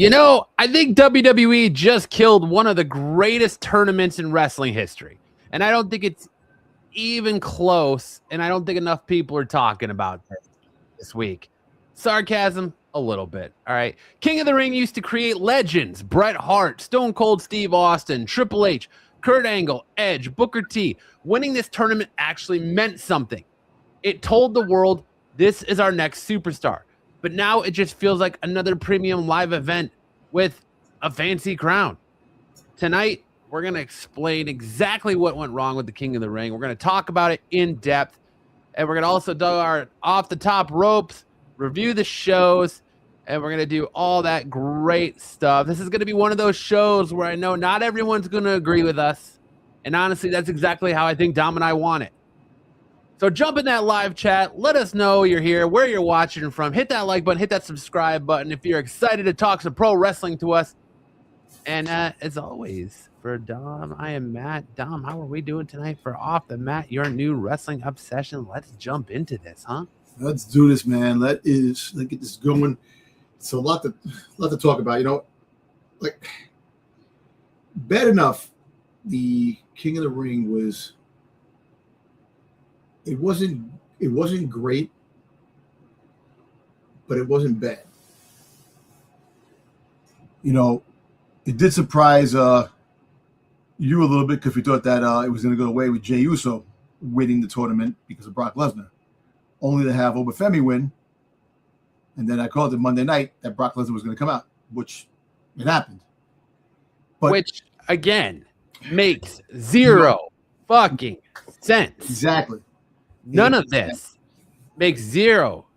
I think WWE just killed one of the greatest tournaments in wrestling history. And I don't think it's even close. And I don't think enough people are talking about this week. Sarcasm, a little bit. All right. King of the Ring used to create legends. Bret Hart, Stone Cold Steve Austin, Triple H, Kurt Angle, Edge, Booker T. Winning this tournament actually meant something. It told the world this is our next superstar. But now it just feels like another premium live event with a fancy crown. Tonight, we're going to explain exactly what went wrong with the King of the Ring. We're going to talk about it in depth. And we're going to also do our off the top ropes, review the shows, and we're going to do all that great stuff. This is going to be one of those shows where I know not everyone's going to agree with us. And honestly, that's exactly how I think Dom and I want it. So jump in that live chat. Let us know you're here, where you're watching from. Hit that like button. Hit that subscribe button if you're excited to talk some pro wrestling to us. And as always, for Dom, I am Matt. Dom, how are we doing tonight for Off the Mat, your new wrestling obsession? Let's jump into this, huh? Let's do this, man. Let's get this going. It's a lot to talk about. Like bad enough, the King of the Ring was. It wasn't great, but it wasn't bad. It did surprise you a little bit because we thought that it was going to go away with Jey Uso winning the tournament because of Brock Lesnar, only to have Obafemi win. And then I called it Monday night that Brock Lesnar was going to come out, which it happened. But which, again, makes zero fucking sense. Exactly. None of this makes zero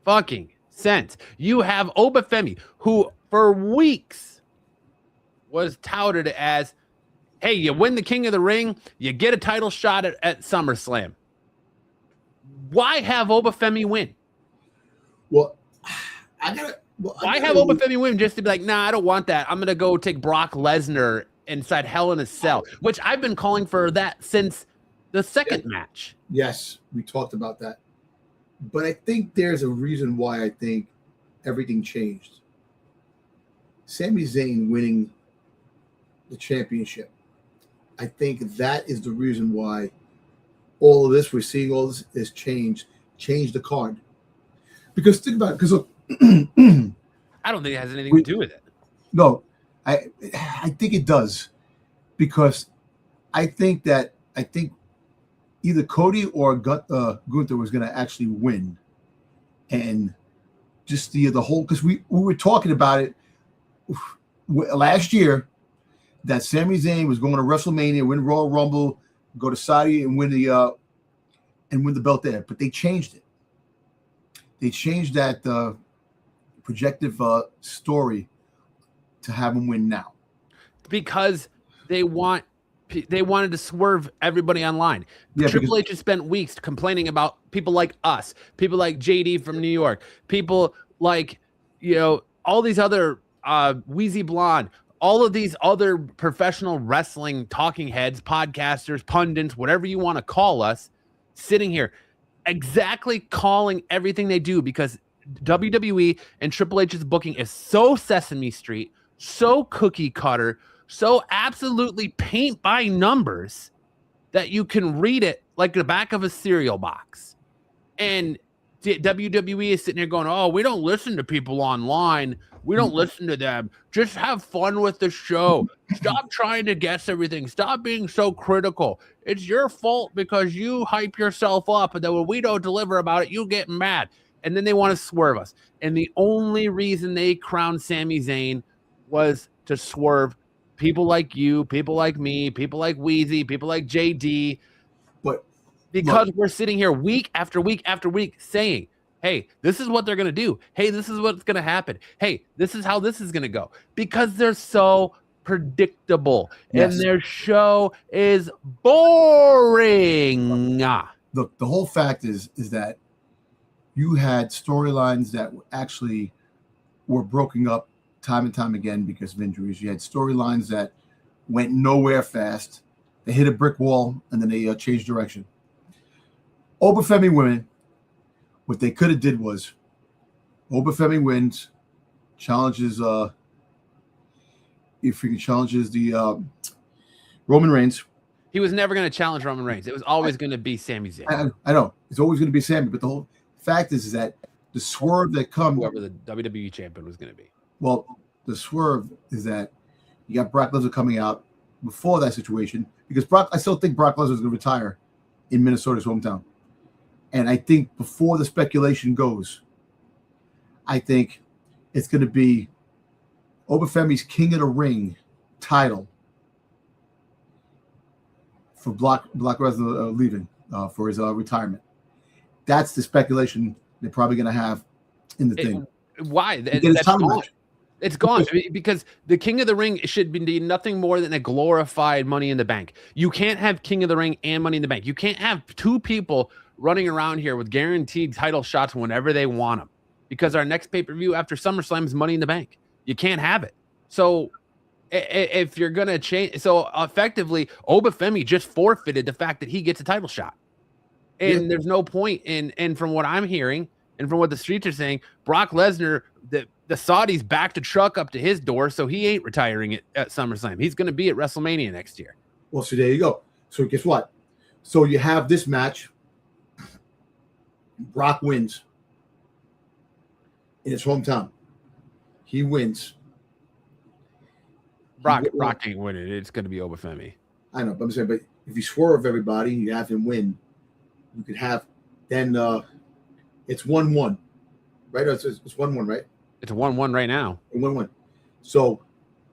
fucking sense. You have Obafemi, who for weeks was touted as, hey, you win the King of the Ring, you get a title shot at SummerSlam. Why have Obafemi win? Well, why have Obafemi win just to be like, nah, I don't want that. I'm going to go take Brock Lesnar inside Hell in a Cell, which I've been calling for that since the second match. Yes, we talked about that. But I think there's a reason why I think everything changed. Sami Zayn winning the championship. I think that is the reason why all of this, we're seeing all this change the card. Because think about it, because look, I don't think it has anything to do with it. No, I think it does. Because I think either Cody or Gunther was going to actually win. And just the whole, because we were talking about it last year, that Sami Zayn was going to WrestleMania, win Royal Rumble, go to Saudi and win the belt there. But they changed it. They changed that projective story to have him win now. Because they wanted to swerve everybody online. Yeah, Triple H has spent weeks complaining about people like us, people like JD from New York, people like, all these other Wheezy Blonde, all of these other professional wrestling talking heads, podcasters, pundits, whatever you want to call us, sitting here exactly calling everything they do, because WWE and Triple H's booking is so Sesame Street, so cookie cutter, so absolutely paint by numbers that you can read it like the back of a cereal box. And WWE is sitting here going, oh, we don't listen to people online. We don't listen to them. Just have fun with the show. Stop trying to guess everything. Stop being so critical. It's your fault because you hype yourself up, and then when we don't deliver about it, you get mad. And then they want to swerve us. And the only reason they crowned Sami Zayn was to swerve people like you, people like me, people like Wheezy, people like JD. But because we're sitting here week after week after week saying, hey, this is what they're going to do. Hey, this is what's going to happen. Hey, this is how this is going to go. Because they're so predictable. Yes. And their show is boring. Look, the whole fact is that you had storylines that actually were broken up time and time again because of injuries. You had storylines that went nowhere fast. They hit a brick wall, and then they changed direction. Obafemi women, what they could have did was Obafemi wins, challenges if he challenges the Roman Reigns. He was never going to challenge Roman Reigns. It was always going to be Sami Zayn. I know it's always going to be Sami, but the whole fact is that the swerve that comes, whoever the WWE champion was going to be. Well, the swerve is that you got Brock Lesnar coming out before that situation, because I still think Brock Lesnar is going to retire in Minnesota's hometown. And I think before the speculation goes, I think it's going to be Obafemi's King of the Ring title for Brock Lesnar leaving for his retirement. That's the speculation they're probably going to have in the thing. Why? That's gone. It's gone because the King of the Ring should be nothing more than a glorified Money in the Bank. You can't have King of the Ring and Money in the Bank. You can't have two people running around here with guaranteed title shots whenever they want them, because our next pay-per-view after SummerSlam is Money in the Bank. You can't have it. So if you're going to change, so effectively Obafemi just forfeited the fact that he gets a title shot. And there's no point in, and from what I'm hearing and from what the streets are saying, Brock Lesnar, the Saudis backed a truck up to his door, so he ain't retiring at SummerSlam. He's going to be at WrestleMania next year. Well, so there you go. So guess what? So you have this match. Brock wins in his hometown. He wins. Brock ain't winning. It's going to be Obafemi. I know, but I'm saying, but if you swerve everybody, you have him win. You could have then it's 1-1, right? It's 1-1, right? It's a 1-1 right now. 1-1. So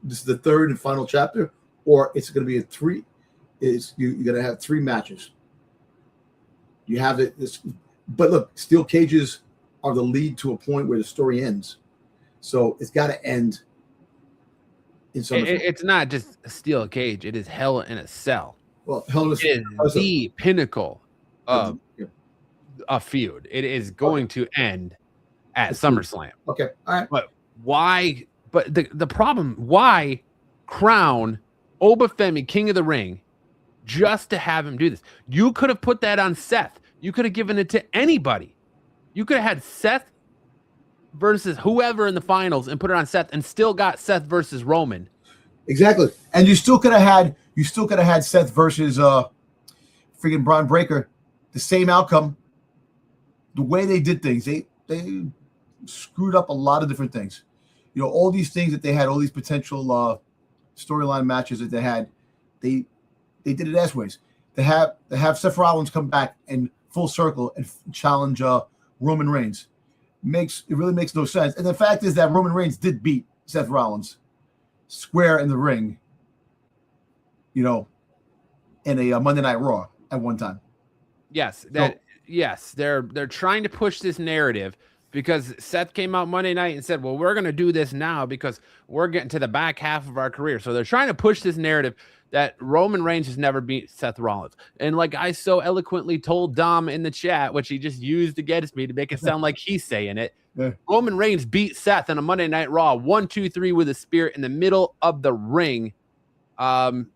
this is the third and final chapter, or it's going to be a three. You're going to have three matches. You have it. But look, steel cages are the lead to a point where the story ends. So it's got to end in some. It's not just a steel cage. It is Hell in a Cell. Well, Hell in a Cell is the pinnacle of a feud. It is going to end at SummerSlam. Okay, all right. But why? But the problem, why crown Obafemi King of the Ring just to have him do this? You could have put that on Seth. You could have given it to anybody. You could have had Seth versus whoever in the finals and put it on Seth, and still got Seth versus Roman. Exactly, and you still could have had Seth versus freaking Braun Breaker. The same outcome. The way they did things, they screwed up a lot of different things. You know, all these things that they had, all these potential storyline matches that they had, they did it as ways. They have Seth Rollins come back and full circle and challenge Roman Reigns. It really makes no sense. And the fact is that Roman Reigns did beat Seth Rollins square in the ring, you know, in a Monday Night Raw at one time. Yes, they're trying to push this narrative because Seth came out Monday night and said, well, we're going to do this now because we're getting to the back half of our career. So they're trying to push this narrative that Roman Reigns has never beat Seth Rollins. And like I so eloquently told Dom in the chat, which he just used against me to make it sound like he's saying it, Roman Reigns beat Seth on a Monday Night Raw 1-2-3 with a spear in the middle of the ring. When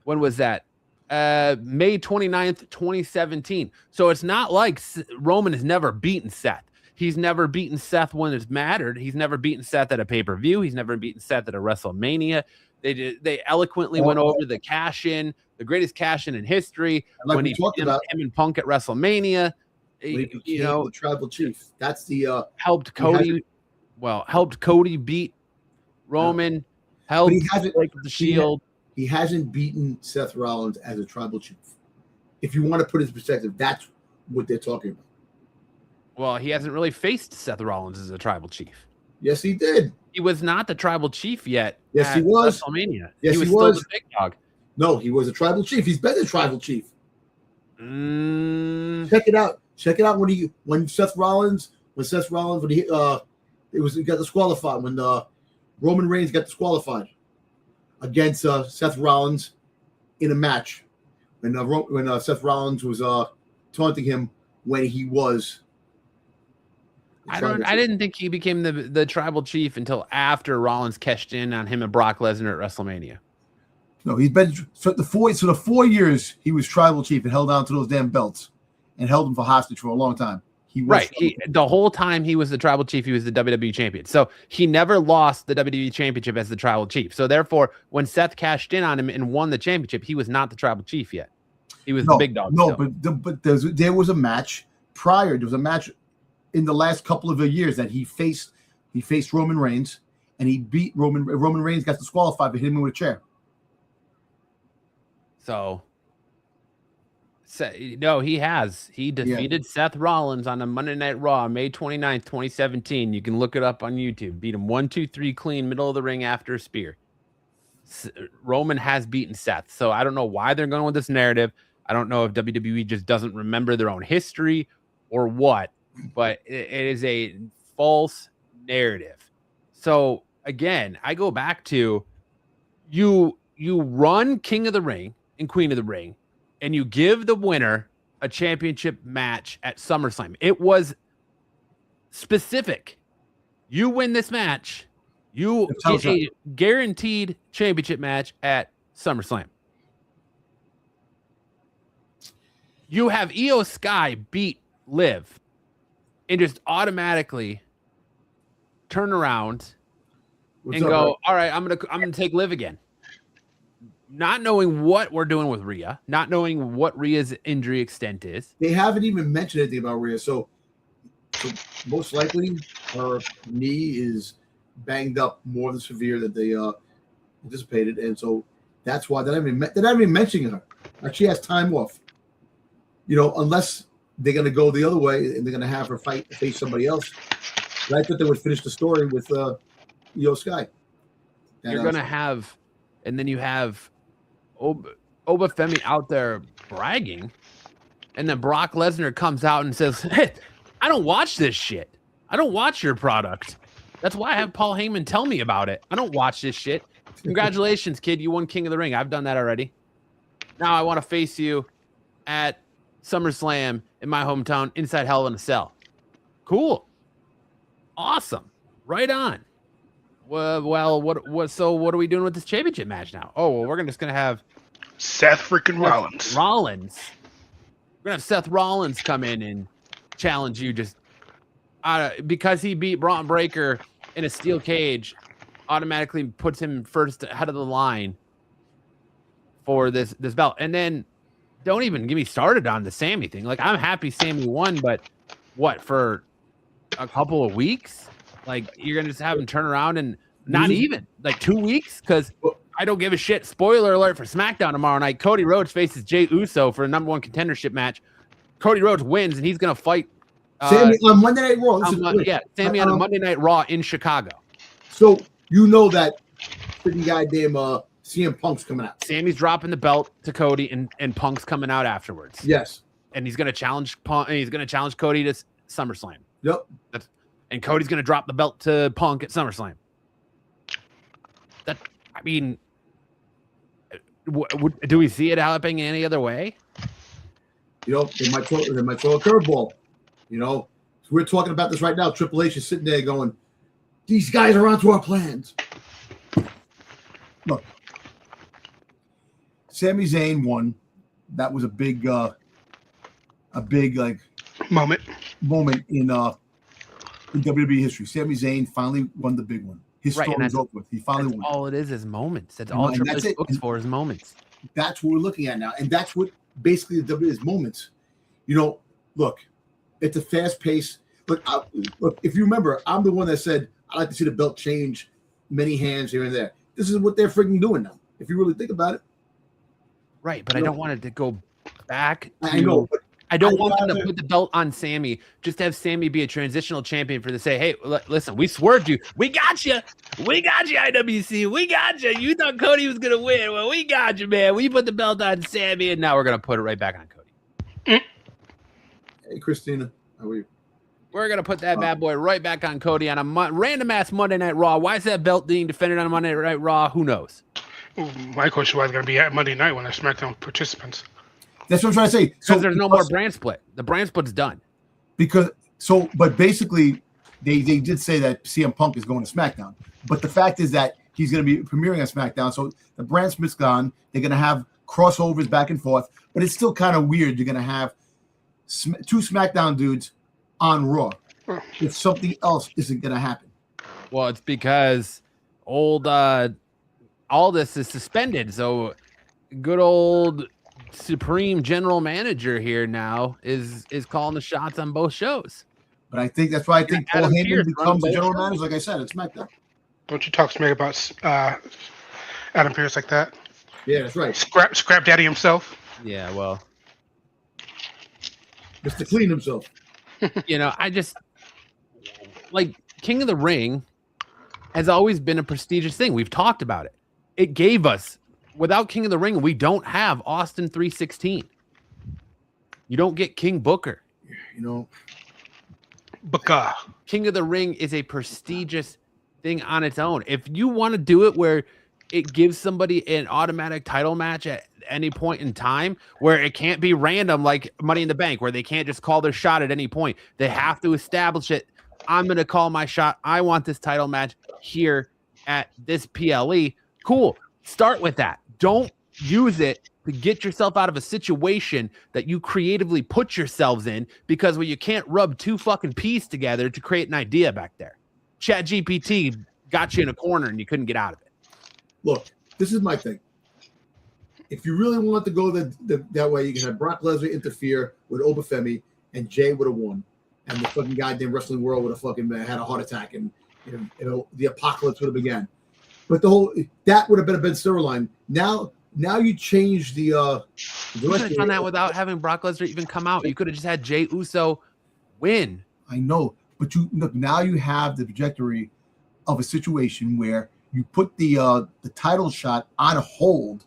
was that? May 29th, 2017. So it's not like Roman has never beaten Seth. He's never beaten Seth when it's mattered. He's never beaten Seth at a pay-per-view. He's never beaten Seth at a WrestleMania. They eloquently went over the cash-in, the greatest cash-in in history, like when he talked about him and Punk at WrestleMania. You know, the tribal chief. That's the helped Cody. Helped Cody beat Roman. Helped break the Shield. He hasn't beaten Seth Rollins as a tribal chief. If you want to put it in perspective, that's what they're talking about. Well, he hasn't really faced Seth Rollins as a tribal chief. Yes, he did. He was not the tribal chief yet. Yes, he was. WrestleMania. Yes, he was still the big dog. No, he was a tribal chief. He's been a tribal chief. Check it out. Check it out when Seth Rollins got disqualified, when Roman Reigns got disqualified against Seth Rollins in a match, when Seth Rollins was taunting him when he was. I didn't think he became the tribal chief until after Rollins cashed in on him and Brock Lesnar at WrestleMania. No, he's been the 4 years he was tribal chief and held on to those damn belts and held them for hostage for a long time. He was right. The whole time he was the tribal chief, he was the WWE champion. So he never lost the WWE championship as the tribal chief. So therefore, when Seth cashed in on him and won the championship, he was not the tribal chief yet. He was the big dog. No, but there was a match prior. There was a match in the last couple of years that he faced Roman Reigns, and he beat Roman. Roman Reigns got disqualified, but hit him with a chair. So, no, he has. He defeated Seth Rollins on a Monday Night Raw, May 29th, 2017. You can look it up on YouTube. Beat him 1-2-3 clean, middle of the ring after a spear. Roman has beaten Seth. So I don't know why they're going with this narrative. I don't know if WWE just doesn't remember their own history or what, but it is a false narrative. So again, I go back to you run King of the Ring and Queen of the Ring, and you give the winner a championship match at SummerSlam. It was specific. You win this match, you get a guaranteed championship match at SummerSlam. You have Io Sky beat Liv and just automatically turn around and go, all right, I'm gonna take Liv again. Not knowing what we're doing with Rhea, not knowing what Rhea's injury extent is. They haven't even mentioned anything about Rhea, so most likely her knee is banged up more than severe than they anticipated, and so that's why they're not even mentioning her. Like, she has time off, unless they're going to go the other way and they're going to have her face somebody else. But I thought they would finish the story with Io Sky. You're going to have, and then you have Oba Femi out there bragging, and then Brock Lesnar comes out and says, hey, I don't watch this shit. I don't watch your product. That's why I have Paul Heyman tell me about it. I don't watch this shit. Congratulations, kid. You won King of the Ring. I've done that already. Now I want to face you at SummerSlam in my hometown inside Hell in a Cell. Cool. Awesome. Right on. Well, what are we doing with this championship match now? Oh, well, we're just going to have Seth freaking Rollins. We're going to have Seth Rollins come in and challenge you just because he beat Braun Breaker in a steel cage, automatically puts him first ahead of the line for this belt. And then don't even get me started on the Sami thing. Like, I'm happy Sami won, but what, for a couple of weeks? Like, you're going to just have him turn around and not even like 2 weeks? Because I don't give a shit. Spoiler alert for SmackDown tomorrow night. Cody Rhodes faces Jey Uso for a #1 contendership match. Cody Rhodes wins, and he's going to fight Sami on Monday Night Raw. Sami on a Monday Night Raw in Chicago. So that freaking goddamn CM Punk's coming out. Sami's dropping the belt to Cody, and Punk's coming out afterwards. Yes, and he's going to challenge Punk. And he's going to challenge Cody to SummerSlam. Yep. And Cody's going to drop the belt to Punk at SummerSlam. Do we see it happening any other way? They might throw a curveball. We're talking about this right now. Triple H is sitting there going, "These guys are onto our plans." Look, Sami Zayn won. That was a big moment in WWE history. Sami Zayn finally won the big one. His story's over with. He finally won. All it is moments. That's all Triple H looks for is moments. That's what we're looking at now, and that's what basically the WWE is, moments. Look, it's a fast pace. Look, if you remember, I'm the one that said I like to see the belt change many hands here and there. This is what they're freaking doing now. If you really think about it, right? But I don't want it to go back. I know. I don't want them to put the belt on Sami. Just have Sami be a transitional champion for the say, hey, listen, we swerved you. We got you. We got you, IWC. We got you. You thought Cody was going to win. Well, we got you, man. We put the belt on Sami, and now we're going to put it right back on Cody. Hey, Christina. How are you? We're going to put that bad boy right back on Cody on a random-ass Monday Night Raw. Why is that belt being defended on a Monday Night Raw? Who knows? My question was going to be at Monday night when I SmackDown participants. That's what I'm trying to say. Because there's no more brand split. The brand split's done. But basically, they did say that CM Punk is going to SmackDown. But the fact is that he's going to be premiering on SmackDown. So the brand split's gone. They're going to have crossovers back and forth. But it's still kind of weird. You're going to have two SmackDown dudes on Raw if something else isn't going to happen? Well, it's because old Aldis is suspended, so good old Supreme General Manager here now is calling the shots on both shows. But I think that's why I think Paul Adam Heyman Pearce becomes the running general both manager. Like I said, it's SmackDown. Don't you talk smack about Adam Pearce like that? Yeah, that's right. Scrap Daddy himself. Yeah, well, Mr. Clean himself. I just like King of the Ring has always been a prestigious thing. We've talked about it. It gave us, without King of the Ring, we don't have Austin 316. You don't get King Booker. Booker. King of the Ring is a prestigious thing on its own. If you want to do it where it gives somebody an automatic title match at any point in time, where it can't be random like Money in the Bank, where they can't just call their shot at any point. They have to establish it. I'm going to call my shot. I want this title match here at this PLE. Cool. Start with that. Don't use it to get yourself out of a situation that you creatively put yourselves in, because you can't rub two fucking peas together to create an idea back there. ChatGPT got you in a corner and you couldn't get out of it. Look, this is my thing. If you really want to go that way, you can have Brock Lesnar interfere with Obafemi, and Jay would have won, and the fucking goddamn wrestling world would have fucking had a heart attack, and the apocalypse would have began. But that would have been a better storyline. Now you change the. You could have done that without having Brock Lesnar even come out. You could have just had Jey Uso win. I know, but now you have the trajectory of a situation where you put the title shot on hold.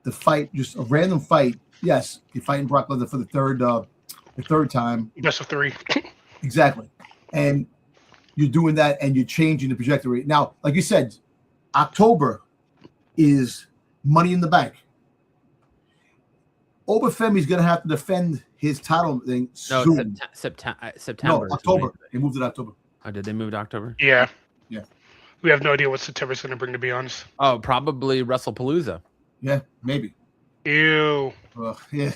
The fight, just a random fight. Yes, you're fighting Brock Lesnar for the third time. Best of 3. Exactly, and you're doing that, and you're changing the trajectory. Now, like you said, October is Money in the Bank. Obafemi's going to have to defend his title thing soon. No, September. No, October. They moved it to October. Oh, did they move to October? Yeah. Yeah. We have no idea what September's going to bring, to be honest. Oh, probably WrestlePalooza. Yeah, maybe. Ew. Yeah.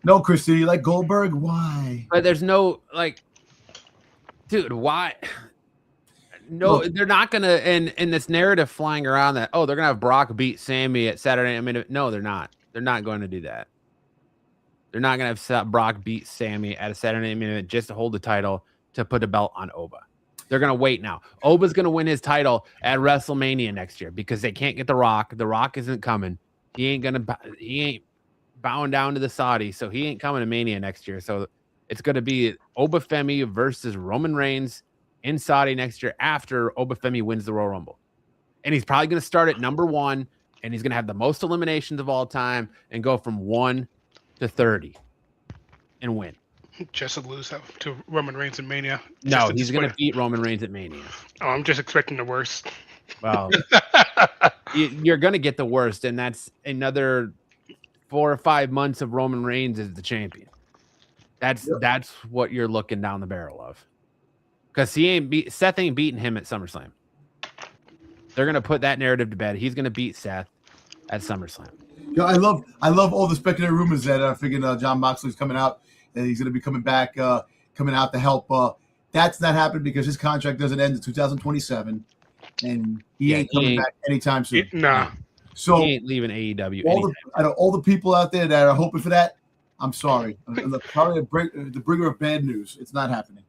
No, Christy, you like Goldberg? Why? But there's no, dude, why? No, look, they're not going to, in this narrative flying around that, they're going to have Brock beat Sami at Saturday. I mean, no, they're not. They're not going to do that. They're not going to have Brock beat Sami at a Saturday minute just to hold the title to put a belt on Oba. They're going to wait now. Oba's going to win his title at WrestleMania next year because they can't get The Rock. The Rock isn't coming. He ain't bowing down to the Saudis, so he ain't coming to Mania next year. So it's going to be Obafemi versus Roman Reigns in Saudi next year after Obafemi wins the Royal Rumble. And he's probably going to start at number 1, and he's going to have the most eliminations of all time and go from 1 to 30 and win. Just to lose to Roman Reigns in Mania. No, he's going to beat Roman Reigns at Mania. Oh, I'm just expecting the worst. Well, you're going to get the worst, and that's another 4 or 5 months of Roman Reigns as the champion. That's what you're looking down the barrel of. Because Seth ain't beating him at SummerSlam. They're going to put that narrative to bed. He's going to beat Seth at SummerSlam. I love all the speculative rumors that are figuring John Moxley's coming out, and he's going to be coming back, coming out to help. That's not happening because his contract doesn't end in 2027, and he ain't coming back anytime soon. Nah. So he ain't leaving AEW. All the people out there that are hoping for that, I'm sorry. Probably the bringer of bad news. It's not happening.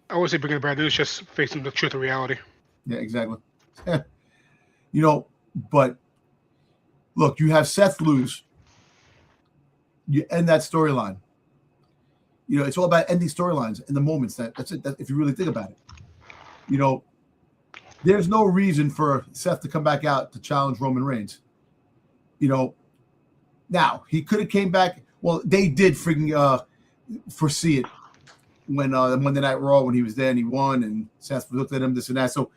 I would say bringing bad news, just facing the truth of reality. Yeah, exactly. But look, you have Seth lose. You end that storyline. It's all about ending storylines in the moments. That's it. If you really think about it, there's no reason for Seth to come back out to challenge Roman Reigns. Now he could have came back. Well, they did freaking foresee it when Monday Night Raw when he was there and he won, and Seth looked at him this and that. So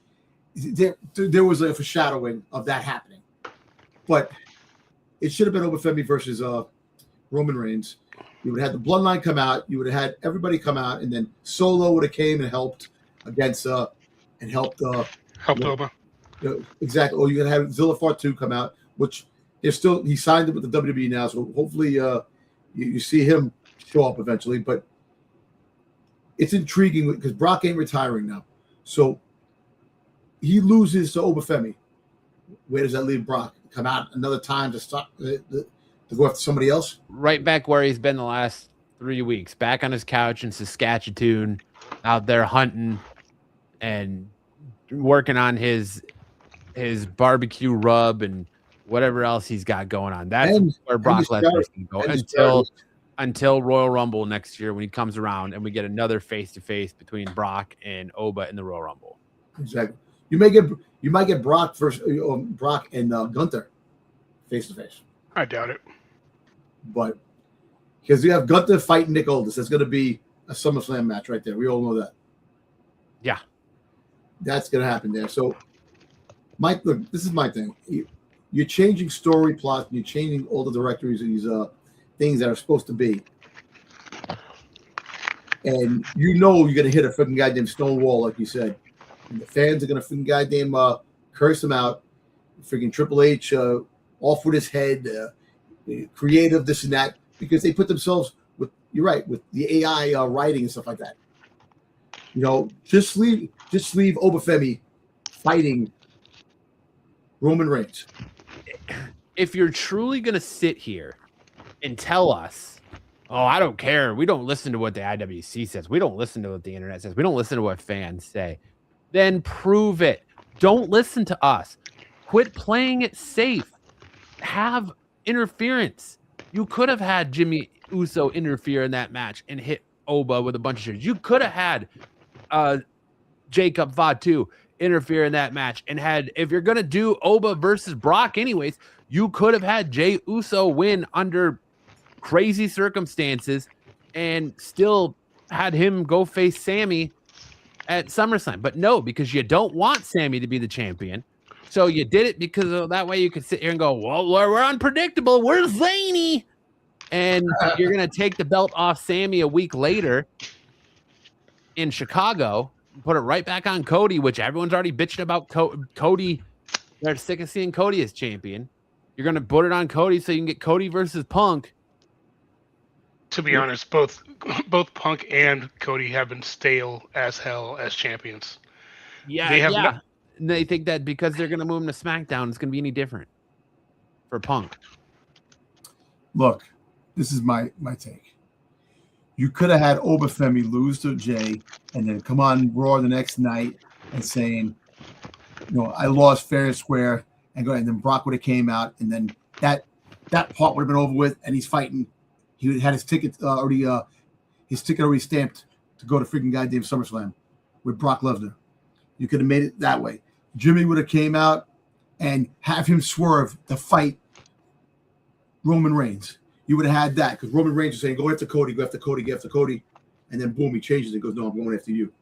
there was a foreshadowing of that happening, but it should have been Obafemi versus Roman Reigns. You would have had the Bloodline come out. You would have had everybody come out, and then Solo would have came and helped against and helped Oba. Exactly. Or you could have Zillafart 2 come out, which he signed it with the WWE now, so hopefully you see him show up eventually. But it's intriguing because Brock ain't retiring now. So he loses to Obafemi. Where does that leave Brock? Come out another time to stop to go after somebody else? Right back where he's been the last 3 weeks, back on his couch in Saskatchewan, out there hunting and working on his barbecue rub and whatever else he's got going on. That's where Brock Lesnar's going to go until Royal Rumble next year when he comes around and we get another face-to-face between Brock and Oba in the Royal Rumble. Exactly. You might get Brock versus Brock and Gunther face-to-face. I doubt it. But because you have Gunther fighting Nick Aldis, that's going to be a SummerSlam match right there. We all know that. Yeah. That's going to happen there. So, Mike, look, this is my thing. You're changing story plots, and you're changing all the directories of these things that are supposed to be. And you know you're going to hit a freaking goddamn stone wall, like you said. And the fans are going to freaking goddamn curse him out. Freaking Triple H off with his head, creative, this and that, because they put themselves with, you're right, with the AI writing and stuff like that. You know, just leave Obafemi fighting Roman Reigns. If you're truly going to sit here and tell us, oh, I don't care, we don't listen to what the IWC says, we don't listen to what the internet says, we don't listen to what fans say, then prove it. Don't listen to us. Quit playing it safe. Have interference. You could have had Jimmy Uso interfere in that match and hit Oba with a bunch of shit. You could have had Jacob Fatu interfere in that match and had, if you're going to do Oba versus Brock anyways, you could have had Jey Uso win under crazy circumstances and still had him go face Sami at SummerSlam. But no, because you don't want Sami to be the champion. So you did it because that way you could sit here and go, well, we're unpredictable. We're zany. And you're going to take the belt off Sami a week later in Chicago, put it right back on Cody, which everyone's already bitching about Cody. They're sick of seeing Cody as champion. You're going to put it on Cody so you can get Cody versus Punk. To be honest, both Punk and Cody have been stale as hell as champions. Yeah, they think that because they're going to move him to SmackDown, it's going to be any different for Punk. Look, this is my take. You could have had Obafemi lose to Jay and then come on Raw the next night and saying, you know, I lost fair and square, and then Brock would have came out, and then that part would have been over with, and he's fighting. He had his ticket already stamped to go to freaking goddamn SummerSlam with Brock Lesnar. You could have made it that way. Jimmy would have came out and have him swerve to fight Roman Reigns. You would have had that because Roman Reigns was saying, go after Cody, go after Cody, go after Cody. And then boom, he changes and goes, no, I'm going after you.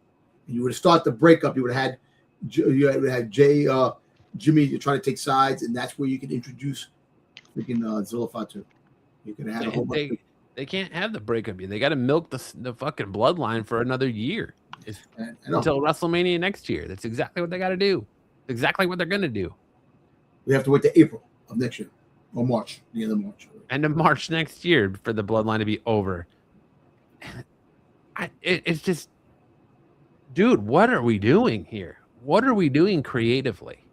And you would have started the breakup. You would have had Jimmy trying to take sides, and that's where you can introduce freaking Zilla Fatu. You could have had a whole bunch. They can't have the breakup. They got to milk the fucking bloodline for another year until WrestleMania next year. That's exactly what they got to do. Exactly what they're going to do. We have to wait to April of next year or March, the end of March. End of March next year for the bloodline to be over. It's just, dude, what are we doing here? What are we doing creatively?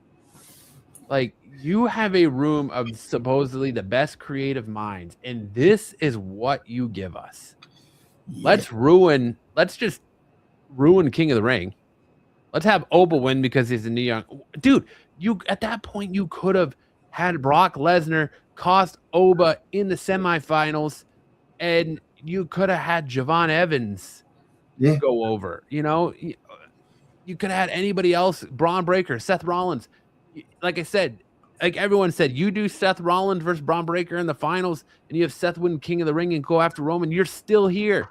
Like, you have a room of supposedly the best creative minds, and this is what you give us. Yeah. Let's just ruin King of the Ring. Let's have Oba win because he's a new young dude. You at that point you could have had Brock Lesnar cost Oba in the semifinals, and you could have had Javon Evans go over. You know, you could have had anybody else, Braun Breaker, Seth Rollins. Like I said, like everyone said, you do Seth Rollins versus Braun Breaker in the finals, and you have Seth win King of the Ring and go after Roman. You're still here.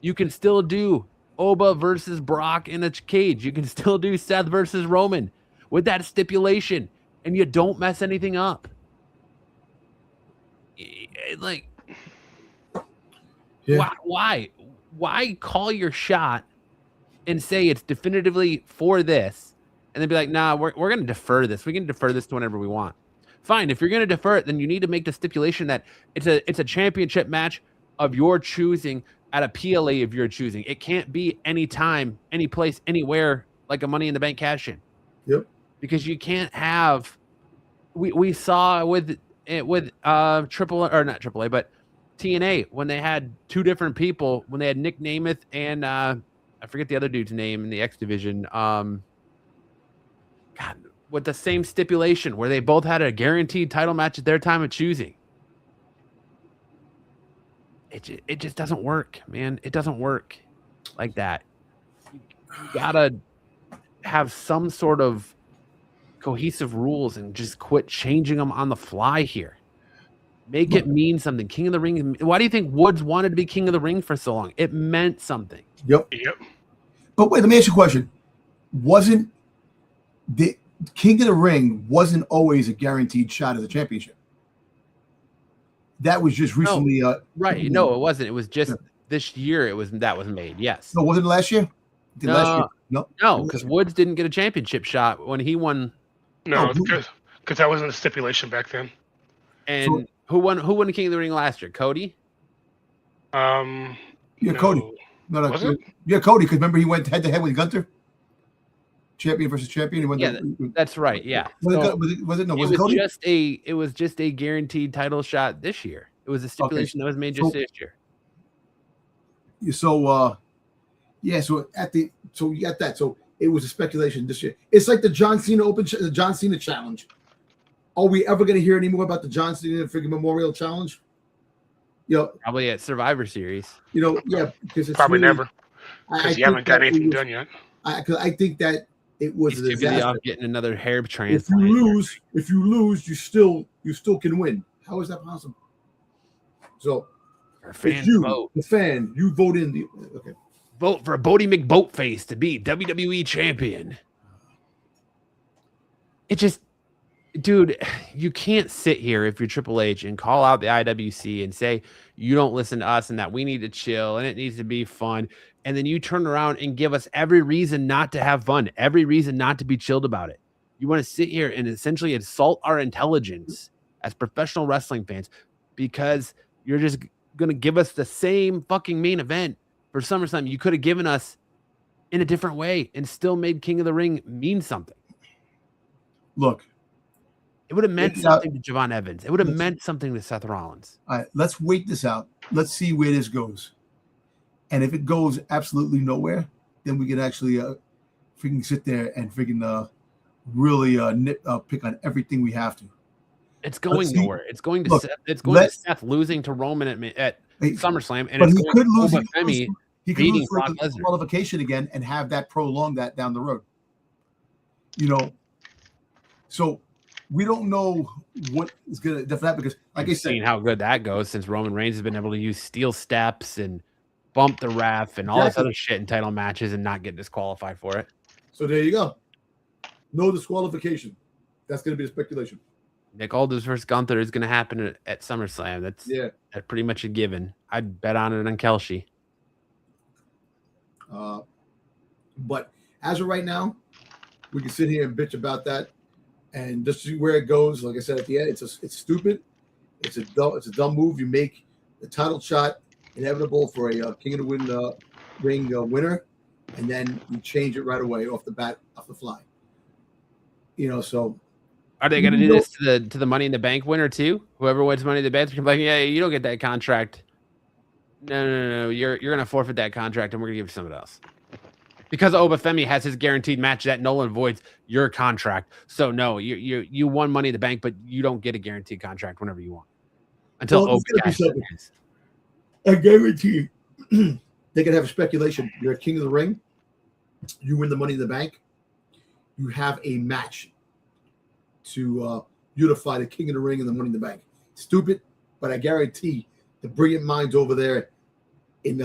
You can still do Oba versus Brock in a cage. You can still do Seth versus Roman with that stipulation, and you don't mess anything up. Like, why call your shot and say it's definitively for this, and then be like, nah, we're going to defer this. We can defer this to whenever we want. Fine. If you're going to defer it, then you need to make the stipulation that it's a championship match of your choosing at a PLA of your choosing. It can't be anytime, any place, anywhere like a Money in the Bank cash in. Yep. Because you can't have. We saw with Triple or not AAA, but TNA when they had two different people when they had Nick Namath and I forget the other dude's name in the X division. God, with the same stipulation where they both had a guaranteed title match at their time of choosing. It just doesn't work, man. It doesn't work like that. You gotta have some sort of cohesive rules and just quit changing them on the fly here. Make it mean something. King of the Ring. Why do you think Woods wanted to be King of the Ring for so long? It meant something. Yep. But wait, let me ask you a question. Wasn't the King of the Ring wasn't always a guaranteed shot at the championship? That was just recently. Right. No, it wasn't. It was just this year. That was made. Yes. No, wasn't it last year? Last year? No, because Woods didn't get a championship shot when he won. No, because that wasn't a stipulation back then. And who won the King of the Ring last year? Cody? Yeah, no. Cody. No, Was it? Yeah, Cody. Because remember he went head to head with Gunther. Champion versus champion. That's right. Yeah. Was it Cody? It was just a guaranteed title shot this year. It was a stipulation that was made just this year. So you got that. So it was a speculation this year. It's like the John Cena the John Cena challenge. Are we ever going to hear any more about the John Cena freaking Memorial Challenge? Probably at Survivor Series. Because it's probably never. Because you haven't got anything done yet. Because I think that it was a disaster. Off getting another hair transplant. If you lose, you still can win. How is that possible? So, the fan, you vote in the vote for Bodie McBoatface to be WWE champion. It just, dude, you can't sit here if you're Triple H and call out the IWC and say you don't listen to us and that we need to chill and it needs to be fun. And then you turn around and give us every reason not to have fun, every reason not to be chilled about it. You want to sit here and essentially insult our intelligence as professional wrestling fans because you're just going to give us the same fucking main event for SummerSlam you could have given us in a different way and still made King of the Ring mean something. Look. It would have meant something to Javon Evans. It would have meant something to Seth Rollins. All right, let's wait this out. Let's see where this goes. And if it goes absolutely nowhere, then we can actually freaking sit there and freaking really pick on everything we have to. It's going nowhere. It's going to Seth. It's going to Seth losing to Roman at SummerSlam, and but it's he could lose. He could lose for the qualification again and have that prolong that down the road. So we don't know what is going to definitely because, like I said, seeing how good that goes since Roman Reigns has been able to use steel steps and bump the ref and all this other shit in title matches and not get disqualified for it. So there you go. No disqualification. That's going to be a speculation. Nick Aldis versus Gunther is going to happen at SummerSlam. That's pretty much a given. I'd bet on it on Kelshi. But as of right now, we can sit here and bitch about that and just see where it goes. Like I said at the end, it's stupid. It's a dumb move. You make the title shot inevitable for a King of the Ring winner, and then you change it right away off the fly. So are they going to do this to the Money in the Bank winner too? Whoever wins Money in the Bank, you're like, yeah, you don't get that contract. No. You're going to forfeit that contract, and we're going to give you somebody else. Because Obafemi has his guaranteed match that null and voids your contract. So no, you won Money in the Bank, but you don't get a guaranteed contract whenever you want until Oba cashes. I guarantee they can have a speculation. You're a King of the Ring. You win the Money in the Bank. You have a match to unify the King of the Ring and the Money in the Bank. Stupid, but I guarantee the brilliant minds over there in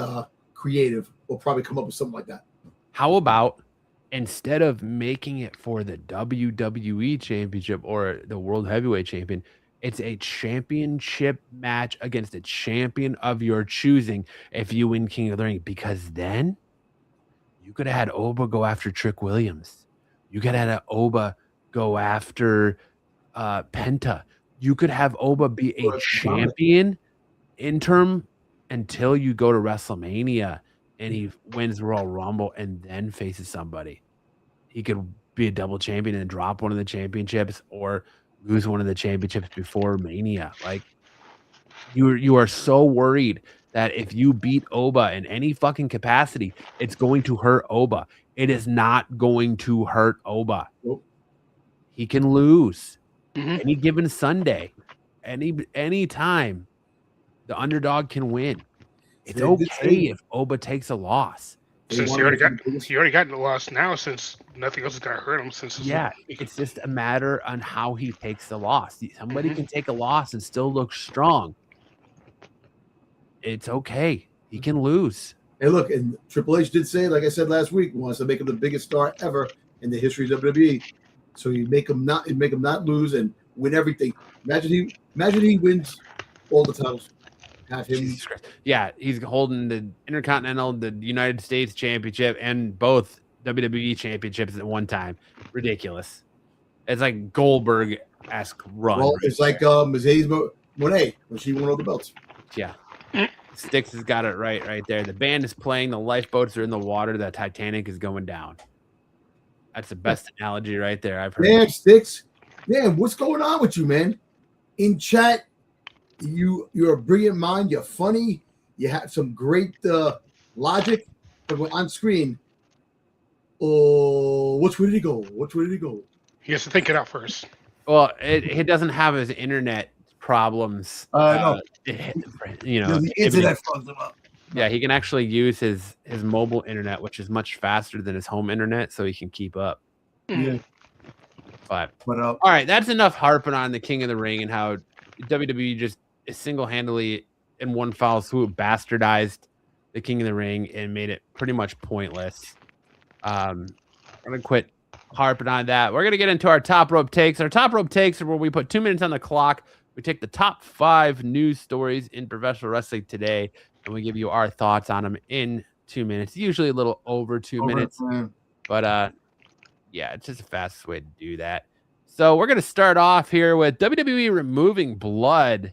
creative will probably come up with something like that. How about instead of making it for the WWE Championship or the World Heavyweight Champion, it's a championship match against a champion of your choosing if you win King of the Ring, because then you could have had Oba go after Trick Williams. You could have had Oba go after Penta. You could have Oba be a champion interim until you go to WrestleMania and he wins Royal Rumble and then faces somebody. He could be a double champion and drop one of the championships or lose one of the championships before Mania. Like you are so worried that if you beat Oba in any fucking capacity, it's going to hurt Oba. It is not going to hurt Oba. Nope. He can lose Mhm. any given Sunday, any time. The underdog can win. It's They did okay say- if Oba takes a loss. Since he already got lost now, since nothing else is gonna hurt him. Since Yeah, it's just a matter on how he takes the loss. Somebody can take a loss and still look strong. It's okay. He can lose. Hey, look, and Triple H did say, like I said last week, wants to make him the biggest star ever in the history of WWE. So you make him not lose and win everything. Imagine he wins all the titles. Have him. Jesus Christ. Yeah, he's holding the Intercontinental, the United States Championship, and both WWE championships at one time. Ridiculous. It's like Goldberg-esque run. Well, it's like Mercedes Moné when she won all the belts. Yeah. Styx has got it right there. The band is playing. The lifeboats are in the water. The Titanic is going down. That's the best analogy right there I've heard. Man, Styx. Man, what's going on with you, man? In chat, you're a brilliant mind. You're funny. You have some great logic. But when on screen, which way did he go? Which way did he go? he has to think it out first. Well, he doesn't have his internet problems. No. You know, The internet fucks him up. yeah, he can actually use his mobile internet, which is much faster than his home internet, so he can keep up. Yeah. But But all right, that's enough harping on the King of the Ring and how WWE just single-handedly in one foul swoop bastardized the King of the Ring and made it pretty much pointless. I'm gonna quit harping on that. We're gonna get into our top rope takes. Our top rope takes are where we put 2 minutes on the clock. We take the top 5 news stories in professional wrestling today, and we give you our thoughts on them in 2 minutes. Usually a little over 2 minutes, but yeah, it's just the fastest way to do that. So we're gonna start off here with WWE removing blood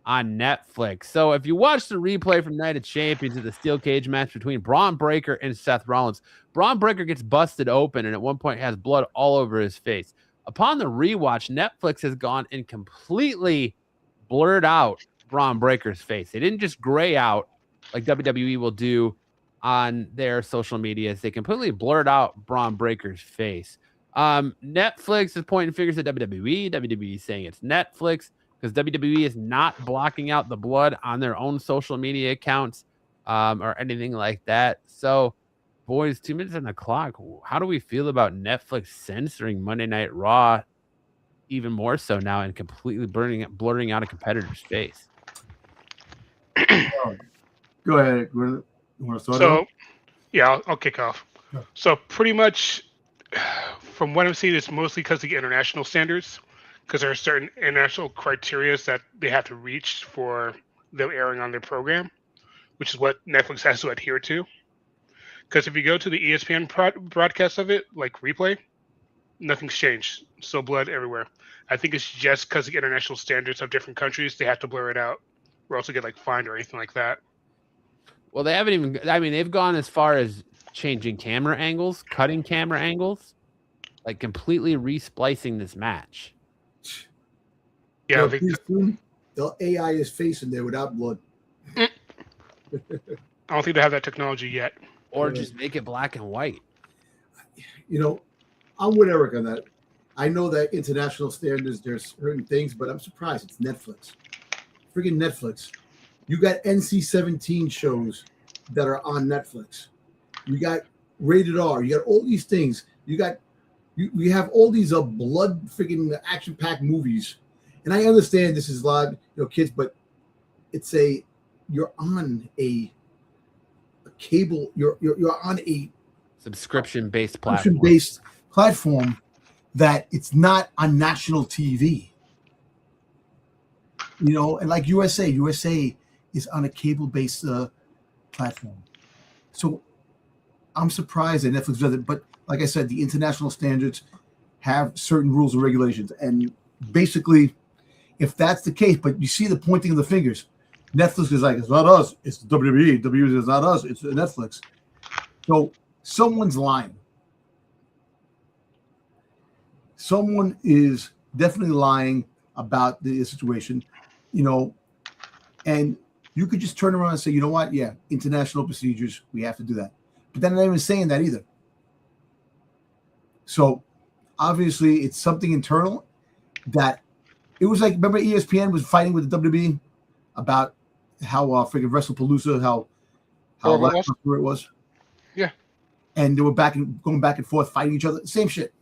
on Netflix. So if you watch the replay from Night of Champions of the steel cage match between Braun Breaker and Seth Rollins, Braun Breaker gets busted open and at one point has blood all over his face. Upon the rewatch, Netflix has gone and completely blurred out Braun Breaker's face. They didn't just gray out like WWE will do on their social medias. They completely blurred out Braun Breaker's face. Netflix is pointing fingers at WWE. WWE is saying it's Netflix because WWE is not blocking out the blood on their own social media accounts or anything like that. So, boys, 2 minutes on the clock. How do we feel about Netflix censoring Monday Night Raw even more so now and completely blurring out a competitor's face? Go ahead. You want to start? So, yeah, I'll kick off. Yeah. So pretty much, from what I'm seeing, it's mostly because of the international standards, because there are certain international criteria that they have to reach for them airing on their program, which is what Netflix has to adhere to. Because if you go to the ESPN broadcast of it, like replay, nothing's changed. Still blood everywhere. I think it's just because the international standards of different countries, they have to blur it out, or else they get like fined or anything like that. Well, they haven't even. I mean, they've gone as far as changing camera angles, cutting camera angles, like completely resplicing this match. Yeah, they'll AI his face in there without blood. I don't think they have that technology yet. Or just make it black and white. You know, I'm with Eric on that. I know that international standards, there's certain things, but I'm surprised it's Netflix. Freaking Netflix. You got NC-17 shows that are on Netflix. You got rated R. You got all these things. We have all these blood freaking action-packed movies. And I understand this is a lot, kids, but it's you're on a cable, you're on a subscription-based platform that it's not on national TV. And like USA is on a cable-based platform. So I'm surprised that Netflix does it. But like I said, the international standards have certain rules and regulations. And basically, if that's the case, but you see the pointing of the fingers, Netflix is like, it's not us, it's the WWE. WWE is not us, it's Netflix. So someone's lying. Someone is definitely lying about the situation, you know, and you could just turn around and say, you know what? Yeah, international procedures, we have to do that. But they're not even saying that either. So obviously it's something internal that it was like, remember ESPN was fighting with the WWE about how freaking WrestlePalooza, how lackluster it was. Yeah. And they were going back and forth fighting each other. The same shit.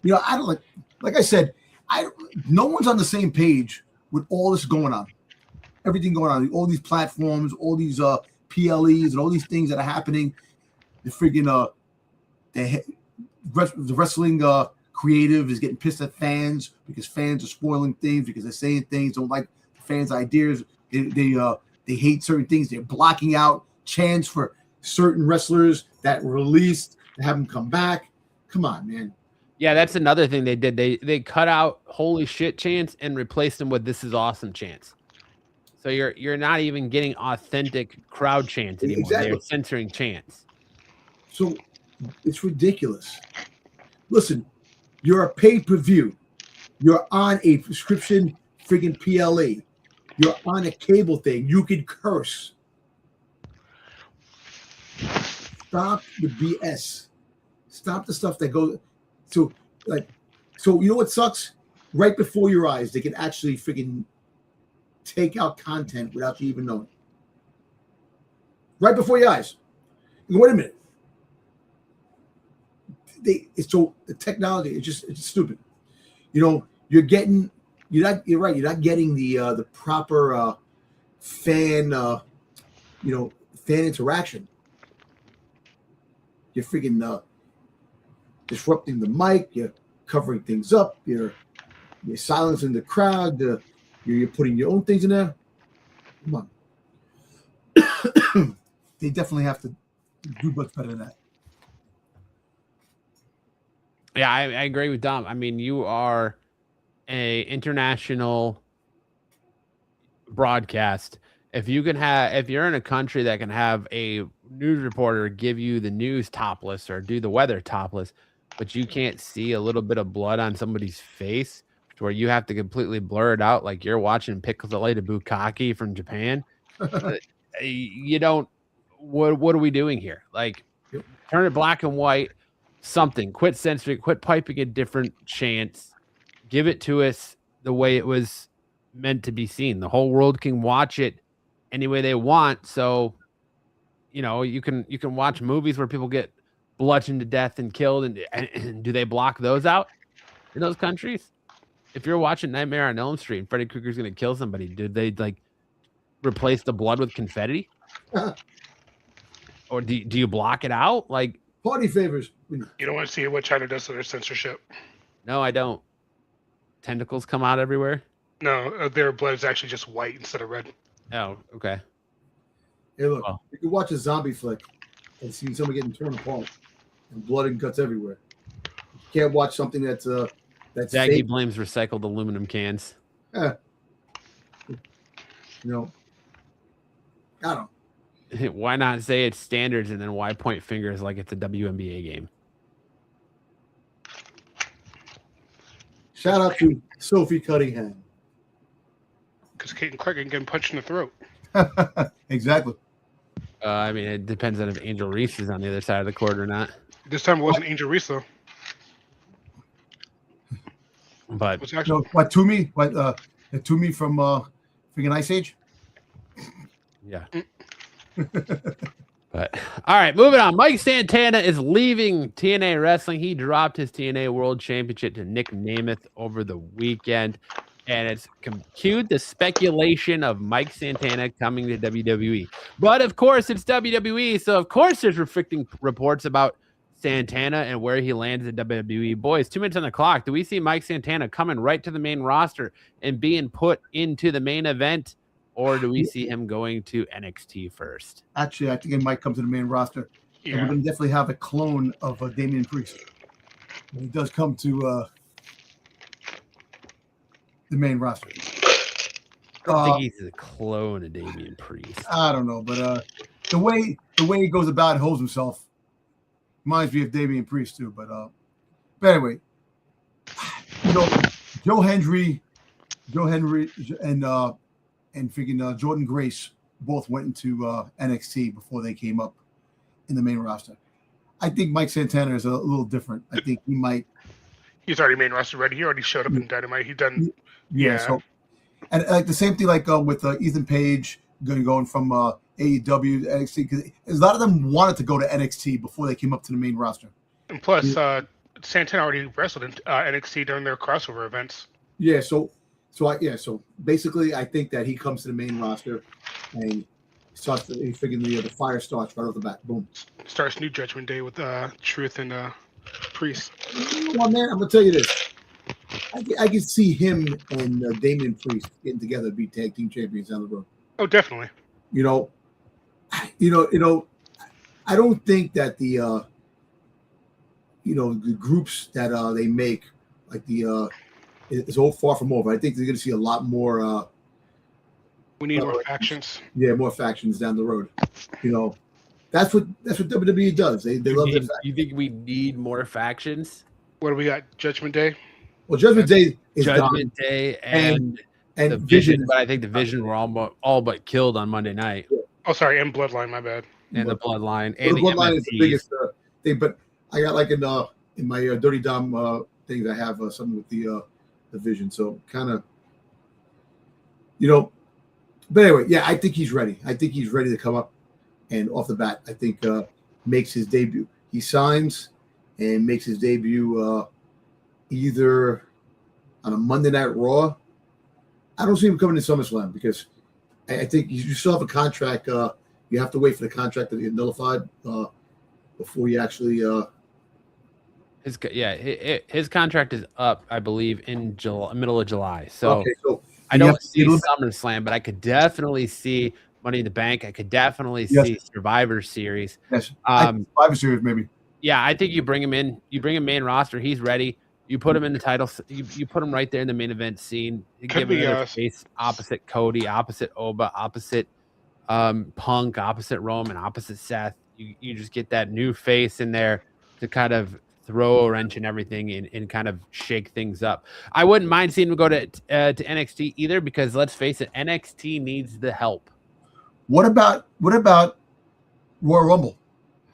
You know, I don't like I said, no one's on the same page with all this going on. Everything going on, all these platforms, all these PLEs and all these things that are happening. The freaking the wrestling creative is getting pissed at fans because fans are spoiling things, because they're saying things, don't like the fans' ideas. They hate certain things. They're blocking out chants for certain wrestlers that were released to have them come back. Come on, man. Yeah, that's another thing they did. They cut out holy shit chants and replaced them with this is awesome chants. So you're not even getting authentic crowd chants anymore. Exactly. They're censoring chants. So it's ridiculous. Listen, you're a pay-per-view. You're on a prescription freaking PLA. You're on a cable thing. You can curse. Stop the BS. Stop the stuff that goes so you know what sucks? Right before your eyes, they can actually freaking take out content without you even knowing. Right before your eyes. You go, wait a minute. So the technology, it's stupid. You know, you're right, you're not getting the proper fan interaction. You're freaking disrupting the mic, you're covering things up, you're silencing the crowd, you're putting your own things in there. Come on. They definitely have to do much better than that. Yeah, I agree with Dom. I mean, you are a international broadcast. If you're in a country that can have a news reporter give you the news topless or do the weather topless, but you can't see a little bit of blood on somebody's face to where you have to completely blur it out like you're watching Piccolo de Bukkake from Japan, you don't. What are we doing here? Like, turn it black and white. Something. Quit censoring. Quit piping a different chants. Give it to us the way it was meant to be seen. The whole world can watch it any way they want. So, you know, you can watch movies where people get bludgeoned to death and killed. And do they block those out in those countries? If you're watching Nightmare on Elm Street and Freddy Krueger's going to kill somebody, do they like replace the blood with confetti? Or do you block it out? Like, party favors. You don't want to see what China does to their censorship. No, I don't. Tentacles come out everywhere? No, their blood is actually just white instead of red. Oh, okay. Hey, look, you can watch a zombie flick and see somebody getting torn apart and blood and guts everywhere. You can't watch something that's Zaggy fake. blames recycled aluminum cans. You know, I don't. Why not say it's standards and then why point fingers like it's a WNBA game? Shout out to Sophie Cunningham. Because Kate and Clark are getting punched in the throat. Exactly. I mean, it depends on if Angel Reese is on the other side of the court or not. This time it wasn't Angel Reese, though. But what Toomey? Toomey from freaking Ice Age? Yeah. But all right, moving on. Mike Santana is leaving TNA Wrestling. He dropped his TNA World Championship to Nick Nemeth over the weekend, and it's cued the speculation of Mike Santana coming to WWE. But of course, it's WWE, so of course there's conflicting reports about Santana and where he lands at WWE. Boys, 2 minutes on the clock. Do we see Mike Santana coming right to the main roster and being put into the main event? Or do we see him going to NXT first? Actually, I think it might come to the main roster. Yeah. And we're going to definitely have a clone of Damian Priest when he does come to the main roster. don't think he's a clone of Damian Priest. I don't know, but the way he goes about and holds himself reminds me of Damian Priest too. But anyway, Joe Hendry, and freaking Jordan Grace both went into NXT before they came up in the main roster. I think Mike Santana is a little different. I think he might. He's already main roster ready. He already showed up in Dynamite. He done. Yeah. So, and like the same thing, like with Ethan Page going from AEW to NXT, because a lot of them wanted to go to NXT before they came up to the main roster. And plus, Santana already wrestled in NXT during their crossover events. Yeah. So basically, I think that he comes to the main roster and starts. He's figuring the fire starts right off the bat. Boom. Starts New Judgment Day with Truth and Priest. Well, man, I'm gonna tell you this. I can see him and Damian Priest getting together to be tag team champions down the road. Oh, definitely. I don't think that the the groups that they make, like it's all far from over. I think they're going to see a lot more. We need more factions. Yeah, more factions down the road. That's what WWE does. They love their factions. You think we need more factions? What do we got? Judgment Day. Well, Judgment Day is Judgment gone. Day and the Vision, but I think the Vision were all but killed on Monday night. Oh, sorry, and Bloodline. My bad. And the Bloodline. And the Bloodline MSTs. is the biggest thing. But I got like in my Dirty Dom things, I have something with the Vision. So kind of, But anyway, yeah, I think he's ready. I think he's ready to come up, and off the bat, I think makes his debut. He signs and makes his debut either on a Monday Night Raw. I don't see him coming to SummerSlam because I think you still have a contract. You have to wait for the contract to get nullified before you actually. His contract is up, I believe, in middle of July. So, okay, so I don't see SummerSlam, but I could definitely see Money in the Bank. I could definitely see Survivor Series. Yes, Survivor Series maybe. Yeah, I think you bring him in. You bring him main roster. He's ready. You put him in the title. You put him right there in the main event scene. You give him another face opposite Cody, opposite Oba, opposite Punk, opposite Roman, opposite Seth. You just get that new face in there to kind of throw a wrench in everything and kind of shake things up. I wouldn't mind seeing him go to NXT either, because let's face it, NXT needs the help. What about Royal Rumble?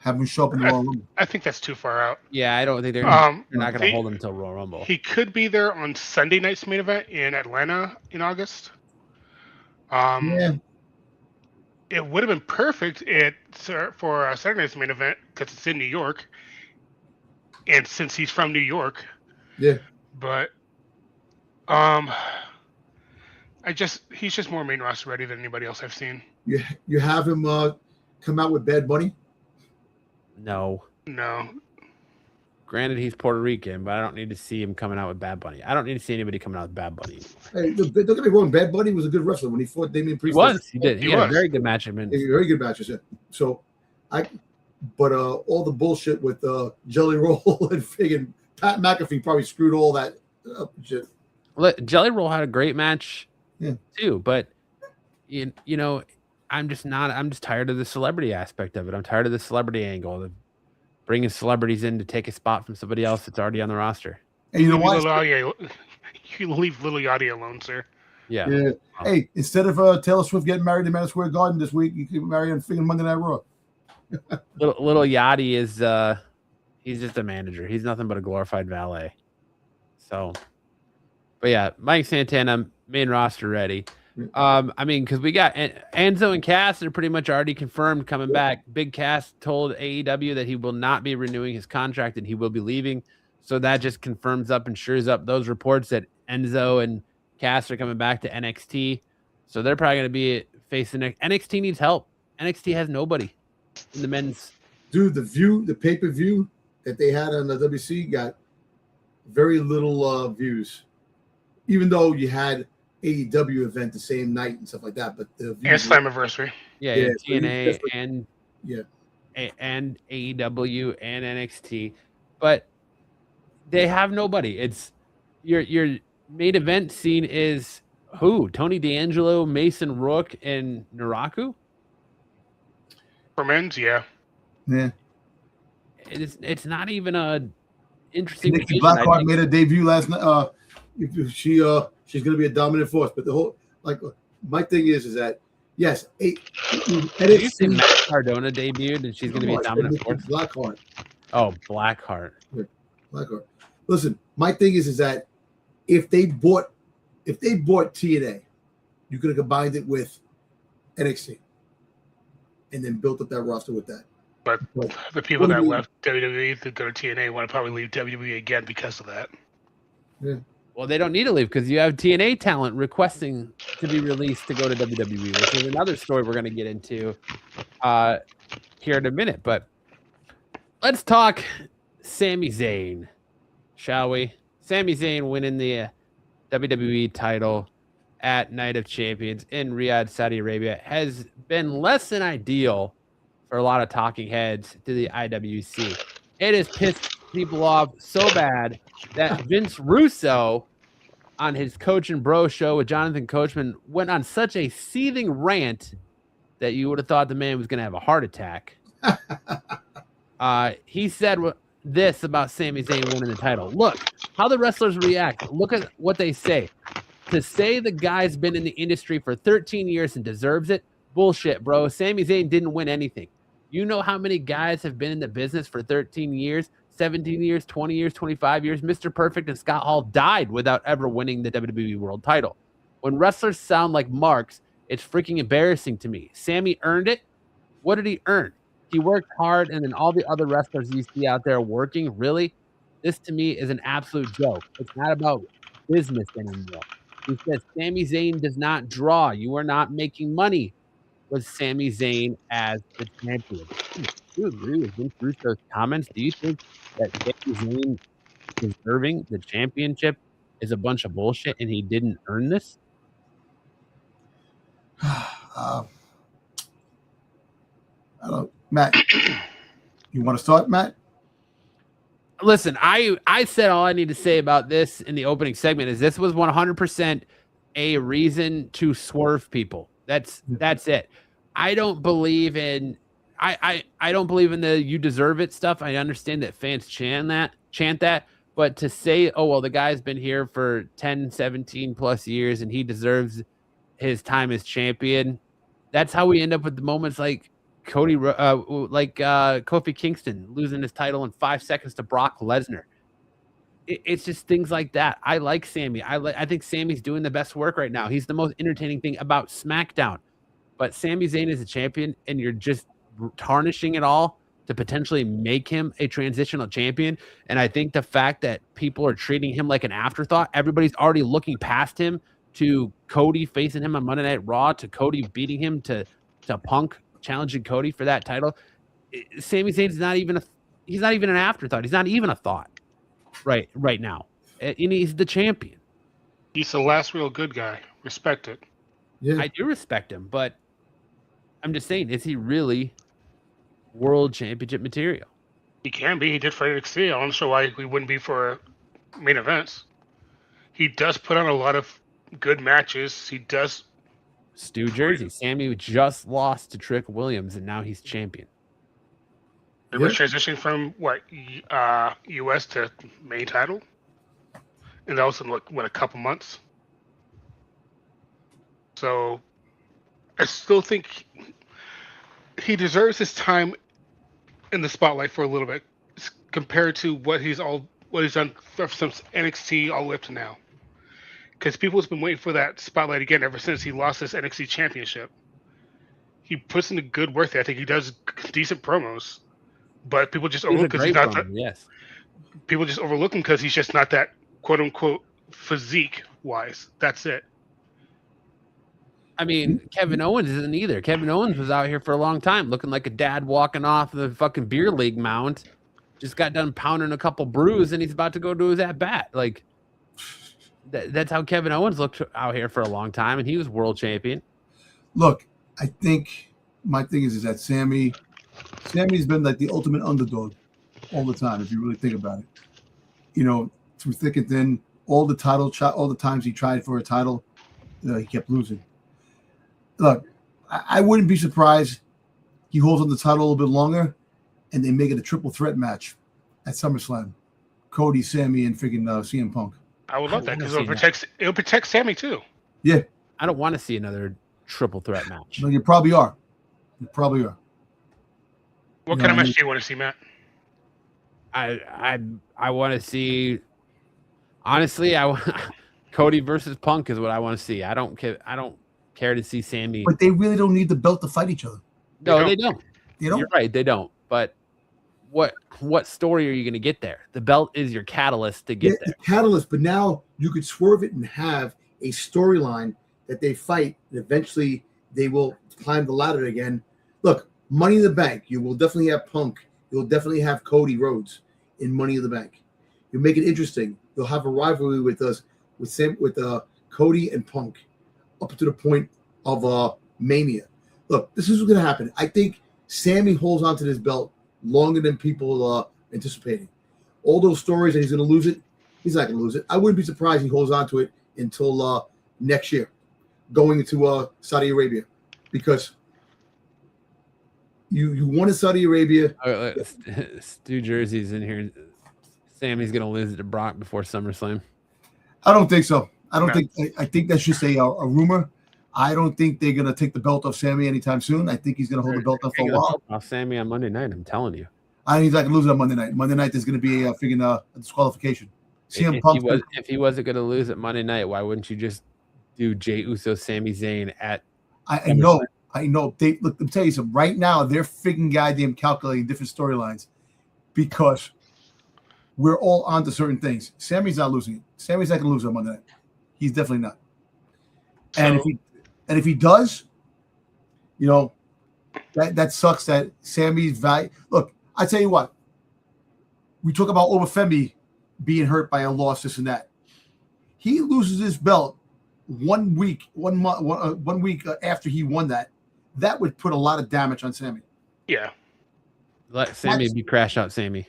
Have him show up in the Royal Rumble? I think that's too far out. Yeah, I don't think they're not going to hold him until Royal Rumble. He could be there on Sunday night's main event in Atlanta in August. Yeah. It would have been perfect for Saturday night's main event because it's in New York, and since he's from New York. Yeah. But he's just more main roster ready than anybody else I've seen. You have him come out with Bad Bunny? No. Granted, he's Puerto Rican, but I don't need to see him coming out with Bad Bunny. I don't need to see anybody coming out with Bad Bunny. Hey, don't get me wrong. Bad Bunny was a good wrestler when he fought Damian Priest. He did. He had a very good match. Very good matches. Yeah. So, but all the bullshit with Jelly Roll and friggin' Pat McAfee probably screwed all that up shit. Jelly Roll had a great match, too. But I'm just tired of the celebrity aspect of it. I'm tired of the celebrity angle of bringing celebrities in to take a spot from somebody else that's already on the roster. And you know what? You leave Lil Yachty alone, sir. Yeah. Hey, instead of Taylor Swift getting married in Madison Square Garden this week, you can marry on freaking Monday Night Raw. Little Yachty is he's just a manager. He's nothing but a glorified valet. So, but yeah, Mike Santana, main roster ready. Because we got Enzo and Cass are pretty much already confirmed coming back. Big Cass told AEW that he will not be renewing his contract and he will be leaving. So that just confirms up and shores up those reports that Enzo and Cass are coming back to NXT. So they're probably going to be facing NXT needs help. NXT has nobody in the men's. Dude, the pay-per-view that they had on the WC got very little views, even though you had AEW event the same night and stuff like that, but the Slammiversary. Yeah, TNA and AEW and NXT, but they have nobody. It's your main event scene is Who? Tony D'Angelo, Mason Rook, and Naraku? For men's, yeah. Yeah. It's not even a interesting Nikki division, I Blackheart think. made her debut last night. She's going to be a dominant force, but the whole my thing is that yes, Did you say Matt Cardona debuted and she's going to be a dominant force? Blackheart. Oh, Blackheart. Blackheart. Listen, my thing is that if they bought TNA, you could have combined it with NXT and then built up that roster with that. But the people that left WWE to go to TNA want to probably leave WWE again because of that. Yeah. Well, they don't need to leave because you have TNA talent requesting to be released to go to WWE, which is another story we're going to get into here in a minute. But let's talk Sami Zayn, shall we? Sami Zayn winning the WWE title at Night of Champions in Riyadh, Saudi Arabia, has been less than ideal for a lot of talking heads to the IWC. It has pissed people off so bad that Vince Russo on his Coach and Bro show with Jonathan Coachman went on such a seething rant that you would have thought the man was going to have a heart attack. He said this about Sami Zayn winning the title. Look how the wrestlers react. Look at what they say. To say the guy's been in the industry for 13 years and deserves it, bullshit, bro. Sami Zayn didn't win anything. You know how many guys have been in the business for 13 years, 17 years, 20 years, 25 years? Mr. Perfect and Scott Hall died without ever winning the WWE World title. When wrestlers sound like marks, it's freaking embarrassing to me. Sami earned it. What did he earn? He worked hard, and then all the other wrestlers you see out there working, really? This to me is an absolute joke. It's not about business anymore. He says Sami Zayn does not draw. You are not making money with Sami Zayn as the champion. Do you agree with Vince Russo's comments? Do you think that Sami Zayn deserving the championship is a bunch of bullshit and he didn't earn this? I don't, Matt. You want to start, Matt? Listen, I said all I need to say about this in the opening segment is this was 100% a reason to swerve people. That's it. I don't believe in I don't believe in the you deserve it stuff. I understand that fans chant that, but to say, oh well, the guy's been here for 10, 17 plus years and he deserves his time as champion. That's how we end up with the moments like Kofi Kingston losing his title in 5 seconds to Brock Lesnar. It's just things like that. I like Sami. I think Sami's doing the best work right now. He's the most entertaining thing about SmackDown. But Sami Zayn is a champion, and you're just tarnishing it all to potentially make him a transitional champion. And I think the fact that people are treating him like an afterthought, everybody's already looking past him to Cody facing him on Monday Night Raw, to Cody beating him, to Punk challenging Cody for that title. Sami Zayn's he's not even an afterthought. He's not even a thought right now. And he's the champion. He's the last real good guy. Respect it. Yeah. I do respect him, but I'm just saying, is he really world championship material? He can be. He did for NXT. I'm not sure why he wouldn't be for main events. He does put on a lot of good matches. He does. Stu Jersey. Sami just lost to Trick Williams, and now he's champion. They were transitioning from US to main title, and that was in a couple months. So, I still think he deserves his time in the spotlight for a little bit, compared to what he's done since NXT all the way up to now. Because people have been waiting for that spotlight again ever since he lost his NXT championship. He puts in a good work there. I think he does decent promos, but people just overlook because he's not. People just overlook him because he's just not that quote unquote physique wise. That's it. I mean, Kevin Owens isn't either. Kevin Owens was out here for a long time looking like a dad walking off the fucking beer league mount. Just got done pounding a couple brews and he's about to go do his at-bat. Like, that's how Kevin Owens looked out here for a long time, and he was world champion. Look, I think my thing is that Sami's been like the ultimate underdog all the time, if you really think about it. You know, through thick and thin, all the times he tried for a title, he kept losing. Look, I wouldn't be surprised he holds on the title a little bit longer, and they make it a triple threat match at SummerSlam. Cody, Sami, and freaking CM Punk. I would love that because it'll protect Sami too. Yeah. I don't want to see another triple threat match. No, you probably are. You probably are. What kind of match do you want to see, Matt? I want to see. Honestly, Cody versus Punk is what I want to see. I don't care to see Sami. But they really don't need the belt to fight each other. No, they don't. They don't. You're right, they don't. But what story are you going to get there? The belt is your catalyst to get there. The catalyst, but now you could swerve it and have a storyline that they fight, and eventually they will climb the ladder again. Look, Money in the Bank. You will definitely have Punk. You'll definitely have Cody Rhodes in Money in the Bank. You make it interesting. You'll have a rivalry with Cody and Punk up to the point of Mania. Look, this is what's going to happen. I think Sami holds on to this belt longer than people anticipating. All those stories that he's going to lose it, he's not going to lose it. I wouldn't be surprised he holds on to it until next year, going into Saudi Arabia, because you won in Saudi Arabia. Stu Jersey's in here. Sami's going to lose it to Brock before SummerSlam. I don't think so. I think that's just a rumor. I don't think they're going to take the belt off Sami anytime soon. I think he's going to hold the belt up for a while. Off Sami on Monday night, I'm telling you. I think he's not going to lose it on Monday night. Monday night, there's going to be a disqualification. If he wasn't going to lose at Monday night, why wouldn't you just do Jey Uso, Sami Zayn at? I know. They look. Let me tell you something. Right now, they're freaking goddamn calculating different storylines because we're all onto certain things. Sami's not losing it. Sami's not going to lose on Monday night. He's definitely not. And if he does, that sucks. That Sami's value. Look, I tell you what. We talk about Obafemi being hurt by a loss, this and that. He loses his belt 1 week, 1 month, 1 week after he won that. That would put a lot of damage on Sami. Yeah. Let Sami be crash out Sami.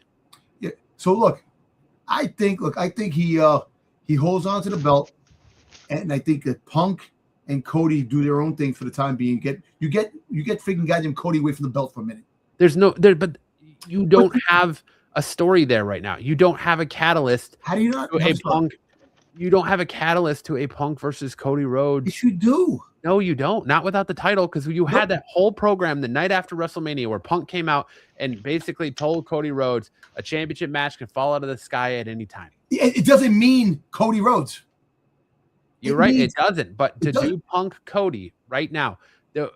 Yeah. So look, I think he holds on to the belt, and I think that Punk and Cody do their own thing for the time being. You get freaking goddamn Cody away from the belt for a minute. But you don't have a story there right now. You don't have a catalyst. How do you not? You don't have a catalyst to a Punk versus Cody Rhodes. Yes, you do. No, you don't. Not without the title, because you had that whole program the night after WrestleMania where Punk came out and basically told Cody Rhodes a championship match can fall out of the sky at any time. It doesn't mean Cody Rhodes. You're right. It doesn't. But to do Punk Cody right now,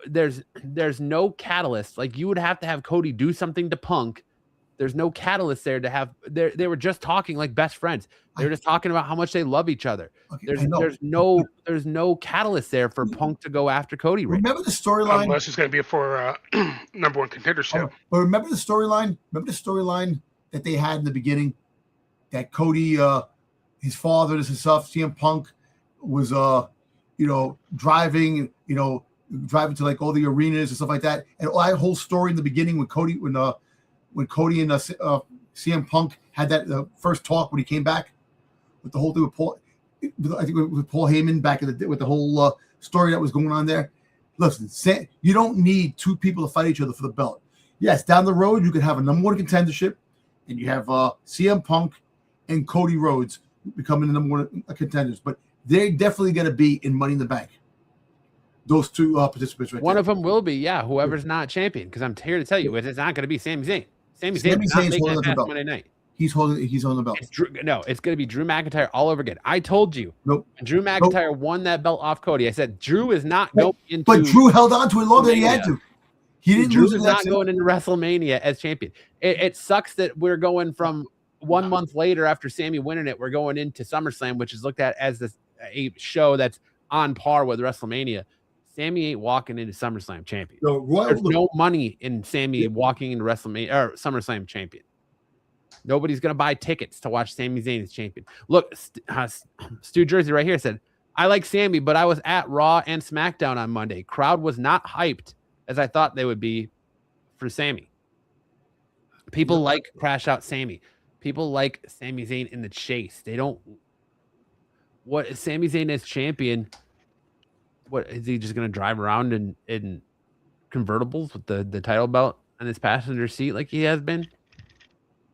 there's no catalyst. Like, you would have to have Cody do something to Punk. There's no catalyst there to have. They were just talking like best friends. They were just talking about how much they love each other. Okay, there's no catalyst there for Punk to go after Cody. Right remember the storyline? Unless it's going to be for number one contender show. But remember the storyline? Remember the storyline that they had in the beginning? That Cody, his father, this and stuff. CM Punk was, driving to like all the arenas and stuff like that. And that whole story in the beginning when Cody and CM Punk had that first talk when he came back with the whole thing with Paul. I think with Paul Heyman back in the day with the whole story that was going on there. Listen, you don't need two people to fight each other for the belt. Yes, down the road you could have a number one contendership, and you have CM Punk and Cody Rhodes becoming the number one contenders, but they're definitely going to be in Money in the Bank. Those two participants right One there. Of them will be, whoever's not champion, because I'm here to tell you, it's not going to be Sami Zayn. Sami Zayn's not making it past Monday night. He's on the belt. It's going to be Drew McIntyre all over again. I told you. Nope. When Drew McIntyre won that belt off Cody, I said Drew is not going into. But Drew held on to it longer than he had to. He didn't Drew lose is not going into WrestleMania as champion. It sucks that we're going from 1 month later after Sami winning it, we're going into SummerSlam, which is looked at as a show that's on par with WrestleMania. Sami ain't walking into SummerSlam champion. There's no money in Sami walking into WrestleMania or SummerSlam champion. Nobody's going to buy tickets to watch Sami Zayn as champion. Look, Stu Jersey right here said, I like Sami, but I was at Raw and SmackDown on Monday. Crowd was not hyped as I thought they would be for Sami. People like Crash Out Sami. People like Sami Zayn in the chase. They don't. What Sami Zayn as champion What is he just going to drive around in convertibles with the title belt on his passenger seat like he has been?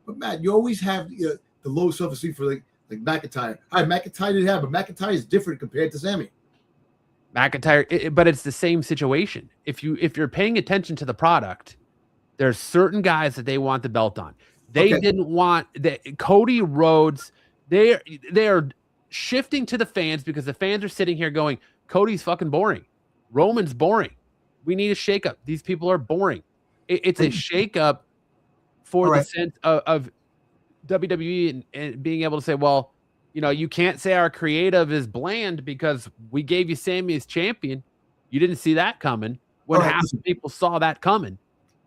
But Matt, you always have the low self-esteem for like McIntyre. All right, McIntyre did have, but McIntyre is different compared to Sami. McIntyre, but it's the same situation. If you're paying attention to the product, there's certain guys that they want the belt on. They didn't want that. Cody Rhodes. They are shifting to the fans because the fans are sitting here going, Cody's fucking boring. Roman's boring. We need a shakeup. These people are boring. It's a shakeup for the sense of WWE and being able to say, well, you know, you can't say our creative is bland because we gave you Sami as champion. You didn't see that coming when half the people saw that coming.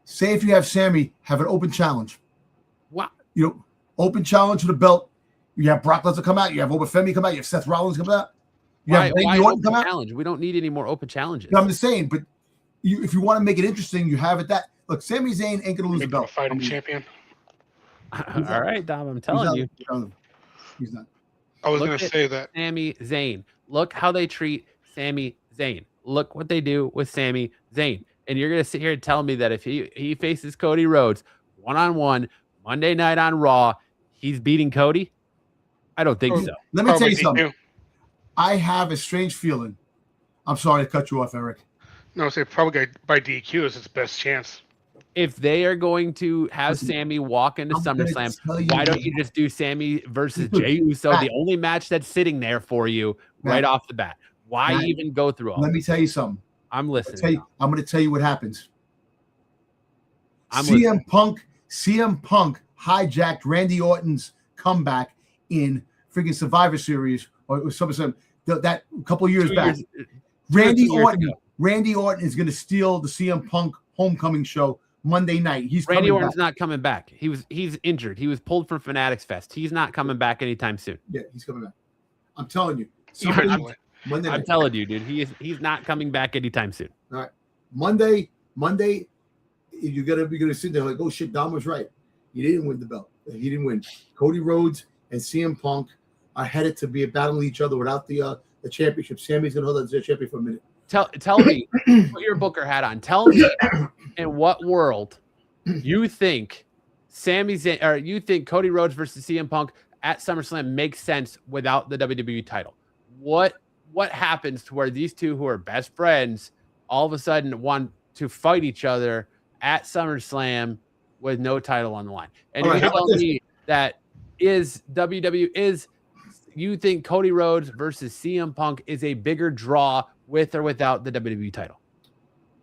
Say if you have Sami have an open challenge. Wow. You know, open challenge to the belt. You have Brock Lesnar come out. You have Femi come out. You have Seth Rollins come out. Why open challenge? We don't need any more open challenges. No, I'm just saying, but if you want to make it interesting, you have it that. Look, Sami Zayn ain't going to lose the belt. Fight him champion. All right, Dom, I'm telling you. He's not. I was going to say that. Sami Zayn. Look how they treat Sami Zayn. Look what they do with Sami Zayn. And you're going to sit here and tell me that if he faces Cody Rhodes one-on-one Monday night on Raw, he's beating Cody? I don't think so. Let me tell you something. I have a strange feeling. I'm sorry to cut you off, Eric. No, say probably by DQ is his best chance. If they are going to have Sami walk into SummerSlam, why don't you just do Sami versus Jey Uso, the only match that's sitting there for you right off the bat? Why even go through all Let me tell you something. I'm listening. I'm going to tell you what happens. CM Punk hijacked Randy Orton's comeback in freaking Survivor Series or SummerSlam that a couple of years back. Randy Orton is going to steal the CM Punk homecoming show Monday night. Randy Orton's not coming back. He's injured. He was pulled from Fanatics Fest. He's not coming back anytime soon. Yeah, he's coming back. I'm telling you. I'm telling you, dude. He's not coming back anytime soon. All right. Monday, you're gonna sit there like, oh shit, Dom was right. He didn't win the belt. He didn't win. Cody Rhodes and CM Punk are headed to be battling each other without the championship. Sammy's gonna hold that champion for a minute. Tell me, put your Booker hat on. Tell me in what world you think you think Cody Rhodes versus CM Punk at SummerSlam makes sense without the WWE title? What happens to where these two who are best friends all of a sudden want to fight each other at SummerSlam with no title on the line? And you're telling me that you think Cody Rhodes versus CM Punk is a bigger draw with or without the WWE title?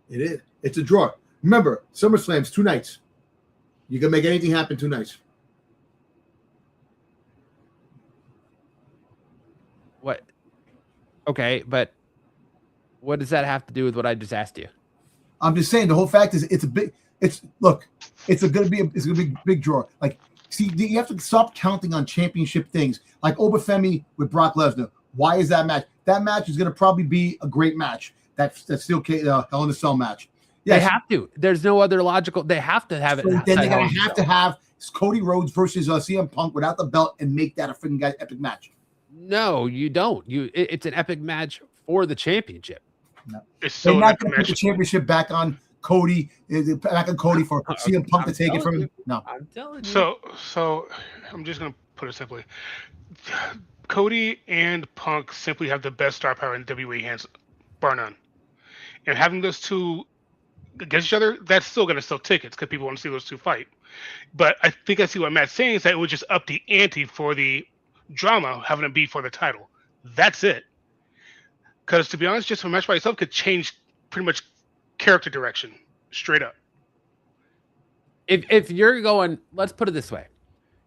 It is. It's a draw. Remember, SummerSlam's 2 nights. You can make anything happen 2 nights. What? Okay, but what does that have to do with what I just asked you? I'm just saying the whole fact is it's a gonna be a big draw. Like, see, you have to stop counting on championship things like Femi with Brock Lesnar. Why is that match? That match is gonna probably be a great match. That's still Hell in a Cell match. Yes. They have to. There's no other logical. They have to have it. Then they're gonna have to have Cody Rhodes versus CM Punk without the belt and make that a freaking epic match. No, you don't. It's an epic match for the championship. No. They're not going to put the championship back on Cody. Back on Cody for CM Punk to take it from him. No, I'm telling you. So I'm just going to put it simply. Cody and Punk simply have the best star power in WWE hands, bar none. And having those two against each other, that's still going to sell tickets because people want to see those two fight. But I think I see what Matt's saying is that it would just up the ante for the drama having to be for the title. That's it. Because to be honest, just a match by itself could change pretty much character direction straight up. If you're going, let's put it this way.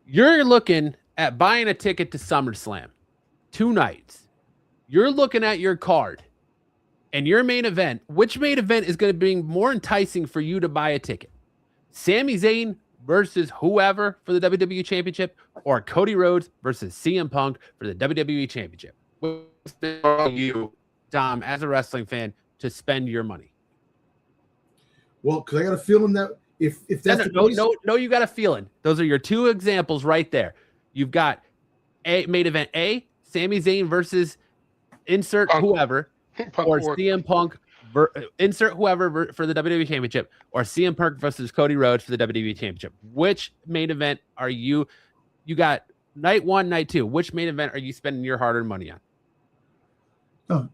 You're looking at buying a ticket to SummerSlam 2 nights. You're looking at your card and your main event. Which main event is going to be more enticing for you to buy a ticket? Sami Zayn versus whoever for the WWE Championship, or Cody Rhodes versus CM Punk for the WWE Championship? What's you, Dom, as a wrestling fan, to spend your money? Well, because I got a feeling that if that's no, you got a feeling. Those are your 2 examples right there. You've got a main event A, Sami Zayn versus insert whoever, or CM Punk insert whoever for the WWE Championship, or CM Punk versus Cody Rhodes for the WWE Championship. Which main event are you got night 1, night 2? Which main event are you spending your hard-earned money on?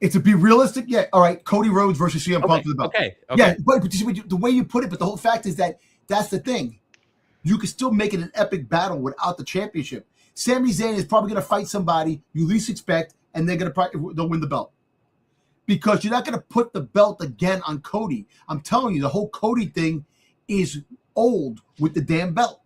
It's to be realistic. Yeah, all right. Cody Rhodes versus CM Punk for the belt. Okay. Yeah, but the way you put it, but the whole fact is that's the thing. You can still make it an epic battle without the championship. Sami Zayn is probably going to fight somebody you least expect, and they'll win the belt. Because you're not going to put the belt again on Cody. I'm telling you, the whole Cody thing is old with the damn belt.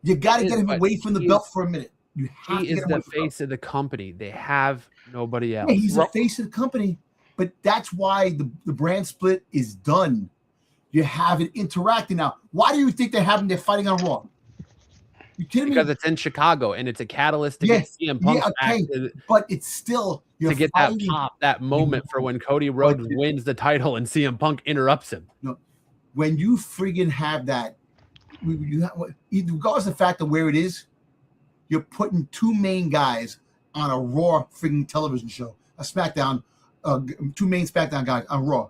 You got to get him away from the belt for a minute. He is the face of the company. They have nobody else. Yeah, he's the face of the company, but that's why the brand split is done. You have it interacting now. Why do you think they're fighting on Raw? You kidding me? Because it's in Chicago and it's a catalyst to get CM Punk back. But it's still to get that pop, that moment for when Cody Rhodes wins the title and CM Punk interrupts him. No, when you friggin' have that, regardless of the fact of where it is, you're putting two main guys on a Raw friggin' television show, a SmackDown, two main SmackDown guys on Raw.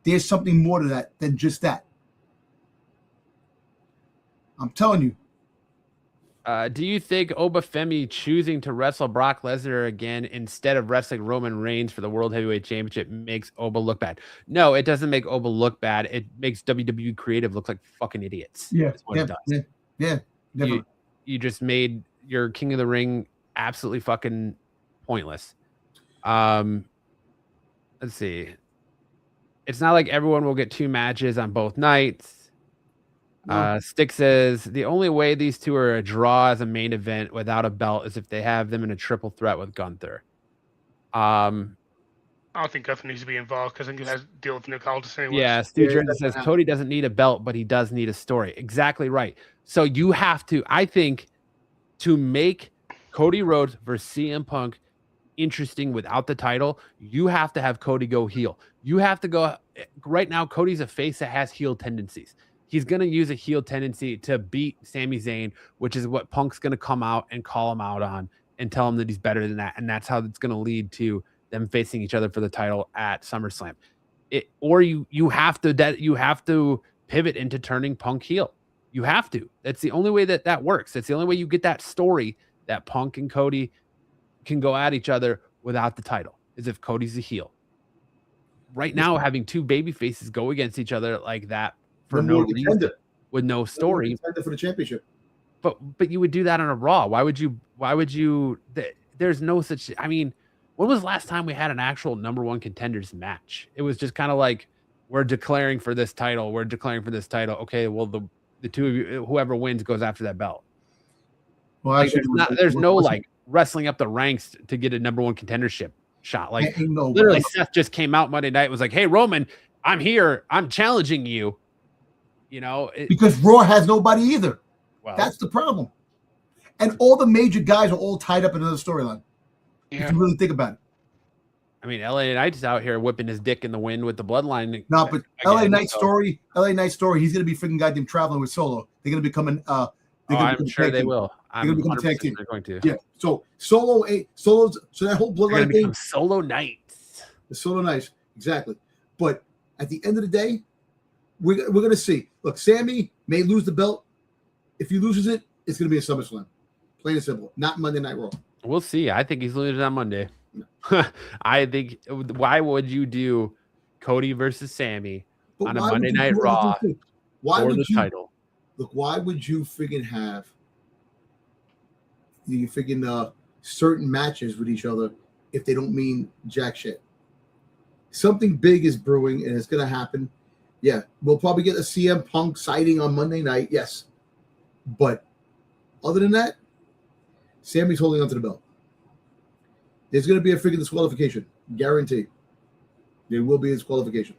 There's something more to that than just that. I'm telling you. Do you think Obafemi choosing to wrestle Brock Lesnar again instead of wrestling Roman Reigns for the World Heavyweight Championship makes Oba look bad? No, it doesn't make Oba look bad. It makes WWE creative look like fucking idiots. Yeah, definitely. You just made your King of the Ring absolutely fucking pointless. Let's see. It's not like everyone will get 2 matches on both nights. Stick says the only way these two are a draw as a main event without a belt is if they have them in a triple threat with Gunther. I don't think Gunther needs to be involved because I think he has to deal with Nick Aldis anyway. Yeah, Stu Jordan says Cody doesn't need a belt, but he does need a story. Exactly right. So you have to, I think, to make Cody Rhodes versus CM Punk interesting without the title, you have to have Cody go heel. You have to go right now. Cody's a face that has heel tendencies. He's going to use a heel tendency to beat Sami Zayn, which is what Punk's going to come out and call him out on and tell him that he's better than that. And that's how it's going to lead to them facing each other for the title at SummerSlam. You have to pivot into turning Punk heel. You have to. That's the only way that works. That's the only way you get that story that Punk and Cody can go at each other without the title, is if Cody's a heel. Right now, having 2 baby faces go against each other like that for no reason, with no story for the championship. But you would do that on a Raw. Why would you? There's no such. I mean, when was the last time we had an actual number 1 contenders match? It was just kind of like, we're declaring for this title. We're declaring for this title. Okay, well the two of you, whoever wins goes after that belt. Well, actually, there's no like wrestling up the ranks to get a number 1 contendership shot. Like literally, Seth just came out Monday night and was like, "Hey Roman, I'm here. I'm challenging you." You know, because Raw has nobody either. Well, that's the problem. And all the major guys are all tied up in another storyline. Yeah. If you really think about it. I mean, LA Knight's out here whipping his dick in the wind with the bloodline. No, but LA Knight story, he's going to be freaking goddamn traveling with Solo. They're going to become an I'm sure they will. They're going to become a tag team. They're going to. Yeah. So Solo's so that whole bloodline thing. Solo Knights. The Solo Knights, exactly. But at the end of the day, we're going to see. Look, Sami may lose the belt. If he loses it, it's going to be a SummerSlam. Plain and simple. Not Monday Night Raw. We'll see. I think he's losing on Monday. No. I think. Why would you do Cody versus Sami on a Monday Night Raw for the title? Look, why would you friggin' have the friggin' certain matches with each other if they don't mean jack shit? Something big is brewing and it's going to happen. Yeah, we'll probably get a CM Punk sighting on Monday night. Yes. But other than that, Sami's holding onto the belt. There's going to be a freaking disqualification. Guaranteed. There will be a disqualification.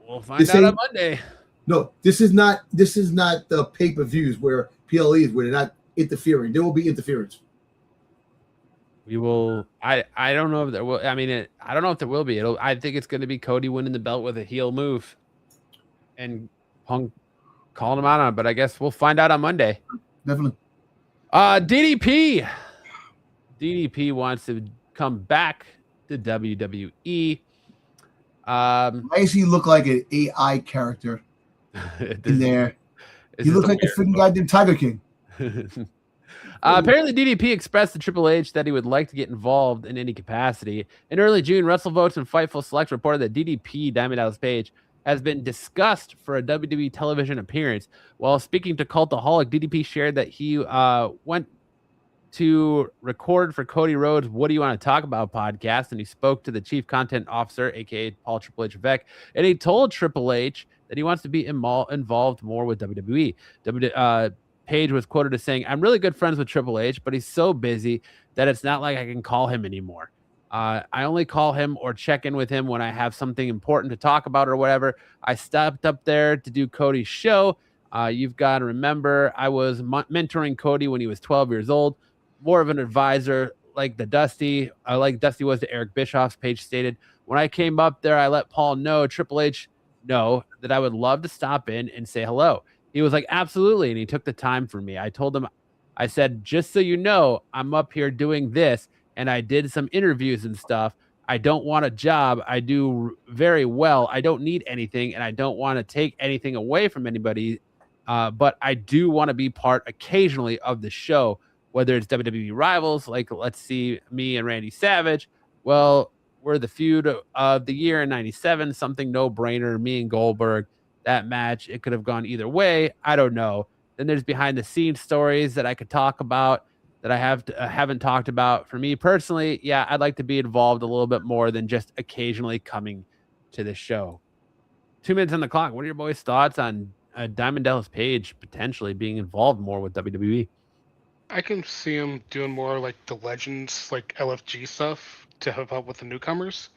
We'll find out on Monday. No, this is not the pay-per-views where PLEs where they're not interfering. There will be interference. We will. I don't know if there will. I mean, I don't know if there will be. I think it's going to be Cody winning the belt with a heel move, and Punk calling him out on it. But I guess we'll find out on Monday. Definitely. DDP wants to come back to WWE. Why does he look like an AI character in there? He looks like the freaking goddamn Tiger King. Apparently, DDP expressed to Triple H that he would like to get involved in any capacity. In early June, WrestleVotes and Fightful Select reported that DDP, Diamond Dallas Page, has been discussed for a WWE television appearance. While speaking to Cultaholic, DDP shared that he went to record for Cody Rhodes' What Do You Want to Talk About podcast, and he spoke to the chief content officer, aka Paul Triple H Vec, and he told Triple H that he wants to be involved more with WWE. Page was quoted as saying, "I'm really good friends with Triple H, but he's so busy that it's not like I can call him anymore. I only call him or check in with him when I have something important to talk about or whatever. I stepped up there to do Cody's show. You've got to remember, I was mentoring Cody when he was 12 years old, more of an advisor like Dusty was to Eric Bischoff's," Page stated. "When I came up there, I let Paul know, Triple H know, that I would love to stop in and say hello. He was like, absolutely. And he took the time for me. I told him, I said, just so you know, I'm up here doing this. And I did some interviews and stuff. I don't want a job. I do very well. I don't need anything. And I don't want to take anything away from anybody. But I do want to be part occasionally of the show, whether it's WWE rivals, like let's see me and Randy Savage. Well, we're the feud of the year in 97, something no brainer, me and Goldberg. That match, it could have gone either way. I don't know. Then there's behind the scenes stories that I could talk about that I haven't talked about. For me personally, yeah, I'd like to be involved a little bit more than just occasionally coming to the show." 2 minutes on the clock. What are your boys' thoughts on Diamond Dallas Page potentially being involved more with WWE? I can see him doing more like the Legends, like LFG stuff to help out with the newcomers.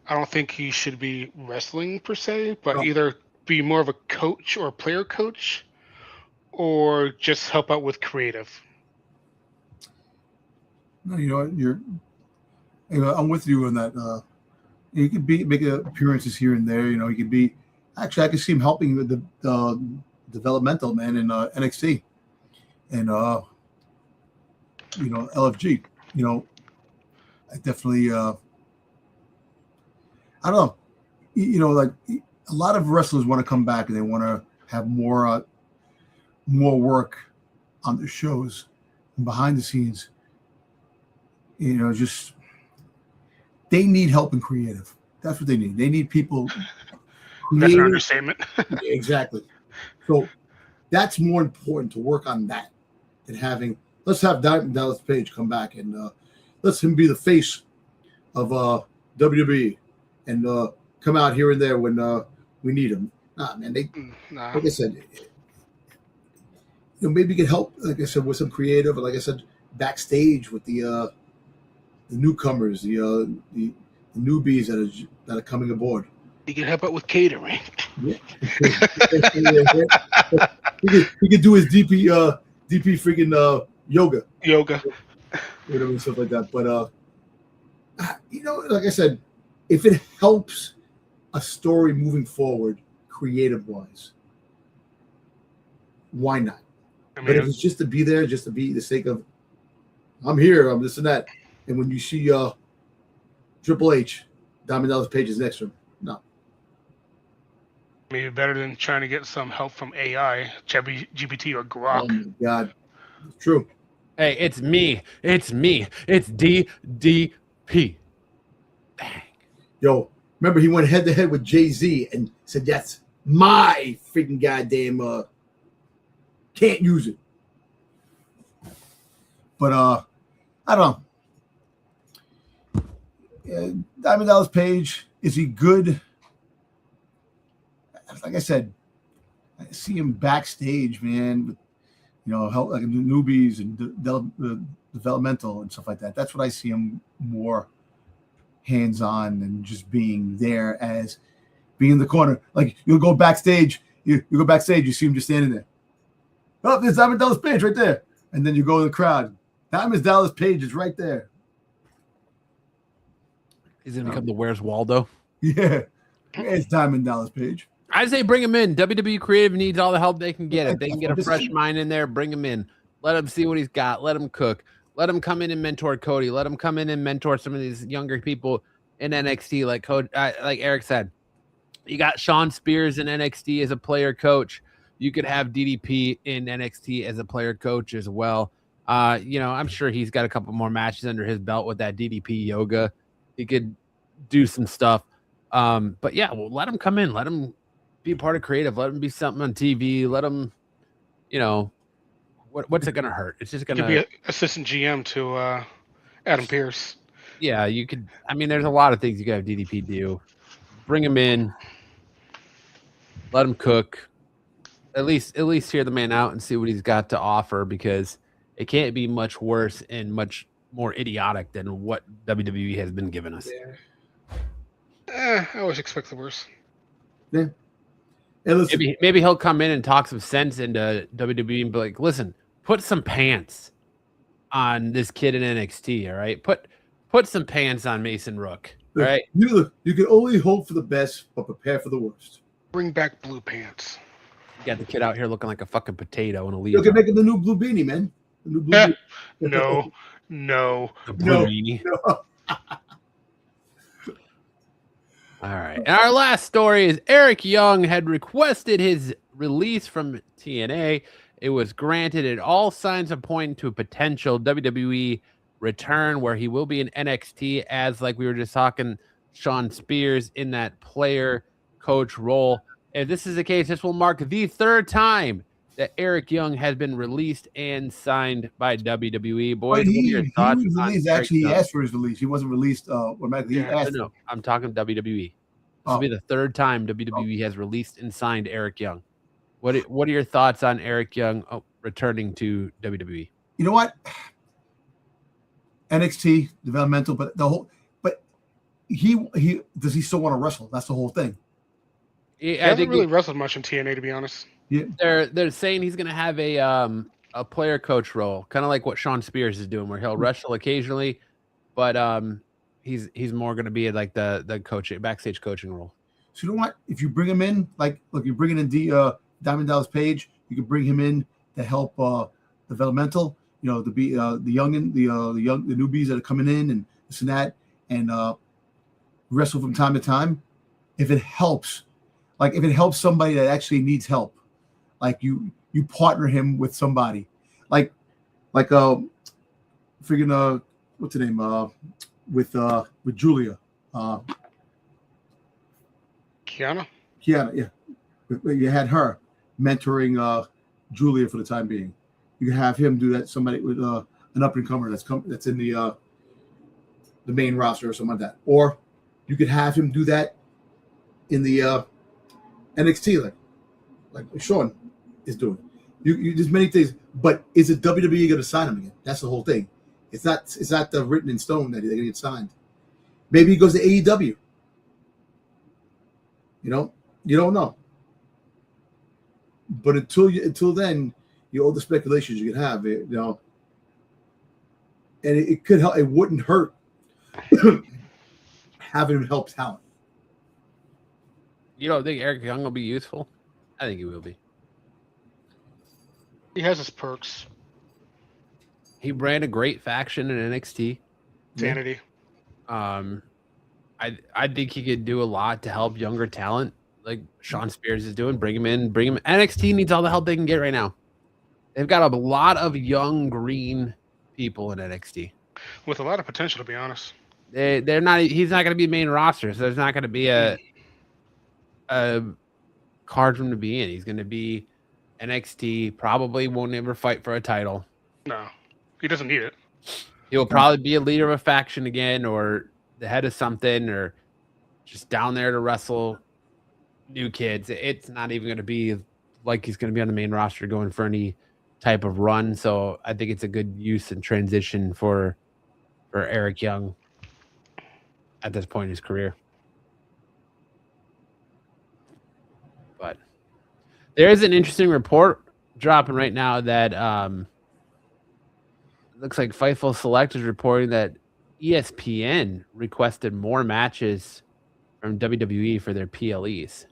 I don't think he should be wrestling per se, but either be more of a coach or a player coach, or just help out with creative. No, I'm with you on that. He could make appearances here and there. He could be. Actually, I could see him helping with the developmental man in NXT and LFG. I definitely. I don't know. Like a lot of wrestlers want to come back and they want to have more work on the shows and behind the scenes. Just they need help in creative. That's what they need. They need people. That's an understatement. Exactly. So that's more important to work on that than let's have Dallas Page come back and let's him be the face of WWE and come out here and there when we need him. Nah, man. Like I said, maybe you could help. Like I said, with some creative, like I said, backstage with the newcomers, the newbies that are coming aboard. You can help out with catering. Yeah. he could do his DP freaking yoga, whatever, stuff like that. But like I said, if it helps a story moving forward, creative wise, why not? But if it's just to be there, just to be the sake of, I'm here, I'm this and that, and when you see Triple H, Diamond Dallas Page is next to him, no. Maybe better than trying to get some help from AI, GPT, or Grok. Oh my God, it's true. Hey, it's me. It's DDP. Bang. Yo, remember he went head to head with Jay-Z and said, "That's my freaking goddamn can't use it." But I don't know. Diamond Dallas Page, is he good? Like I said, I see him backstage, man, with, help like newbies and developmental and stuff like that. That's what I see him more hands-on and just being there as being in the corner. Like you'll go backstage, you go backstage, you see him just standing there. Oh, there's Diamond Dallas Page right there. And then you go in the crowd. Diamond Dallas Page is right there. He's going to become the Where's Waldo? Yeah. It's Diamond Dallas Page. I say bring him in. WWE Creative needs all the help they can get. If they can get a fresh mind in there, bring him in. Let him see what he's got. Let him cook. Let him come in and mentor Cody. Let him come in and mentor some of these younger people in NXT, like Eric said. You got Sean Spears in NXT as a player coach. You could have DDP in NXT as a player coach as well. I'm sure he's got a couple more matches under his belt with that DDP yoga. He could do some stuff. But yeah, well, let him come in. Let him be a part of creative. Let him be something on TV. Let him, what's it going to hurt? It's just going to be assistant GM to Adam Pearce. Yeah, you could. I mean, there's a lot of things you could have DDP do. Bring him in. Let him cook. At least hear the man out and see what he's got to offer, because it can't be much worse and much more idiotic than what WWE has been giving us. I always expect the worst. Yeah. Maybe he'll come in and talk some sense into WWE and be like, listen, put some pants on this kid in NXT, all right? Put some pants on Mason Rook, all right? You can only hope for the best, but prepare for the worst. Bring back blue pants. You got the kid out here looking like a fucking potato in a leaf. You can make him the new blue beanie, man. The new blue beanie. No. The blue beanie. No. All right. And our last story is Eric Young had requested his release from TNA. It was granted, and all signs are pointing to a potential WWE return where he will be in NXT as, like we were just talking, Sean Spears in that player coach role. If this is the case, this will mark the third time that Eric Young has been released and signed by WWE. Boys, what are your thoughts? He asked for his release. He wasn't released automatically. No, I'm talking WWE. This will be the third time WWE has released and signed Eric Young. What are your thoughts on Eric Young returning to WWE? You know what? NXT developmental, but he does he still want to wrestle? That's the whole thing. He hasn't really wrestled much in TNA, to be honest. Yeah. They're saying he's going to have a player coach role, kind of like what Sean Spears is doing, where he'll wrestle occasionally, but he's more going to be like the coaching, backstage coaching role. So you know what? If you bring him in, like you're bringing in Diamond Dallas Page, you can bring him in to help developmental. To be the newbies that are coming in and this and that, and wrestle from time to time. If it helps, if it helps somebody that actually needs help. Like you partner him with somebody, freaking what's the name? With Julia, Kiana, yeah. You had her mentoring Julia for the time being. You can have him do that. Somebody with an up and comer that's in the main roster or something like that. Or you could have him do that in the NXT, like Sean is doing. There's many things, but is it WWE going to sign him again? That's the whole thing. It's not written in stone that they're going to get signed. Maybe he goes to AEW. You don't know. But until then, all the speculations you can have, and it could help. It wouldn't hurt having him help talent. You don't think Eric Young will be useful? I think he will be. He has his perks. He ran a great faction in NXT. Sanity. I think he could do a lot to help younger talent, like Sean Spears is doing. Bring him in. NXT needs all the help they can get right now. They've got a lot of young green people in NXT with a lot of potential, to be honest. They're not. He's not going to be main roster, so there's not going to be a card for him to be in. He's going to be NXT. Probably won't ever fight for a title. No, he doesn't need it. He'll probably be a leader of a faction again, or the head of something, or just down there to wrestle new kids. It's not even going to be like he's going to be on the main roster going for any type of run. So I think it's a good use and transition for Eric Young at this point in his career. But there is an interesting report dropping right now that looks like Fightful Select is reporting that ESPN requested more matches from WWE for their PLEs.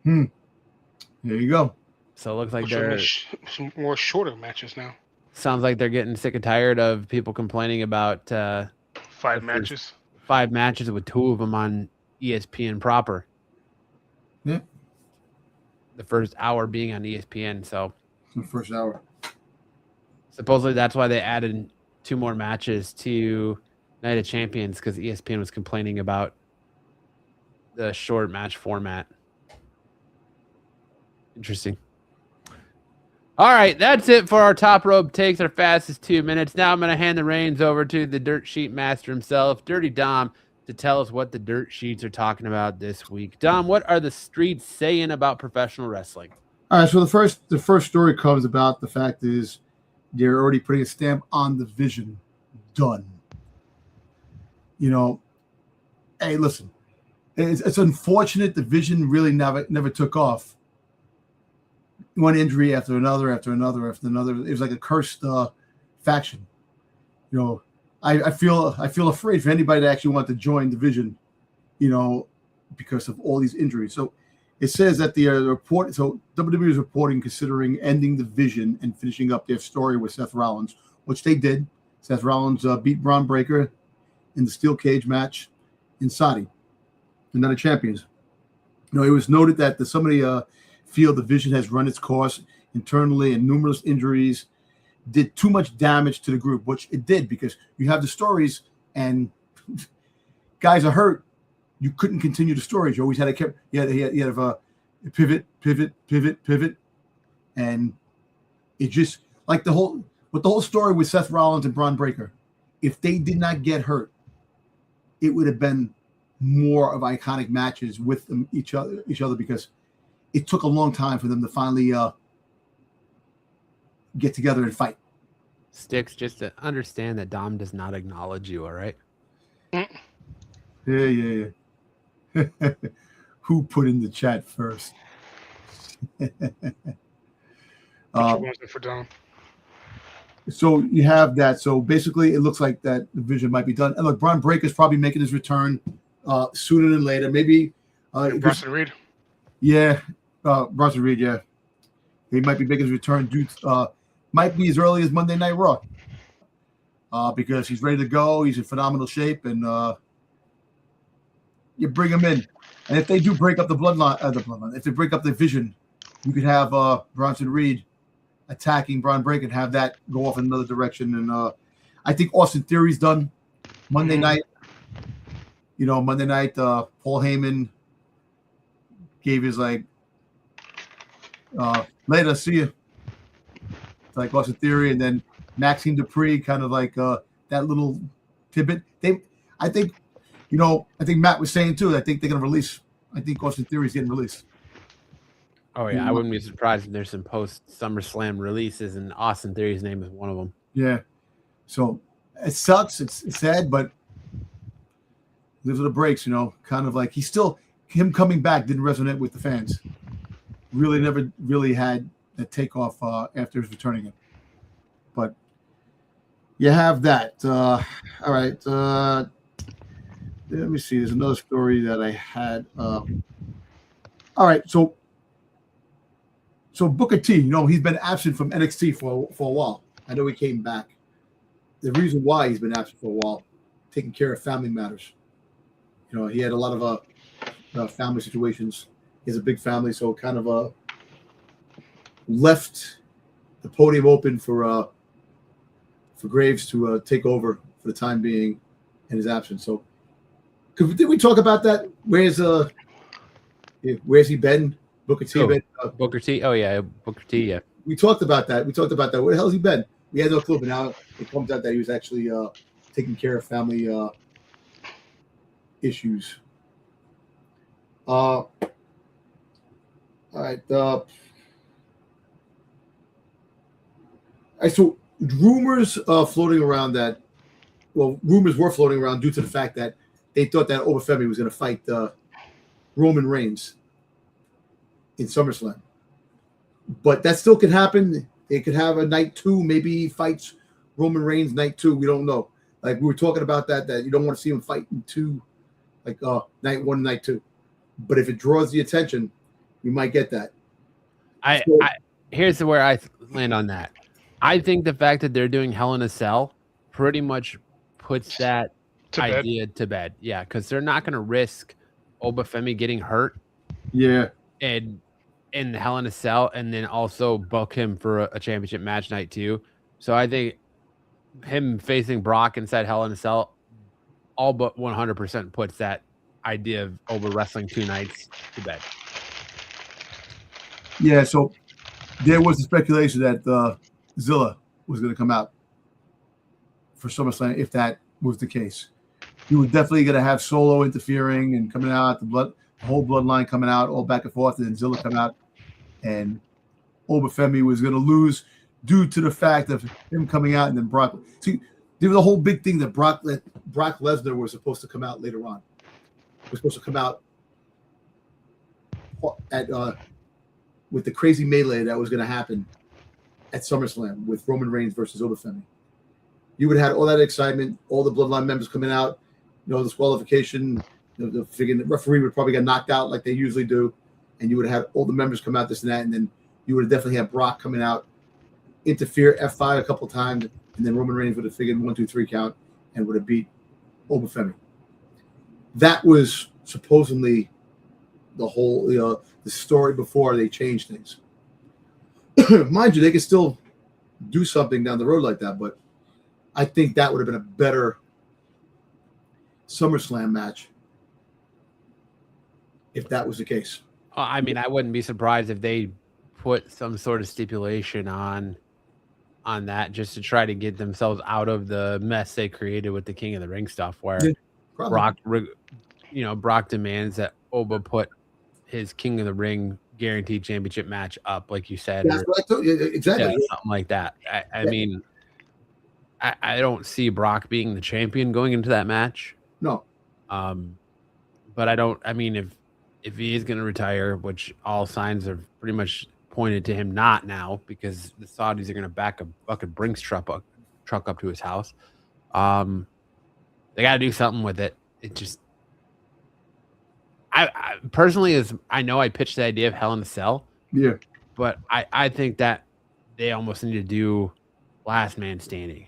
There you go. So it looks like they're more shorter matches now. Sounds like they're getting sick and tired of people complaining about 5 matches. 5 matches with 2 of them on ESPN proper. Yeah. The first hour being on ESPN. So The first hour. Supposedly that's why they added 2 more matches to Night of Champions, because ESPN was complaining about the short match format. Interesting. All right, that's it for our top rope takes, our fastest 2 minutes. Now I'm going to hand the reins over to the dirt sheet master himself, Dirty Dom, to tell us what the dirt sheets are talking about this week. Dom, what are the streets saying about professional wrestling? All right, so the first story comes about the fact is they're already putting a stamp on the vision. Done. You know, hey, listen, it's unfortunate the vision really never took off. One injury after another, after another, after another. It was like a cursed faction. You know, I feel afraid for anybody to actually want to join the Vision, you know, because of all these injuries. So it says that the report. So WWE is reporting considering ending the Vision and finishing up their story with Seth Rollins, which they did. Seth Rollins beat Braun Breaker in the steel cage match in Saudi, and Night of Champions. You know, it was noted that somebody feel the Vision has run its course internally, and numerous injuries did too much damage to the group, which it did, because you have the stories and guys are hurt. You couldn't continue the stories. You always had to pivot, and it just like the whole story with Seth Rollins and Braun Breaker. If they did not get hurt, it would have been more of iconic matches with them, each other, because it took a long time for them to finally get together and fight. Sticks, just to understand that Dom does not acknowledge you, all right? Yeah. Who put in the chat first? For Dom. So you have that. So basically, it looks like that the Vision might be done. And look, Braun Breaker's probably making his return sooner than later. Maybe Bronson Reed. Yeah, Bronson Reed. Yeah, he might be making his return. Might be as early as Monday Night Raw. Because he's ready to go. He's in phenomenal shape, and you bring him in. And if they do break up the bloodline, if they break up the Vision, you could have Bronson Reed attacking Braun Breaker and have that go off in another direction. And I think Austin Theory's done. Monday night, Paul Heyman gave his later, see you. Like Austin Theory, and then Maxime Dupree, kind of like that little tidbit. I think Matt was saying too. I think they're gonna release. I think Austin Theory's getting released. Oh yeah, I wouldn't be surprised if there's some post SummerSlam releases, and Austin Theory's name is one of them. Yeah, so it sucks. It's sad, but lives with the breaks. Kind of like him coming back didn't resonate with the fans. Really, never really had that takeoff after his returning it. But you have that. All right. Let me see. There's another story that I had. All right. So Booker T, he's been absent from NXT for a while. I know he came back. The reason why he's been absent for a while, taking care of family matters. He had a lot of family situations. He has a big family, so kind of left the podium open for Graves to take over for the time being in his absence. So, did we talk about that? Where's he been? Booker T. Been, Booker T. Oh yeah, Booker T. Yeah. We talked about that. Where the hell's he been? We had no clue, but now it comes out that he was actually taking care of family issues. All right. So rumors floating around that, rumors were floating around due to the fact that they thought that Obafemi was going to fight Roman Reigns in SummerSlam. But that still could happen. They could have a night 2, maybe he fights Roman Reigns night 2. We don't know. Like we were talking about that you don't want to see him fight in 2, like night 1, night 2. But if it draws the attention, we might get that. Here's where I land on that. I think the fact that they're doing Hell in a Cell pretty much puts that idea to bed. Yeah, because they're not going to risk Obafemi getting hurt. Yeah. And in Hell in a Cell, and then also book him for a championship match night too. So I think him facing Brock inside Hell in a Cell all but 100% puts that idea of Oba wrestling 2 nights to bed. Yeah, so there was a speculation that Zilla was going to come out for SummerSlam if that was the case. You were definitely going to have Solo interfering and coming out, the whole bloodline coming out, all back and forth, and then Zilla come out, and Obafemi was going to lose due to the fact of him coming out, and then Brock. See, there was a whole big thing that Brock Lesnar was supposed to come out later on. He was supposed to come out at with the crazy melee that was going to happen at SummerSlam with Roman Reigns versus Obafemi. You would have had all that excitement, all the bloodline members coming out, disqualification, the referee would probably get knocked out like they usually do, and you would have had all the members come out, this and that, and then you would have definitely had Brock coming out, interfere F5 a couple times, and then Roman Reigns would have figured 1, 2, 3 count and would have beat Obafemi. That was supposedly the whole, the story before they changed things. Mind you, they could still do something down the road like that, but I think that would have been a better SummerSlam match if that was the case. I mean, I wouldn't be surprised if they put some sort of stipulation on that just to try to get themselves out of the mess they created with the King of the Ring stuff, where Brock demands that Oba put his King of the Ring guaranteed championship match up, like you said. That's what I thought. Exactly. Yeah, something like that. I mean, I don't see Brock being the champion going into that match. No. But I mean, if he is going to retire, which all signs have pretty much pointed to him not now, because the Saudis are going to back a fucking Brinks truck up to his house. They got to do something with it. It just, I personally, I know I pitched the idea of Hell in a Cell. Yeah. But I think that they almost need to do Last Man Standing.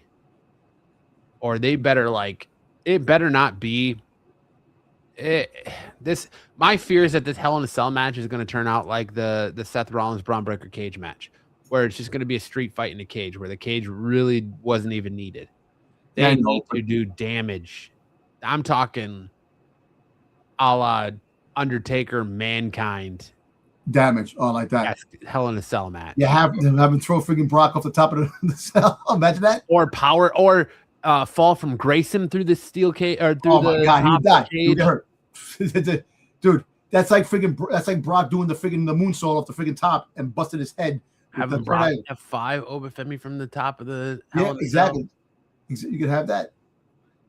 Or they better it better not be my fear is that this Hell in a Cell match is going to turn out like the Seth Rollins Braun Breaker cage match, where it's just going to be a street fight in a cage, where the cage really wasn't even needed. They need to do damage. I'm talking a la Undertaker, Mankind damage. Oh, like that. That's Hell in a Cell match. You have him throw freaking Brock off the top of the cell. Imagine that. Or power, or fall from Grayson through the steel cage, or through the God, top he died. He get hurt. Dude, that's like Brock doing the moonsault off the freaking top and busting his head. Having Brock F5 Obafemi from the top of the Hell in a exactly. Cell. You could have that.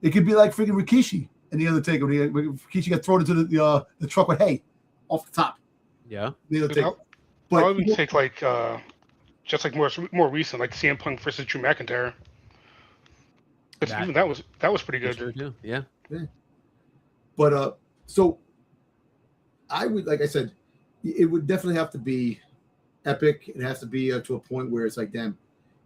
It could be like freaking Rikishi and the Undertaker. Rikishi got thrown into the truck with hay off the top. Yeah. The Undertaker. But I would take just like more recent, like CM Punk versus Drew McIntyre. That was pretty good. Sure too. Yeah. But so I would, like I said, it would definitely have to be epic. It has to be to a point where it's like, damn,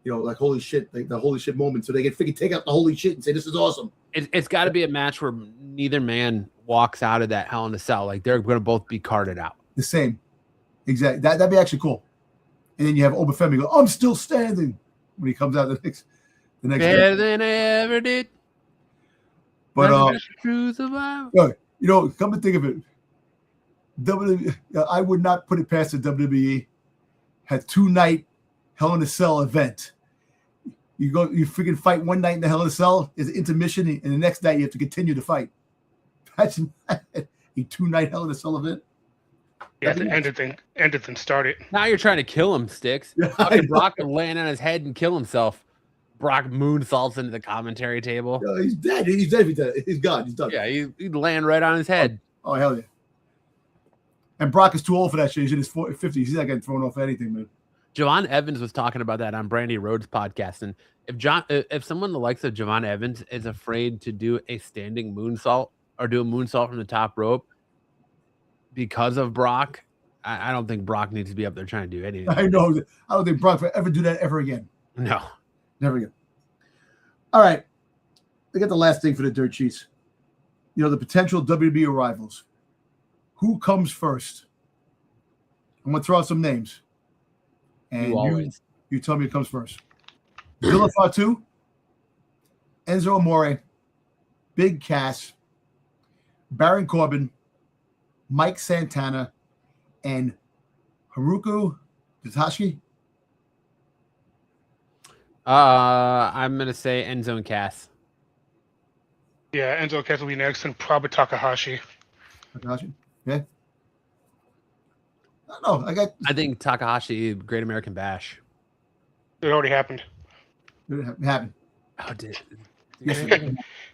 like holy shit, like the holy shit moment. So they can freaking take out the holy shit and say, this is awesome. It's got to be a match where neither man walks out of that Hell in a Cell. Like they're going to both be carted out. The same. Exactly. That'd be actually cool. And then you have Obafemi go, I'm still standing when he comes out the next better than I ever did. But true survival. Come to think of it, WWE, I would not put it past the WWE. Had 2-night Hell in a Cell event. You freaking fight one night in the Hell in a Cell, is intermission, and the next night you have to continue to fight. Imagine that, a 2-night Hell in a Cell event. Yeah, end it and start it. Now you're trying to kill him, Sticks. Fucking Brock can land on his head and kill himself. Brock moonsaults into the commentary table. No, he's dead. He's dead. He's gone. He's done. Yeah, he'd land right on his head. Oh, hell yeah. And Brock is too old for that shit. He's in his 50s. He's not getting thrown off anything, man. Javon Evans was talking about that on Brandy Rhodes' podcast. And if someone the likes of Javon Evans is afraid to do a standing moonsault or do a moonsault from the top rope because of Brock, I don't think Brock needs to be up there trying to do anything. I know. I don't think Brock will ever do that ever again. No. Never again. All right. I got the last thing for the dirt sheets. The potential WWE arrivals. Who comes first? I'm going to throw out some names. And you tell me who comes first. Villa Fatu, Enzo Amore, Big Cass, Baron Corbin, Mike Santana, and Haruko Tatashi. I'm going to say Enzo and Cass. Yeah, Enzo Cass will be next, and probably Takahashi. Takahashi? Yeah. I don't know. I think Takahashi, Great American Bash. It already happened. It happened. Oh, did Yes, it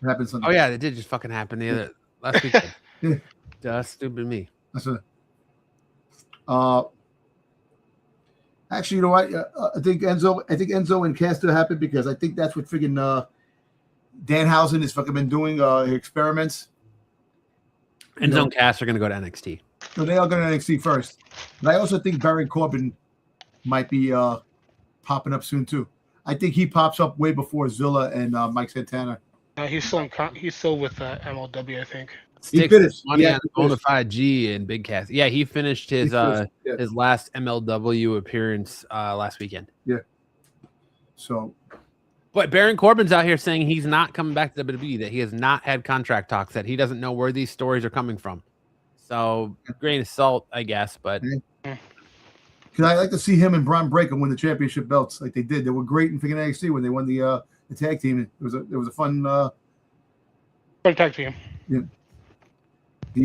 happened Sunday. Oh, yeah, it did just fucking happen last weekend. Yeah. Duh, stupid me. That's what. Actually, you know what? I think Enzo and Cass still happen because I think that's what friggin' Danhausen has fucking been doing experiments. Enzo and Cass are going to go to NXT. So they are going to NXT first. But I also think Baron Corbin might be popping up soon too. I think he pops up way before Zilla and Mike Santana. He's still with MLW, I think. He finished. Money on Bonafide G and Big Cass. Yeah, he finished his his last MLW appearance last weekend. Yeah. So, but Baron Corbin's out here saying he's not coming back to WWE, that he has not had contract talks, that he doesn't know where these stories are coming from. So, grain of salt, I guess, but. Because I like to see him and Braun Breaker win the championship belts like they did. They were great in freaking NXT when they won the tag team. It was a fun fun tag team. Yeah.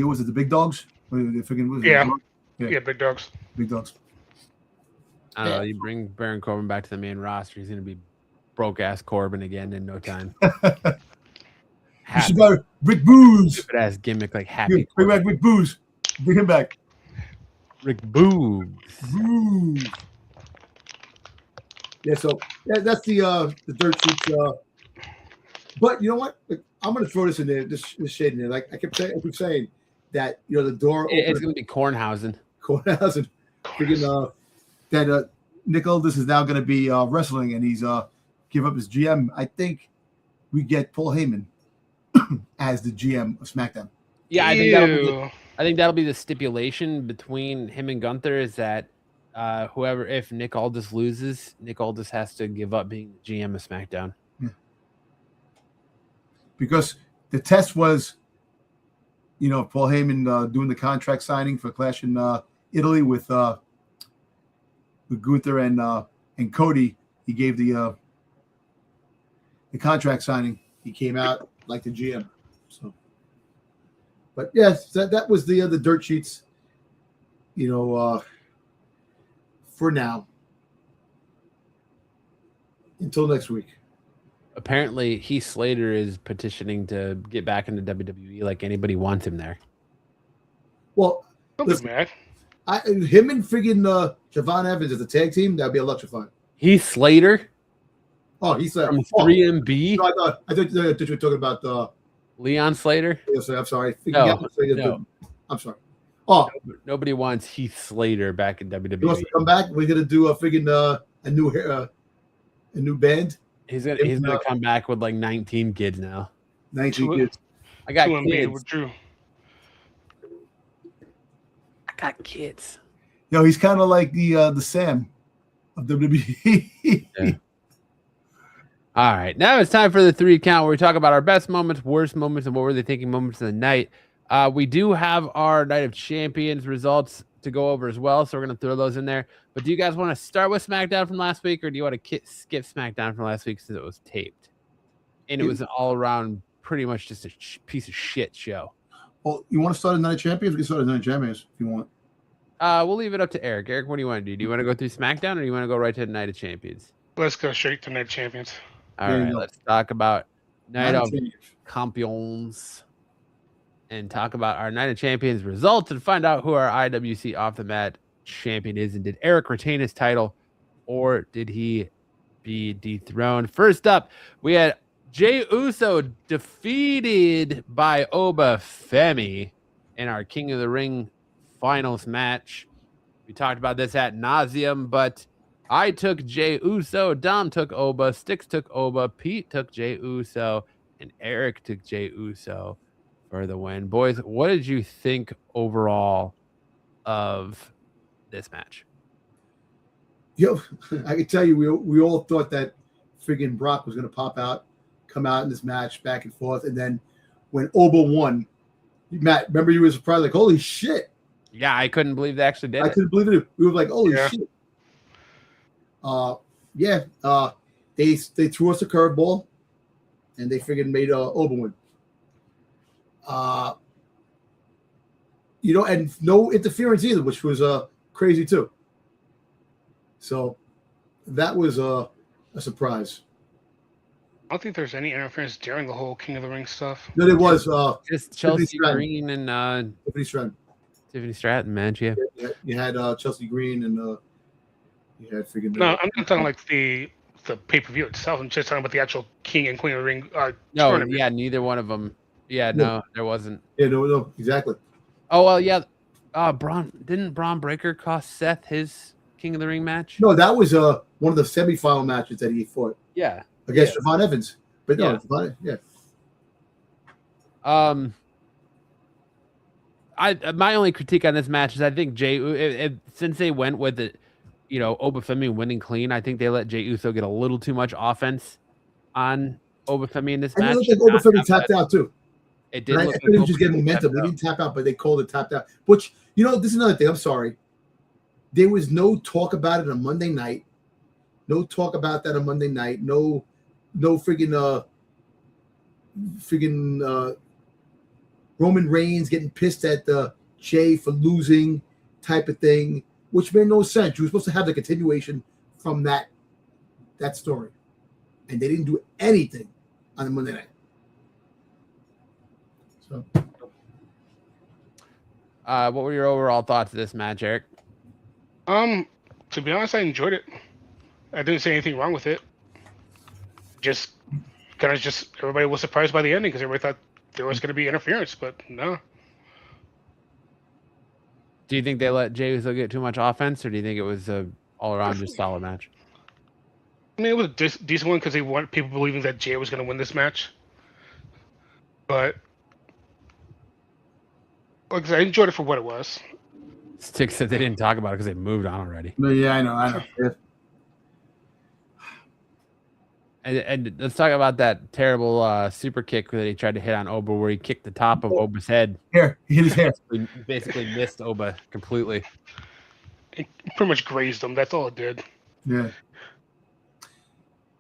Was it the Big Dogs? Yeah, Big Dogs. Big Dogs. I don't know. You bring Baron Corbin back to the main roster, he's going to be broke ass Corbin again in no time. You got Rick Booze. Stupid ass gimmick like Happy. Bring back Rick Booze. Bring him back. Rick Booze. Yeah, so that's the dirt sheets. But you know what? I'm going to throw this in there, this shade in there. Like I keep saying that the door. It's going to be Kornhausen. Freaking that Nick Aldis is now going to be wrestling, and he's give up his GM. I think we get Paul Heyman as the GM of SmackDown. Yeah, I think that'll be the stipulation between him and Gunther is that if Nick Aldis loses, Nick Aldis has to give up being the GM of SmackDown. Yeah. Because the test was, Paul Heyman doing the contract signing for Clash in Italy with Gunther and Cody. He gave the contract signing. He came out like the GM. So. But yes, that was the dirt sheets, for now. Until next week. Apparently, Heath Slater is petitioning to get back into WWE like anybody wants him there. Well, listen, man. Him and friggin' Javon Evans as a tag team, that'd be electrifying. Heath Slater? Oh, he's from 3MB? No, I thought you were talking about Leon Slater? Yes, I'm sorry. No. I'm sorry. Oh, nobody wants Heath Slater back in WWE. He wants to come back. We're gonna do a friggin' a new band. He's gonna come back with like 19 kids now. 19 kids. I got kids. I got kids. He's kind of like the Sam of WWE. Yeah. All right, now it's time for the 3 count where we talk about our best moments, worst moments, and what were they thinking moments of the night. We do have our Night of Champions results to go over as well, so we're going to throw those in there. But do you guys want to start with SmackDown from last week, or do you want to skip SmackDown from last week since it was taped? And it was an all-around pretty much just a piece of shit show. Well, you want to start a Night of Champions? We can start a Night of Champions if you want. We'll leave it up to Eric. Eric, what do you want to do? Do you want to go through SmackDown, or do you want to go right to the Night of Champions? Let's go straight to Night of Champions. All right, let's talk about Night of Champions and talk about our Night of Champions results and find out who our IWC Off the Mat champion is. And did Eric retain his title, or did he be dethroned? First up, we had Jey Uso defeated by Oba Femi in our King of the Ring finals match. We talked about this ad nauseum, but I took Jey Uso, Dom took Oba, Sticks took Oba, Pete took Jey Uso, and Eric took Jey Uso for the win. Boys, what did you think overall of this match? Yo, I can tell you, we all thought that friggin' Brock was going to come out in this match back and forth. And then when Oba won, Matt, remember you were surprised, like, holy shit. Yeah, I couldn't believe they actually did I it. couldn't believe it. We were like, holy shit. They threw us a curveball, and they friggin' made Oba win. And no interference either, which was crazy too. So that was a surprise. I don't think there's any interference during the whole King of the Ring stuff. No, there was just Chelsea Green and Tiffany Stratton, man. Yeah. You had Chelsea Green and you had friggin' No, I'm not talking like the pay-per-view itself. I'm just talking about the actual King and Queen of the Ring no, tournament. Yeah, neither one of them. Yeah, no, there wasn't. Yeah, no, exactly. Oh well, yeah. Didn't Braun Breaker cost Seth his King of the Ring match? No, that was one of the semifinal matches that he fought. Yeah. Against Javon Evans. But no, yeah. My only critique on this match is I think since they went with it, Obafemi winning clean, I think they let Jey Uso get a little too much offense on Obafemi in this match. I think Obafemi tapped out too. It did. I think he was just getting momentum. We didn't tap out, but they called it tapped out. Which, this is another thing. I'm sorry. There was no talk about it on Monday night. No talk about that on Monday night. No friggin' Roman Reigns getting pissed at Jey for losing type of thing, which made no sense. You were supposed to have the continuation from that story, and they didn't do anything on Monday night. So, what were your overall thoughts of this match, Eric? To be honest, I enjoyed it. I didn't see anything wrong with it. Just everybody was surprised by the ending because everybody thought there was going to be interference, but no. Do you think they let Jey Uso get too much offense, or do you think it was a all-around just solid match? I mean, it was a decent one because they wanted people believing that Jey was going to win this match. But like I said, I enjoyed it for what it was. Sticks said they didn't talk about it because they moved on already. No, yeah, I know. Yeah. And let's talk about that terrible super kick that he tried to hit on Oba, where he kicked the top of Oba's head. Here, he hit his hair. Basically missed Oba completely. It pretty much grazed him. That's all it did. Yeah.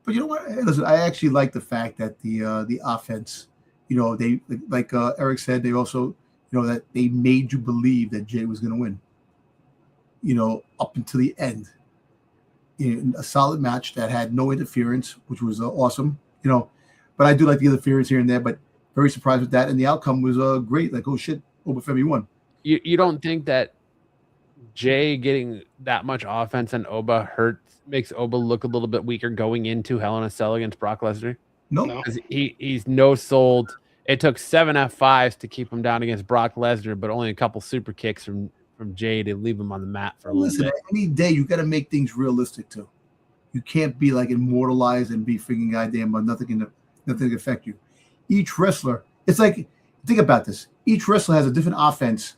But you know what? Listen, I actually like the fact that the offense, they like Eric said, they also, that they made you believe that Jey was going to win. Up until the end. In a solid match that had no interference, which was awesome, but I do like the interference here and there, but very surprised with that. And the outcome was great. Like, oh shit, Obafemi won. You don't think that Jey getting that much offense on Oba makes Oba look a little bit weaker going into Hell in a Cell against Brock Lesnar? No. Because he's no sold. It took 7 F5s to keep him down against Brock Lesnar, but only a couple super kicks from Jey to leave him on the mat for a little bit. Any day you got to make things realistic too. You can't be like immortalized and be freaking goddamn, but nothing can affect you. Each wrestler, it's like, think about this. Each wrestler has a different offense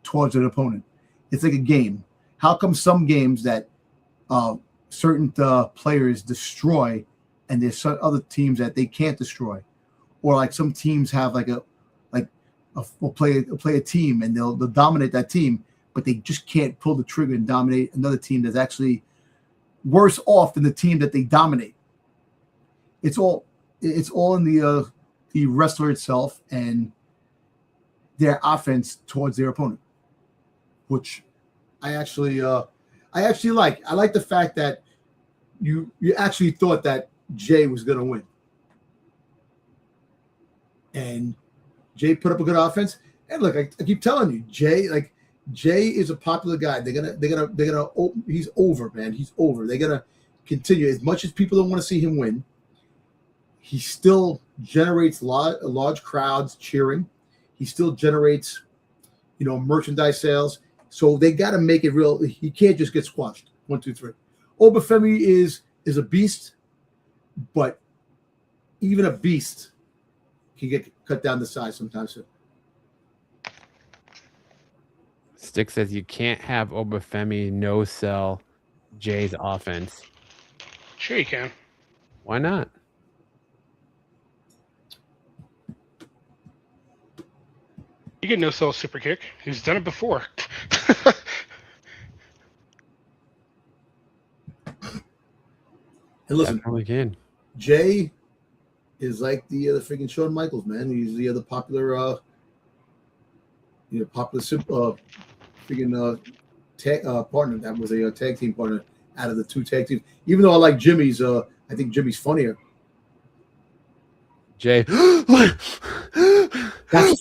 towards an opponent. It's like a game. How come some games that certain players destroy, and there's some other teams that they can't destroy, or like some teams have will play a team and they'll dominate that team, but they just can't pull the trigger and dominate another team that's actually worse off than the team that they dominate. It's all in the wrestler itself and their offense towards their opponent, which I actually like. I like the fact that you actually thought that Jey was going to win, and Jey put up a good offense. And look, I keep telling you, Jey is a popular guy. They're gonna. He's over, man. He's over. They're gonna continue. As much as people don't want to see him win, he still generates large crowds cheering. He still generates, merchandise sales. So they got to make it real. He can't just get squashed. 1, 2, 3. Obafemi is a beast, but even a beast can get cut down to size sometimes. Stick says you can't have Obafemi no sell Jay's offense. Sure you can. Why not? You can no sell super kick. He's done it before. And listen, Definitely can. Jay is like the freaking Shawn Michaels, man. He's the other popular, freaking partner that was a tag team partner out of the two tag teams. Even though I like Jimmy's, I think Jimmy's funnier. Jay. That's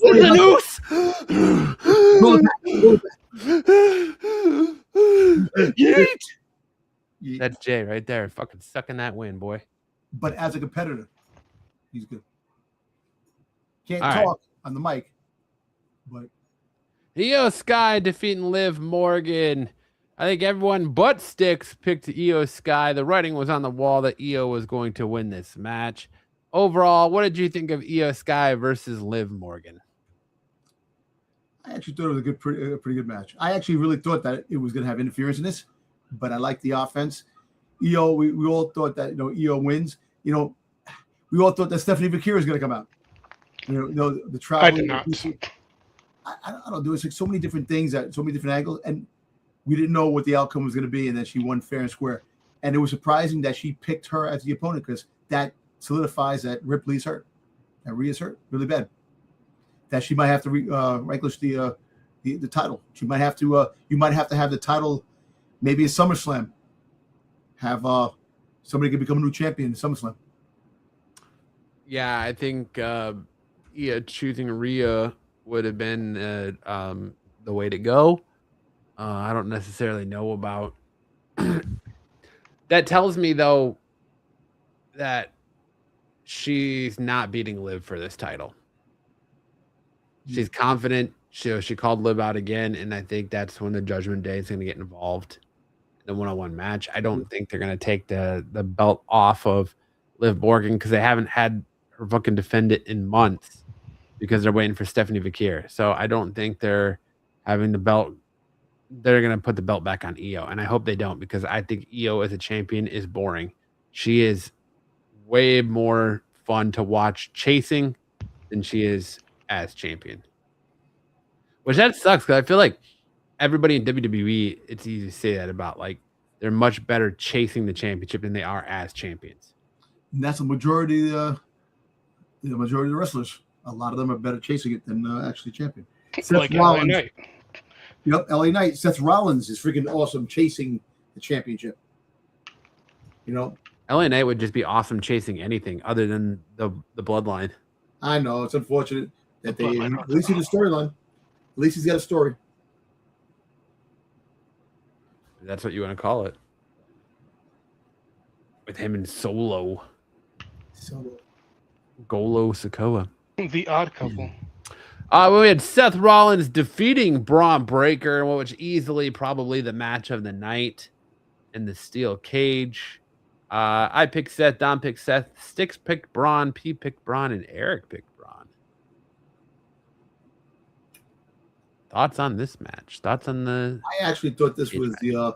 the noose. Yeet. That's Jay right there, fucking sucking that win, boy. But as a competitor, he's good. Can't All talk on the mic, but Io Sky defeating Liv Morgan. I think everyone but Sticks picked Io Sky. The writing was on the wall that Io was going to win this match. Overall, what did you think of Io Sky versus Liv Morgan? I actually thought it was a pretty good match. I actually really thought that it was going to have interference in this, but I like the offense. Io, we all thought that Io wins. We all thought that Stephanie Vakira is going to come out. The travel. I did not. I don't know. There was like so many different things, so many different angles, and we didn't know what the outcome was going to be. And then she won fair and square. And it was surprising that she picked her as the opponent because that solidifies that Ripley's hurt, that Rhea's hurt really bad. That she might have to relinquish the title. She might have to. You might have to have the title, maybe at SummerSlam. Have somebody could become a new champion in SummerSlam. Yeah, I think choosing Rhea would have been the way to go. I don't necessarily know about. That tells me though that she's not beating Liv for this title. She's confident. She called Liv out again, and I think that's when the Judgment Day is going to get involved in the one-on-one match. I don't think they're going to take the belt off of Liv Morgan because they haven't had her fucking defend it in months because they're waiting for Stephanie Vakir. So I don't think they're having the belt. They're going to put the belt back on Io, and I hope they don't because I think Io as a champion is boring. She is way more fun to watch chasing than she is as champion. Which that sucks because I feel like everybody in WWE, it's easy to say that about, like, they're much better chasing the championship than they are as champions. And that's the majority of the wrestlers. A lot of them are better chasing it than actually champion. Like LA Knight. Yep, LA Knight. Seth Rollins is freaking awesome chasing the championship. LA Knight would just be awesome chasing anything other than the bloodline. I know it's unfortunate that they at least in the storyline. At least he's got a story. That's what you want to call it. With him and Solo. Golo Sokoa. The Odd Couple. We had Seth Rollins defeating Braun Breaker, what was easily probably the match of the night in the steel cage. I picked Seth, Dom picked Seth, Sticks picked Braun, P picked Braun, and Eric picked Braun. Thoughts on this match? Thoughts on the... I actually thought this was the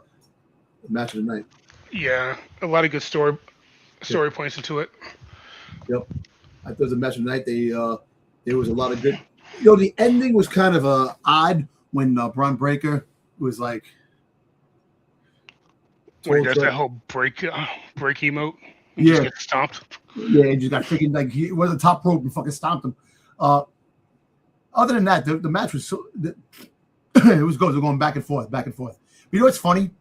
match of the night. Yeah, a lot of good story points into it. Yep. I thought it was a match of the night. There was a lot of good... the ending was kind of odd when Braun Breaker was like... When he does that whole break emote. Yeah. Just gets stomped. Yeah, he just got freaking, like, he was a top rope and fucking stomped him. Other than that, the match was so... it was good. They're going back and forth, back and forth. But you know what's funny?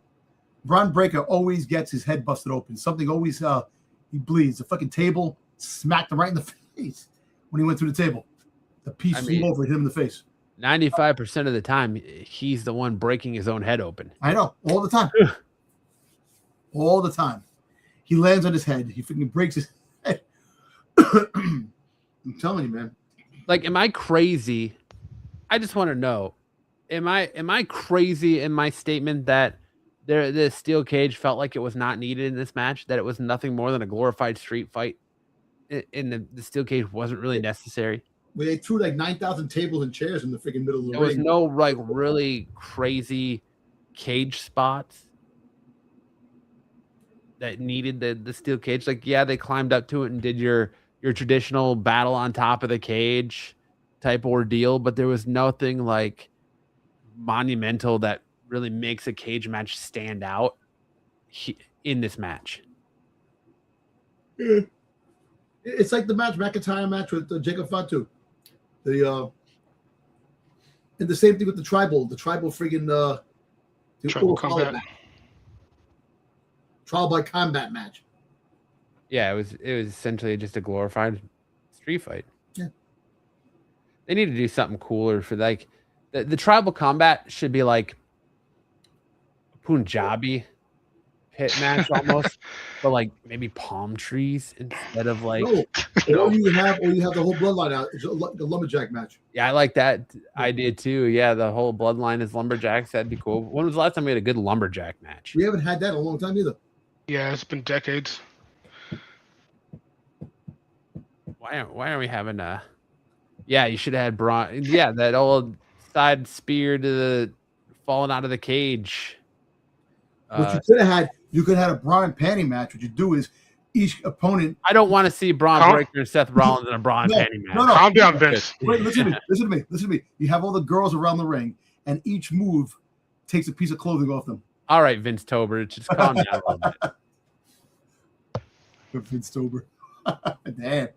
Braun Breaker always gets his head busted open. Something always... he bleeds. The fucking table smacked him right in the face when he went through the table. The piece flew over and hit him in the face. 95% of the time, he's the one breaking his own head open. I know. All the time. All the time. He lands on his head. He freaking breaks his head. I'm telling you, man. Like, am I crazy? I just want to know. Am I crazy in my statement that the steel cage felt like it was not needed in this match, that it was nothing more than a glorified street fight. And the steel cage wasn't really necessary. Where they threw like 9,000 tables and chairs in the freaking middle of the There was ring. no like really crazy cage spots that needed the steel cage. Like, yeah, they climbed up to it and did your traditional battle on top of the cage type ordeal, but there was nothing like monumental that really makes a cage match stand out in this match. Yeah. It's like the McIntyre match with Jacob Fatu. And the same thing with the tribal friggin' Tribal combat. Trial by combat match. Yeah, it was essentially just a glorified street fight. Yeah. They need to do something cooler for like the tribal combat should be like a Punjabi pit match almost, but like maybe palm trees instead of like. No. Or you have the whole bloodline out. It's the lumberjack match. Yeah, I like that idea too. Yeah, the whole bloodline is lumberjacks. That'd be cool. When was the last time we had a good lumberjack match? We haven't had that in a long time either. Yeah, it's been decades. Why aren't we having a? Yeah, you should have had Braun. Yeah, that old side spear to the falling out of the cage. What you could have had, a bra and panty match. What you do is each opponent. I don't want to see Braun Breaker and Seth Rollins in a bra and panty match. No. Calm down, Vince. Wait, listen to me. You have all the girls around the ring, and each move takes a piece of clothing off them. All right, Vince Tober, just calm down a little bit. Vince Tober. Damn.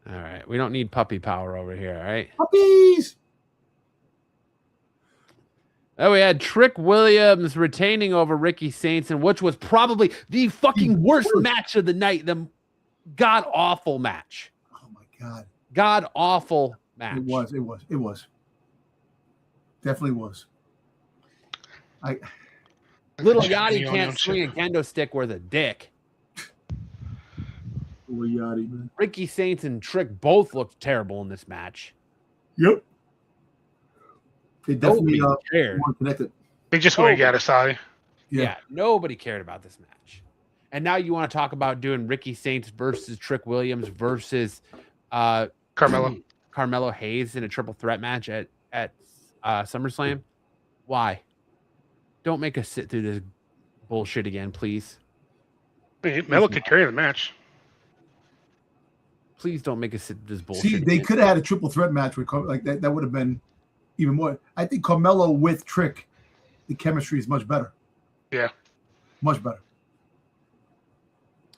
All right, we don't need puppy power over here. All right, puppies. Oh, we had Trick Williams retaining over Ricky Saints, which was probably the fucking worst match of the night. The god awful match. Oh my god. God awful match. It was. Definitely was. Little Yachty can't swing a kendo stick worth a dick. Little Yachty, man. Ricky Saints and Trick both looked terrible in this match. Yep. They definitely cared. weren't connected. They just want to get aside. Yeah, nobody cared about this match. And now you want to talk about doing Ricky Saints versus Trick Williams versus Carmelo Hayes in a triple threat match at SummerSlam. Why? Don't make us sit through this bullshit again, please. Melo could carry the match. Please don't make us sit through this bullshit. See, they could have had a triple threat match with like that. That would have been even more. I think Carmelo with Trick, the chemistry is much better. Yeah. Much better.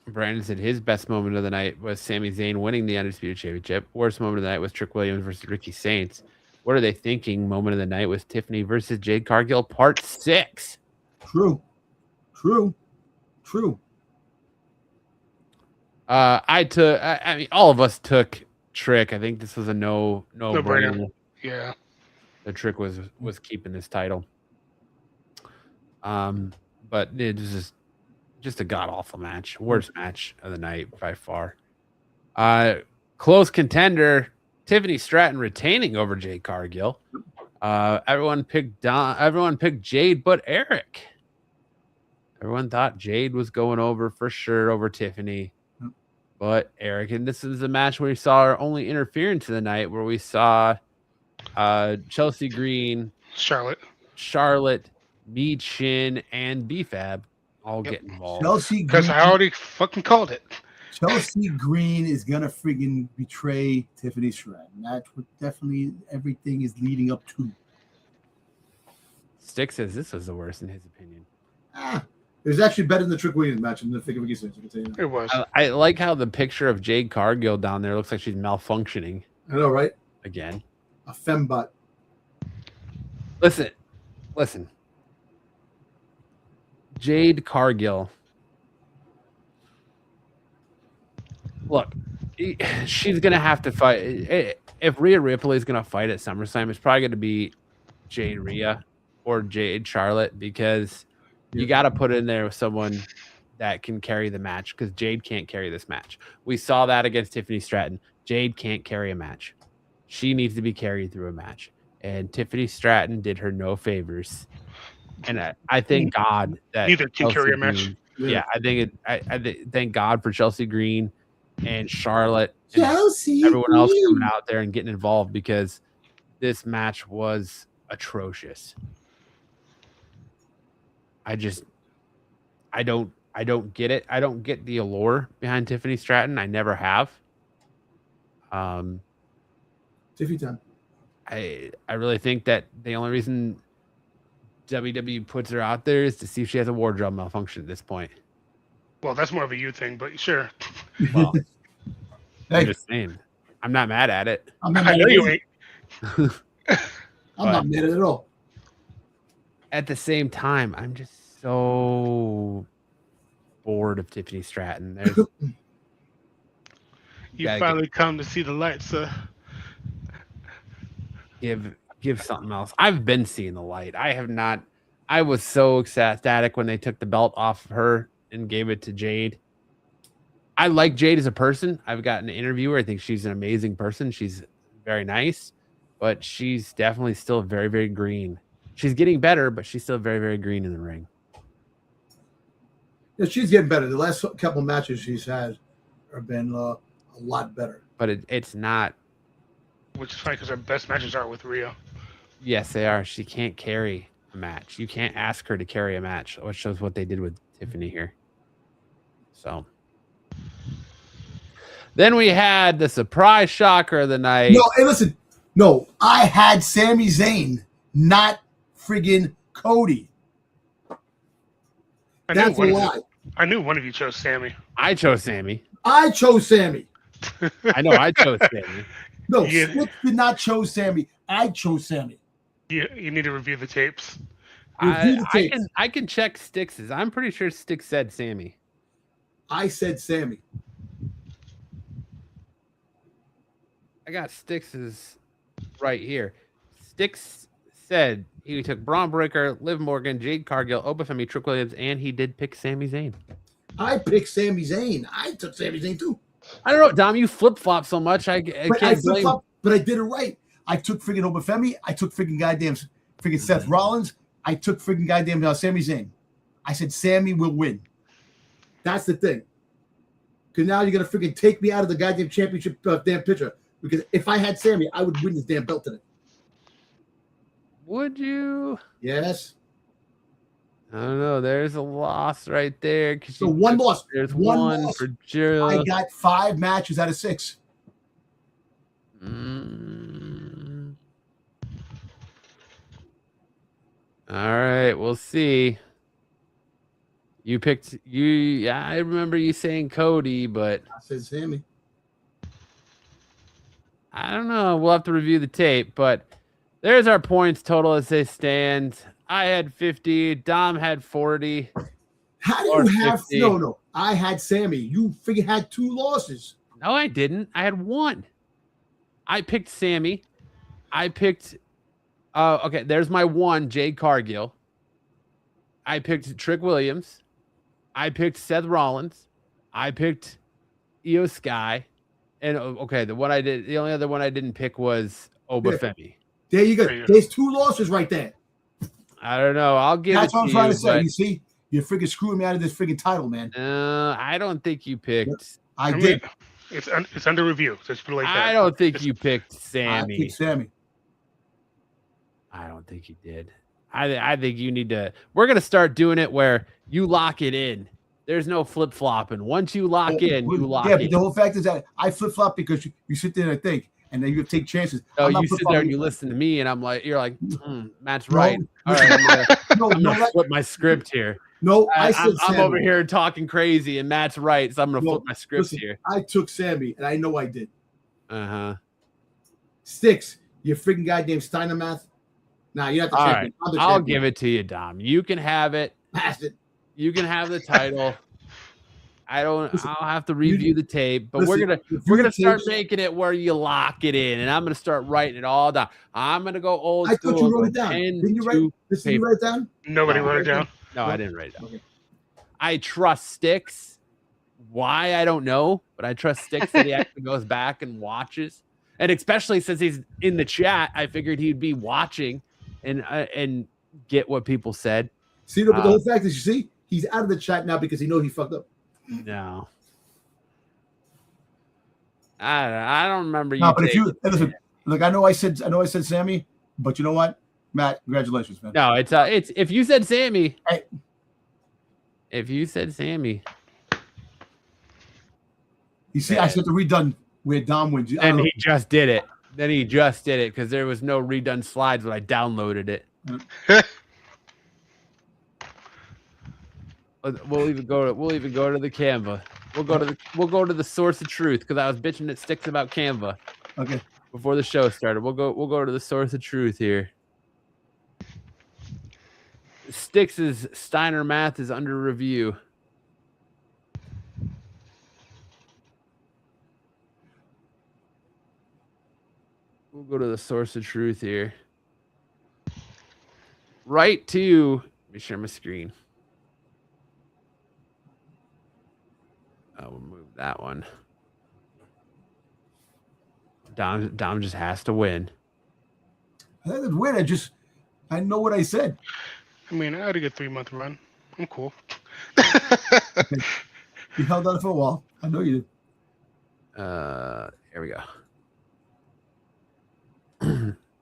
Brandon said his best moment of the night was Sami Zayn winning the Undisputed Championship. Worst moment of the night was Trick Williams versus Ricky Saints. What are they thinking? Moment of the night was Tiffany versus Jade Cargill, part 6. True. I mean, all of us took Trick. I think this was a no brainer. Yeah. The Trick was keeping this title. But it was just a god awful match. Worst match of the night by far. Close contender, Tiffany Stratton retaining over Jade Cargill. Everyone picked Jade but Eric. Everyone thought Jade was going over for sure over Tiffany. But Eric, and this is a match where we saw our only interference of the night, where we saw Chelsea Green, Charlotte, Mead Shin, and B-Fab all get involved. Because I already fucking called it. Chelsea Green is gonna friggin' betray Tiffany Stratton. That's what definitely everything is leading up to. Stick says this was the worst in his opinion. It was actually better than the Trick Williams match in the thick of a Saints. It was. I like how the picture of Jade Cargill down there looks like she's malfunctioning. I know, right? Again. A fembot. Listen. Jade Cargill. Look, she's going to have to fight. If Rhea Ripley is going to fight at SummerSlam, it's probably going to be Jade Rhea or Jade Charlotte, because you got to put in there with someone that can carry the match, because Jade can't carry this match. We saw that against Tiffany Stratton. Jade can't carry a match. She needs to be carried through a match. And Tiffany Stratton did her no favors And I thank God that Neither can carry a match. Green, yeah, I think thank God for Chelsea Green and Charlotte and everyone else coming out there and getting involved, because this match was atrocious. I don't get it. I don't get the allure behind Tiffany Stratton. I never have. Tiffy time. I really think that the only reason WWE puts her out there is to see if she has a wardrobe malfunction at this point. Well, that's more of a you thing, but sure. Well, Hey, I'm just saying. I'm not mad at it. I'm not I mad know at you it. ain't. I'm not mad at it at all. At the same time, I'm just so bored of Tiffany Stratton. There's You finally come to see the light, sir. Give something else. I've been seeing the light. I have not. I was so ecstatic when they took the belt off of her and gave it to Jade. I like Jade as a person. I've gotten to interview her. I think she's an amazing person. She's very nice, but she's definitely still very, very green. She's getting better, but she's still very, very green in the ring. Yeah, she's getting better. The last couple matches she's had have been a lot better. But it's not. Which is funny because her best matches are with Rhea. Yes, they are. She can't carry a match. You can't ask her to carry a match, which shows what they did with Tiffany here. So then we had the surprise shocker of the night. No, hey, listen. No, I had Sami Zayn, not friggin' Cody. That's a lie. I knew one of you chose Sami. I chose Sami. I chose Sami. I know I chose Sami. No, Sticks did not chose Sami. I chose Sami. You need to review the tapes. I can check Sticks's. I'm pretty sure Sticks said Sami. I said Sami. I got Sticks's right here. Sticks said he took Braun Breaker, Liv Morgan, Jade Cargill, Obafemi, Trick Williams, and he did pick Sami Zayn. I picked Sami Zayn. I took Sami Zayn too. I don't know, Dom. You flip flop so much. I can't blame. But I did it right. I took friggin' Obafemi. I took friggin' goddamn friggin' Seth Rollins. I took friggin' goddamn Sami Zayn. I said Sami will win. That's the thing. Because now you're gonna friggin' take me out of the goddamn championship damn picture. Because if I had Sami, I would win this damn belt today. Would you? Yes. I don't know. There's a loss right there. So one loss. There's one loss. for Jill. I got 5 matches out of 6. All right, we'll see. You picked you. Yeah, I remember you saying Cody, but I said Sami. I don't know. We'll have to review the tape, but there's our points total as they stand. I had 50. Dom had 40. How do you have 50. No? I had Sami. You freaking had 2 losses. No, I didn't. I had 1. I picked Sami. I picked. Okay, there's my 1, Jade Cargill. I picked Trick Williams. I picked Seth Rollins. I picked Io Sky. And okay, the only other one I didn't pick was Obafemi. There you go. There's 2 losses right there. I don't know. I'll give That's it to you. That's what I'm trying to say. You see, you're freaking screwing me out of this freaking title, man. I don't think you picked. I did. It's under review. Just put it like that. I don't think you picked Sami. I picked Sami. I don't think you did. I think you need to. We're gonna start doing it where you lock it in. There's no flip flopping. Once you lock in, you lock in. Yeah, but the whole fact is that I flip flop because you sit there and think, and then you take chances. Oh, you sit there and you listen to me, and I'm like, you're like, Matt's right. All right, I'm gonna flip my script here. No, I'm over here talking crazy, and Matt's right, so I'm gonna flip my script here. I took Sami, and I know I did. Sticks, you freaking goddamn Steiner math. Nah, you have to. All right, I'll give it to you, Dom. You can have it. Pass it. You can have the title. I'll have to review the tape, but we're gonna start making it where you lock it in, and I'm gonna start writing it all down. I'm gonna go old school. I thought you wrote it down. Didn't you write it down? Nobody wrote it down. No, I didn't write it down. Okay. I trust Sticks. Why, I don't know, but I trust Sticks that he actually goes back and watches, and especially since he's in the chat, I figured he'd be watching and get what people said. See, but the whole fact is, you see, he's out of the chat now because he knows he fucked up. No. I don't remember you. No, but if you listen, look, I know I said Sami, but you know what, Matt, congratulations, man. No, it's if you said Sami, hey. If you said Sami, you see, I said the redone where Dom wins. And he just did it. Then he just did it because there was no redone slides when I downloaded it. We'll even go to the Canva. We'll go to the source of truth because I was bitching at Sticks about Canva. Okay. Before the show started, we'll go to the source of truth here. Sticks' Steiner math is under review. We'll go to the source of truth here. Right to, let me share my screen. We'll move that one. Dom just has to win. I think it's weird. I know what I said. I mean, I had a good 3-month run. I'm cool. You held on for a while. I know you did. Here we go.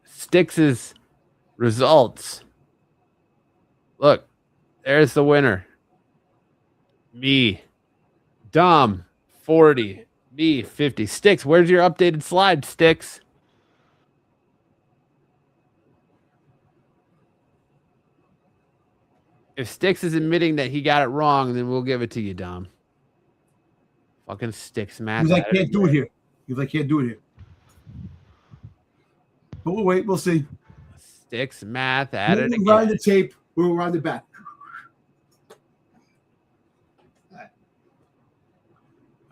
Sticks' results. Look, there's the winner. Me. Dom, 40. Me, 50. Sticks, where's your updated slide, Sticks? If Sticks is admitting that he got it wrong, then we'll give it to you, Dom. Fucking Sticks, man. Because I can't do it here. Because I can't do it here. But we'll wait. We'll see. Sticks math at it again. We'll rewind the tape. We'll rewind it back.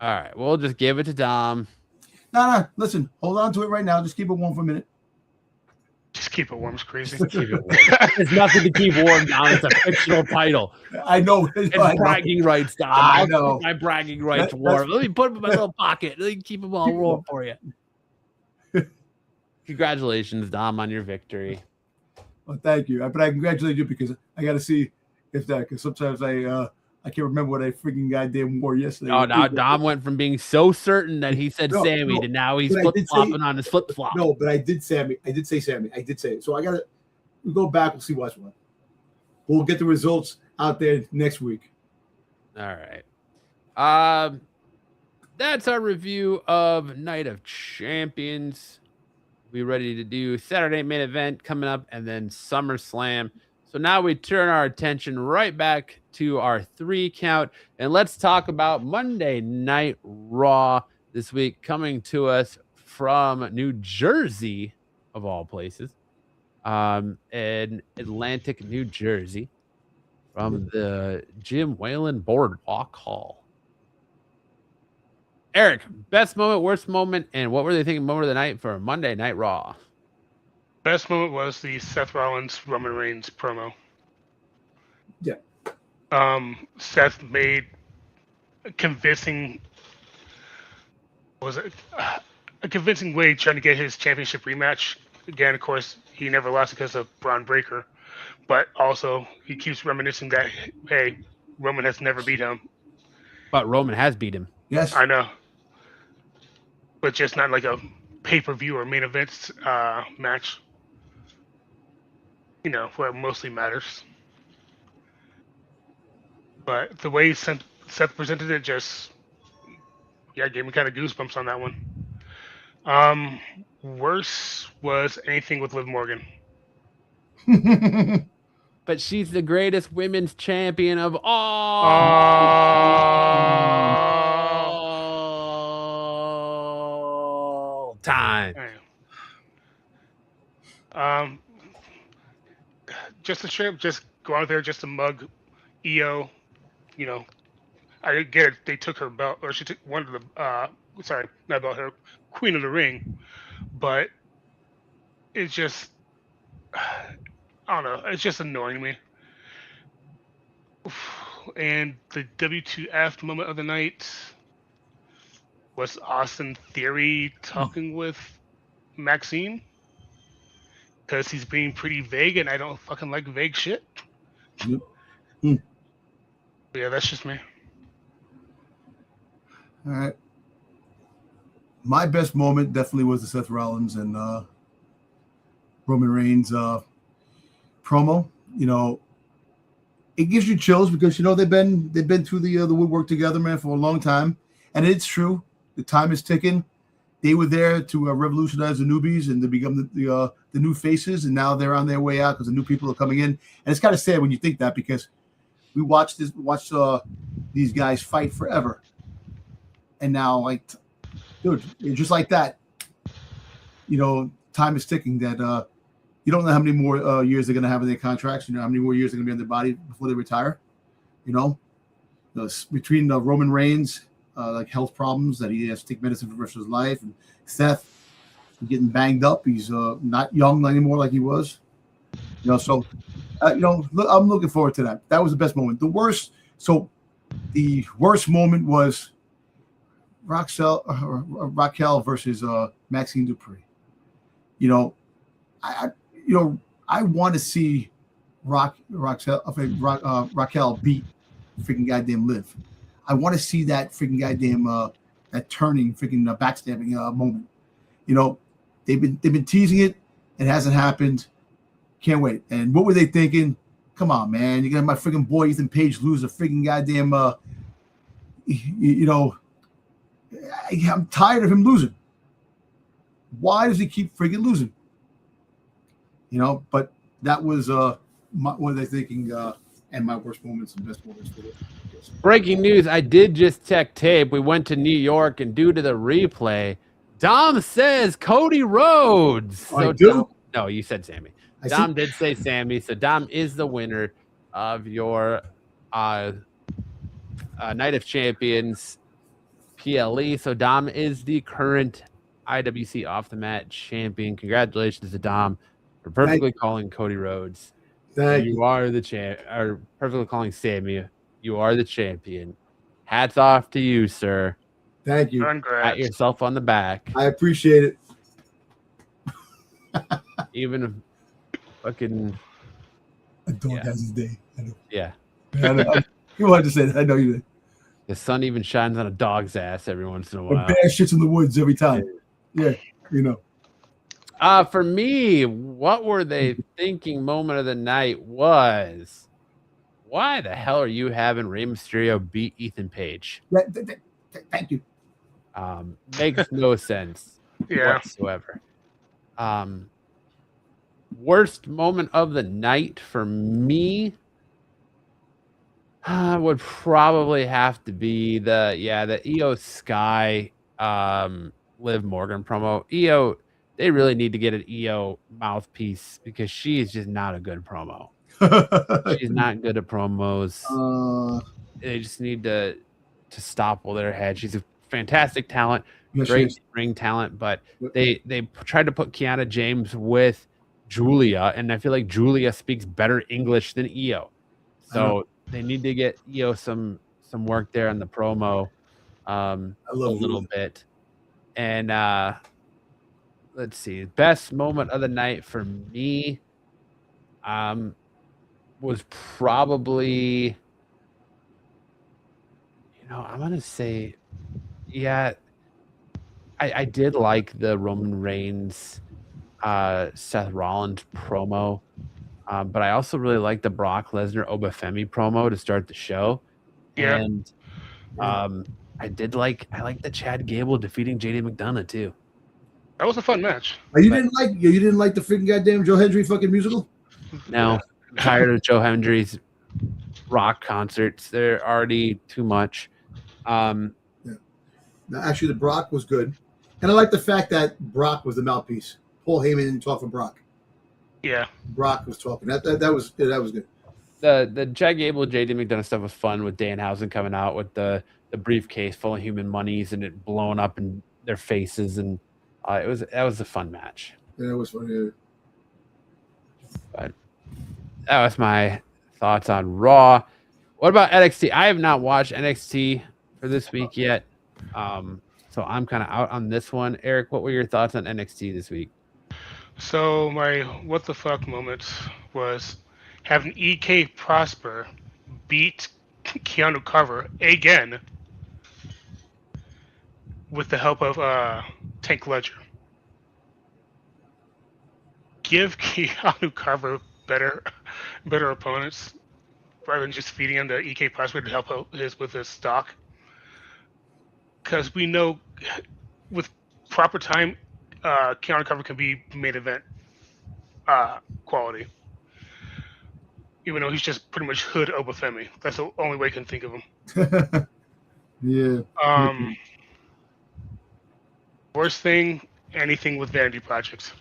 All right. We'll just give it to Dom. No. Listen. Hold on to it right now. Just keep it warm for a minute. Just keep it warm. It's crazy. Keep it warm. There's nothing to keep warm down. It's a fictional title. I know. It's bragging rights, Dom. I know. My bragging rights warm. Let me put them in my little pocket. Let me keep them all warm for you. Congratulations, Dom, on your victory. Well, thank you. But I congratulate you because I got to see if that, because sometimes I can't remember what I freaking goddamn wore yesterday. Oh, now Dom went from being so certain that he said Sami to now he's flip-flopping on his flip-flop. No, but I did Sami. I did say Sami. I did say it. So we'll go back. We'll see what's what. We'll get the results out there next week. All right. That's our review of Night of Champions. We're ready to do Saturday main event coming up and then SummerSlam. So now we turn our attention right back to our 3 count, and let's talk about Monday Night Raw this week, coming to us from New Jersey, of all places, in Atlantic, New Jersey, from the Jim Whalen Boardwalk Hall. Eric, best moment, worst moment, and what were they thinking moment of the night for Monday Night Raw? Best moment was the Seth Rollins Roman Reigns promo. Yeah. Seth made a convincing way trying to get his championship rematch. Again, of course, he never lost because of Braun Breaker, but also he keeps reminiscing that, hey, Roman has never beat him. But Roman has beat him. Yes. I know. But just not like a pay-per-view or main event match. You know, where it mostly matters. But the way Seth presented it just, gave me kind of goosebumps on that one. Worse was anything with Liv Morgan. But she's the greatest women's champion of all time. Just a trip, just go out there just to mug EO. You know, I get it. They took her belt, or she took one of the, sorry, not about her, Queen of the Ring. But it's just, I don't know, it's just annoying me. And the W2F moment of the night was Austin Theory talking with Maxine. because he's being pretty vague, and I don't fucking like vague shit. Yep. Hmm. But yeah, that's just me. All right. My best moment definitely was the Seth Rollins and Roman Reigns promo. You know, it gives you chills because you know they've been through the woodwork together, man, for a long time, and it's true. The time is ticking. They were there to revolutionize the newbies and to become the new faces, and now they're on their way out because the new people are coming in. And it's kind of sad when you think that because we watched these guys fight forever, and now like, dude, just like that, you know, time is ticking. That you don't know how many more years they're going to have in their contracts. You know how many more years they're going to be on their body before they retire. You know, between Roman Reigns. Like health problems that he has to take medicine for the rest of his life, and Seth getting banged up. He's not young anymore like he was. You know, so you know, I'm looking forward to that. That was the best moment. The worst moment was Raquel versus Maxine Dupree. You know, I want to see Raquel beat freaking goddamn Liv. I want to see that freaking goddamn that turning freaking backstabbing moment. You know, they've been teasing it. It hasn't happened. Can't wait. And what were they thinking? Come on, man! You're gonna have my freaking boy Ethan Page lose a freaking goddamn. You know, I'm tired of him losing. Why does he keep freaking losing? You know, but that was what they're thinking. And my worst moments and best moments for it. Breaking news, I did just check tape. We went to New York, and due to the replay, Dom says Cody Rhodes. So I do? Dom, no, you said Sami. Dom did say Sami. So Dom is the winner of your Night of Champions PLE. So Dom is the current IWC Off the Mat champion. Congratulations to Dom for perfectly calling Cody Rhodes. You are the champ, or perfectly calling Sami. You are the champion. Hats off to you, sir. Thank you. Congrats. Pat yourself on the back. I appreciate it. Even if fucking a dog has his day. I know. Yeah. I know. You wanted to say that. I know you did. The sun even shines on a dog's ass every once in a while. Bear shits in the woods every time. Yeah, you know. For me, what were they thinking moment of the night was, why the hell are you having Rey Mysterio beat Ethan Page? Thank you. Makes no sense whatsoever. Worst moment of the night for me would probably have to be the Io Sky Liv Morgan promo. Io, they really need to get an Io mouthpiece because she is just not a good promo. She's not good at promos. They just need to stop while they're ahead. She's a fantastic talent, great ring talent, but they tried to put Kiana James with Julia, and I feel like Julia speaks better English than Io. So they need to get Io some work there on the promo a little bit. And let's see, best moment of the night for me was probably, I'm gonna say, I did like the Roman Reigns Seth Rollins promo, but I also really like the Brock Lesnar Obafemi promo to start the show. And I like the Chad Gable defeating JD McDonough too. That was a fun match. You didn't like the freaking goddamn Joe Hendry fucking musical? No, I'm tired of Joe Hendry's rock concerts. They're already too much. No, actually, the Brock was good, and I like the fact that Brock was the mouthpiece. Paul Heyman didn't talk for Brock. Yeah, Brock was talking. That was good. The Chad Gable JD McDonough stuff was fun with Danhausen coming out with the briefcase full of human monies and it blowing up in their faces, and that was a fun match. Yeah, it was fun. Yeah. But that was my thoughts on Raw. What about NXT? I have not watched NXT for this week yet, so I'm kind of out on this one. Eric, what were your thoughts on NXT this week? So my what the fuck moment was having EK Prosper beat Keanu Carver again with the help of Tank Ledger. Give Keanu Carver better opponents rather than just feeding him the EK Prosper to help out with his stock. Because we know with proper time, Keanu Carver can be main event quality. Even though he's just pretty much hood Obafemi. That's the only way I can think of him. Yeah. Worst thing, anything with Vanity Projects.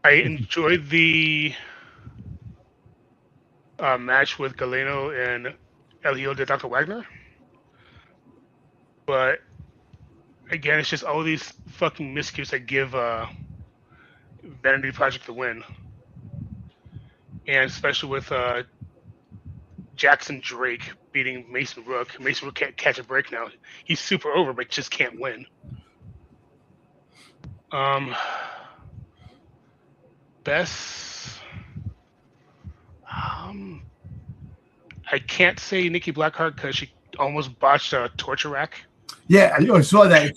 I enjoyed the match with Galeno and El Hijo de Dr. Wagner. But again, it's just all these fucking miscues that give Vanity Project the win. And especially with Jackson Drake beating Mason Rook. Mason Rook can't catch a break now. He's super over, but just can't win. Best. I can't say Nikki Blackheart because she almost botched a torture rack. Yeah, I saw that.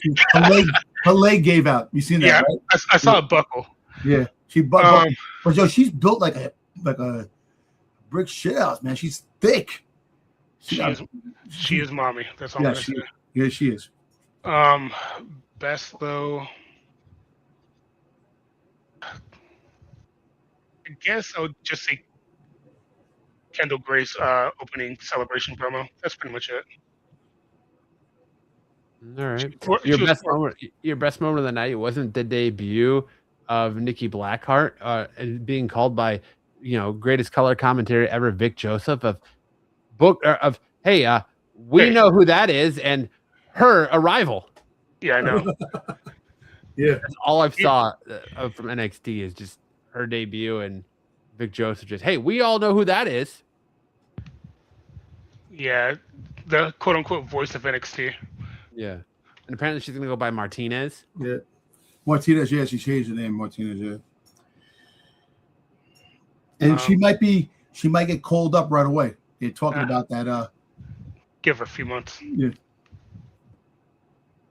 Her leg gave out. You seen that? Yeah, right? I saw a buckle. Yeah, she buckled. But yo, she's built like a brick shit house, man. She's thick. She is mommy. That's all I'm gonna say. Yeah, she is. Best though. I guess I would just say Kendall Grace opening celebration promo. That's pretty much it. All right. Your best moment of the night wasn't the debut of Nikki Blackheart and being called by, greatest color commentary ever, Vic Joseph we know who that is, and her arrival. Yeah, I know. Yeah. That's all I've saw from NXT is just her debut and Vic Joseph just, hey, we all know who that is. Yeah, the quote-unquote voice of NXT. Yeah. And apparently she's going to go by Martinez. Yeah. Martinez, yeah, she changed the name, Martinez, yeah. And she might get called up right away. They're talking about that. Give her a few months. Yeah.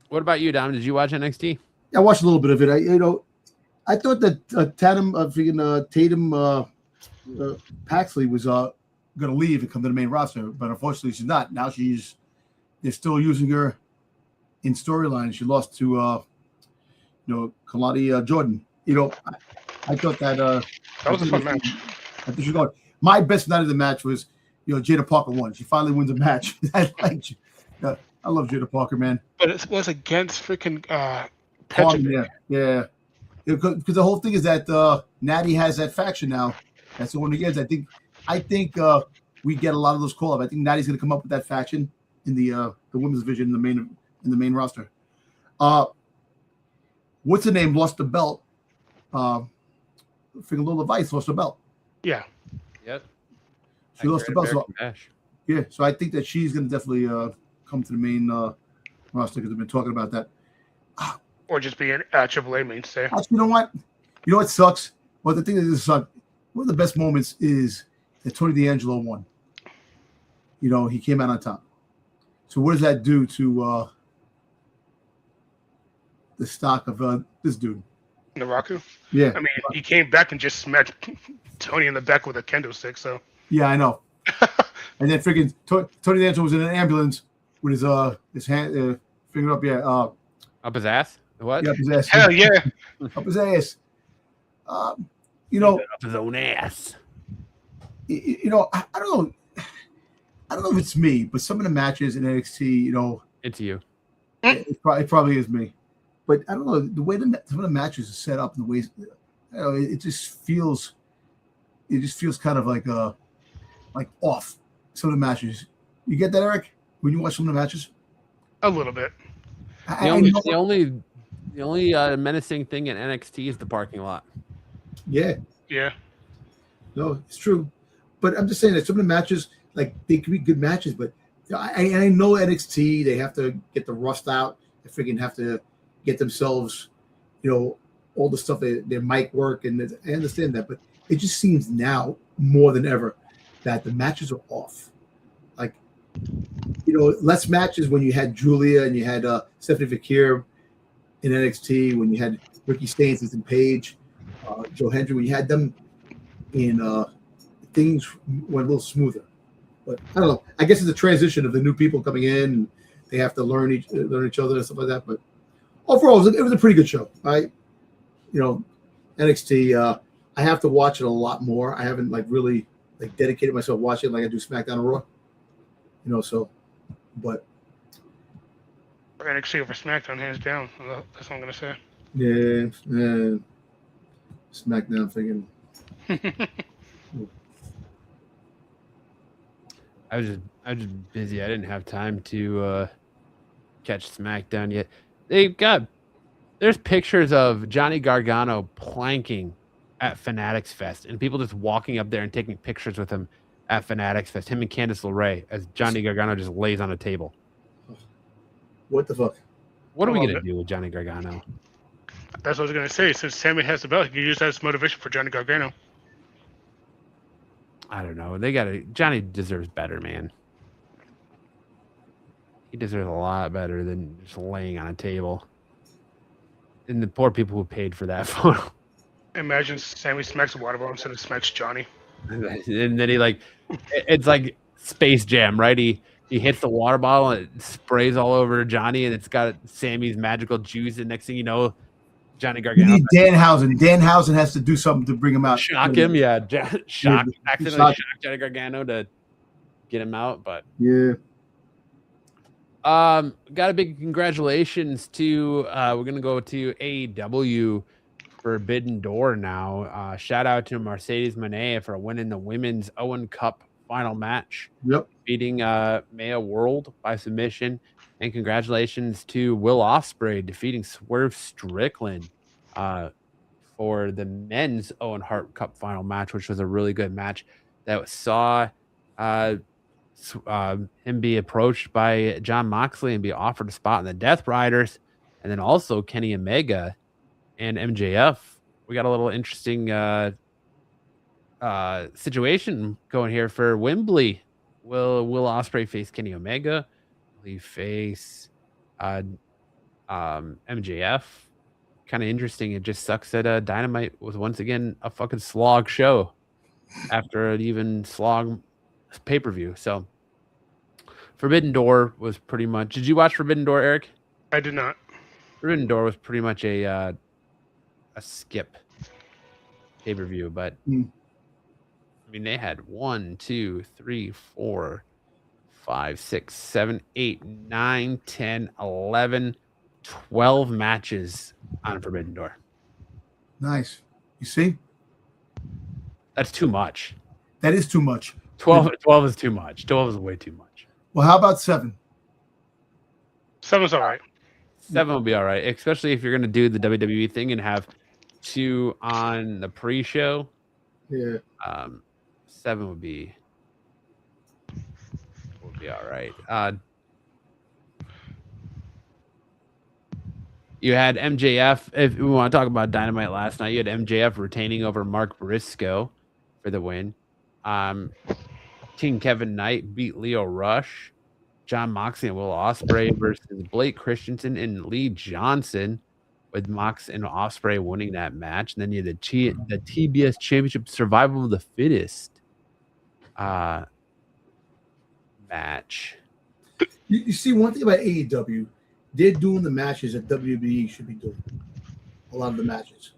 What about you, Dom? Did you watch NXT? I watched a little bit of it. I thought that Tatum Paxley was going to leave and come to the main roster, but unfortunately she's not. Now they're still using her in storyline. She lost to Kalani Jordan. I thought that was a fun match. I think she's going. My best night of the match was Jada Parker won. She finally wins a match. I love Jada Parker, man. But it was against freaking yeah. Because the whole thing is that Natty has that faction now. That's the one against. I think we get a lot of those call-ups. I think Natty's going to come up with that faction in the women's division in the main roster. What's the name? Lost the belt. Freaking Little Vice lost the belt. Yeah. Yep. She lost the belt. So I think that she's going to definitely come to the main roster because they've been talking about that. Or just be an AAA mainstay. Actually, you know what? You know what sucks? Well, the thing that does suck, one of the best moments is that Tony D'Angelo won. He came out on top. So what does that do to the stock of this dude? Naraku? Yeah. I mean, he came back and just smacked Tony in the back with a kendo stick, so. Yeah, I know. And then freaking Tony D'Angelo was in an ambulance with his hand finger up, up his ass? What? Yeah, up his ass. Hell yeah. Up his ass. Up his own ass. I don't know. I don't know if it's me, but some of the matches in NXT, it's you. It probably is me. But I don't know the way some of the matches are set up and the ways it just feels kind of like off. Some of the matches. You get that, Eric? When you watch some of the matches? A little bit. The only menacing thing in NXT is the parking lot. Yeah. Yeah. No, it's true. But I'm just saying that some of the matches, they could be good matches, but I know NXT, they have to get the rust out. They freaking have to get themselves, all all the stuff, their mic work, and I understand that, but it just seems now more than ever that the matches are off. Like, less matches when you had Julia and you had Stephanie Fakir in NXT, when you had Ricky Stanton and Paige, Joe Hendry, when you had them in things went a little smoother. But I don't know. I guess it's a transition of the new people coming in, and they have to learn each other and stuff like that. But overall, it was a pretty good show. NXT. I have to watch it a lot more. I haven't really dedicated myself watching it like I do SmackDown and Raw. But NXT over SmackDown, hands down. That's what I'm gonna say. Yeah. SmackDown thinking. I was just busy. I didn't have time to catch SmackDown yet. There's pictures of Johnny Gargano planking at Fanatics Fest, and people just walking up there and taking pictures with him at Fanatics Fest. Him and Candice LeRae as Johnny Gargano just lays on a table. What the fuck? What are we gonna do with Johnny Gargano? That's what I was gonna say. Since Sami has the belt, he can use that as motivation for Johnny Gargano. I don't know. Johnny deserves better, man. He deserves a lot better than just laying on a table. And the poor people who paid for that photo. Imagine Sami smacks a water bottle instead of smacks Johnny. And then he it's like Space Jam, right? He hits the water bottle and it sprays all over Johnny, and it's got Sammy's magical juice. And next thing you know, Johnny Gargano. You need Danhausen. Danhausen has to do something to bring him out. Shock him, yeah. Accidentally shock Johnny Gargano to get him out, but yeah. Got a big congratulations to we're gonna go to AEW Forbidden Door now. Shout out to Mercedes Moné for winning the women's Owen Cup final match. Yep. Beating Maya World by submission. And congratulations to Will Ospreay defeating Swerve Strickland for the men's Owen Hart Cup final match, which was a really good match that saw him be approached by Jon Moxley and be offered a spot in the Death Riders, and then also Kenny Omega and MJF. We got a little interesting situation going here for Wembley. Will Ospreay face Kenny Omega? Will he face MJF? Kind of interesting. It just sucks that Dynamite was once again a fucking slog show after an even slog pay-per-view. So Forbidden Door was pretty much. Did you watch Forbidden Door, Eric? I did not. Forbidden Door was pretty much a skip pay-per-view, but I mean they had 1, 2, 3, 4, 5, 6, 7, 8, 9, 10, 11, 12 matches on Forbidden Door. Nice. You see? That's too much. That is too much. 12 is too much. 12 is way too much. Well, how about 7? 7's all right. 7 will be all right, especially if you're going to do the WWE thing and have 2 on the pre-show. Yeah. 7 would be all right. You had MJF. If we want to talk about Dynamite last night, you had MJF retaining over Mark Briscoe for the win. King Kevin Knight beat Leo Rush. Jon Moxley and Will Ospreay versus Blake Christensen and Lee Johnson, with Mox and Ospreay winning that match. And then you had the TBS Championship Survival of the Fittest match. You see, one thing about AEW, they're doing the matches that WWE should be doing. A lot of the matches.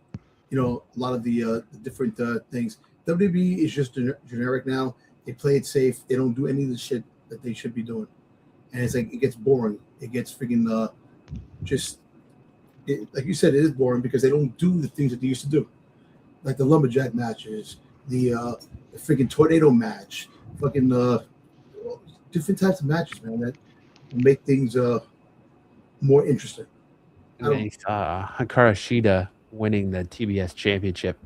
A lot of the different things. WWE is just generic now. They play it safe. They don't do any of the shit that they should be doing. And it's like, it gets boring. It gets freaking like you said, it is boring because they don't do the things that they used to do. Like the lumberjack matches, the freaking tornado match, fucking different types of matches, man, that make things more interesting. And then you saw Hikaru Shida winning the TBS Championship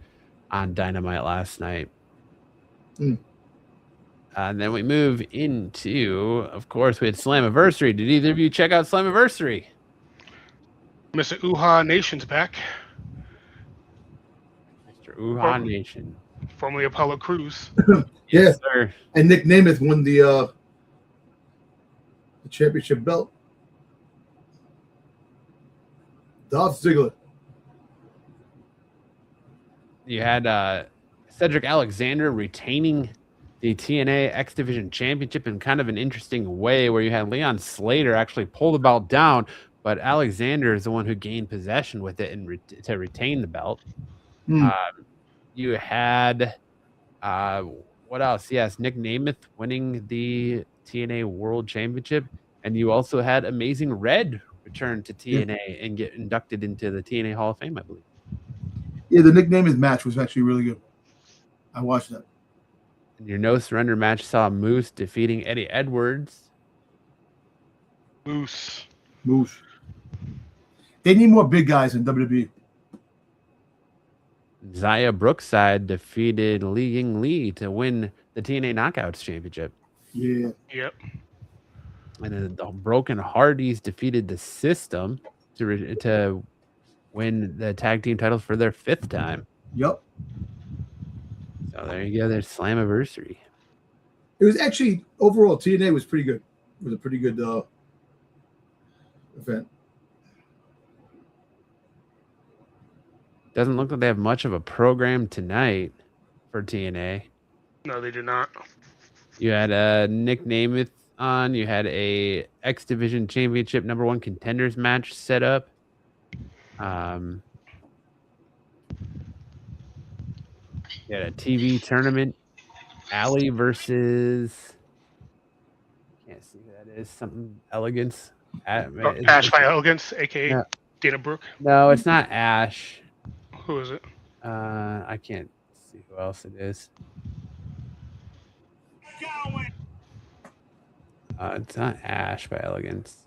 on Dynamite last night. And then we move into, of course, we had Slammiversary. Did either of you check out Slammiversary? Mr. Uha Nation's back. Uhaa Nation. Formerly Apollo Crews. Yes, sir. And Nick Namath won the championship belt. Dolph Ziggler. You had Cedric Alexander retaining the TNA X Division Championship in kind of an interesting way, where you had Leon Slater actually pull the belt down, but Alexander is the one who gained possession with it and to retain the belt. You had what else? Yes, Nick Namath winning the TNA World Championship, and you also had Amazing Red return to TNA and get inducted into the TNA Hall of Fame, I believe. Yeah, the Nick Namath match was actually really good. I watched that. And your no surrender match saw Moose defeating Eddie Edwards. Moose. They need more big guys in WWE. Zaya Brookside defeated Li Ying Lee to win the TNA Knockouts Championship. Yeah. Yep. And then the Broken Hardys defeated the System to win the tag team titles for their 5th time. Yep. So there you go. There's Slammiversary. It was actually, overall, TNA was pretty good. It was a pretty good event. Doesn't look like they have much of a program tonight for TNA. No, they do not. You had Nick Namath on. You had a X Division Championship #1 contenders match set up. You had a TV tournament. Allie versus... Can't see who that is. Something Elegance. Ash by Elegance, a.k.a. Dana Brooke. No, it's not Ash. Who is it? I can't see who else it is. It's not Ash by Elegance.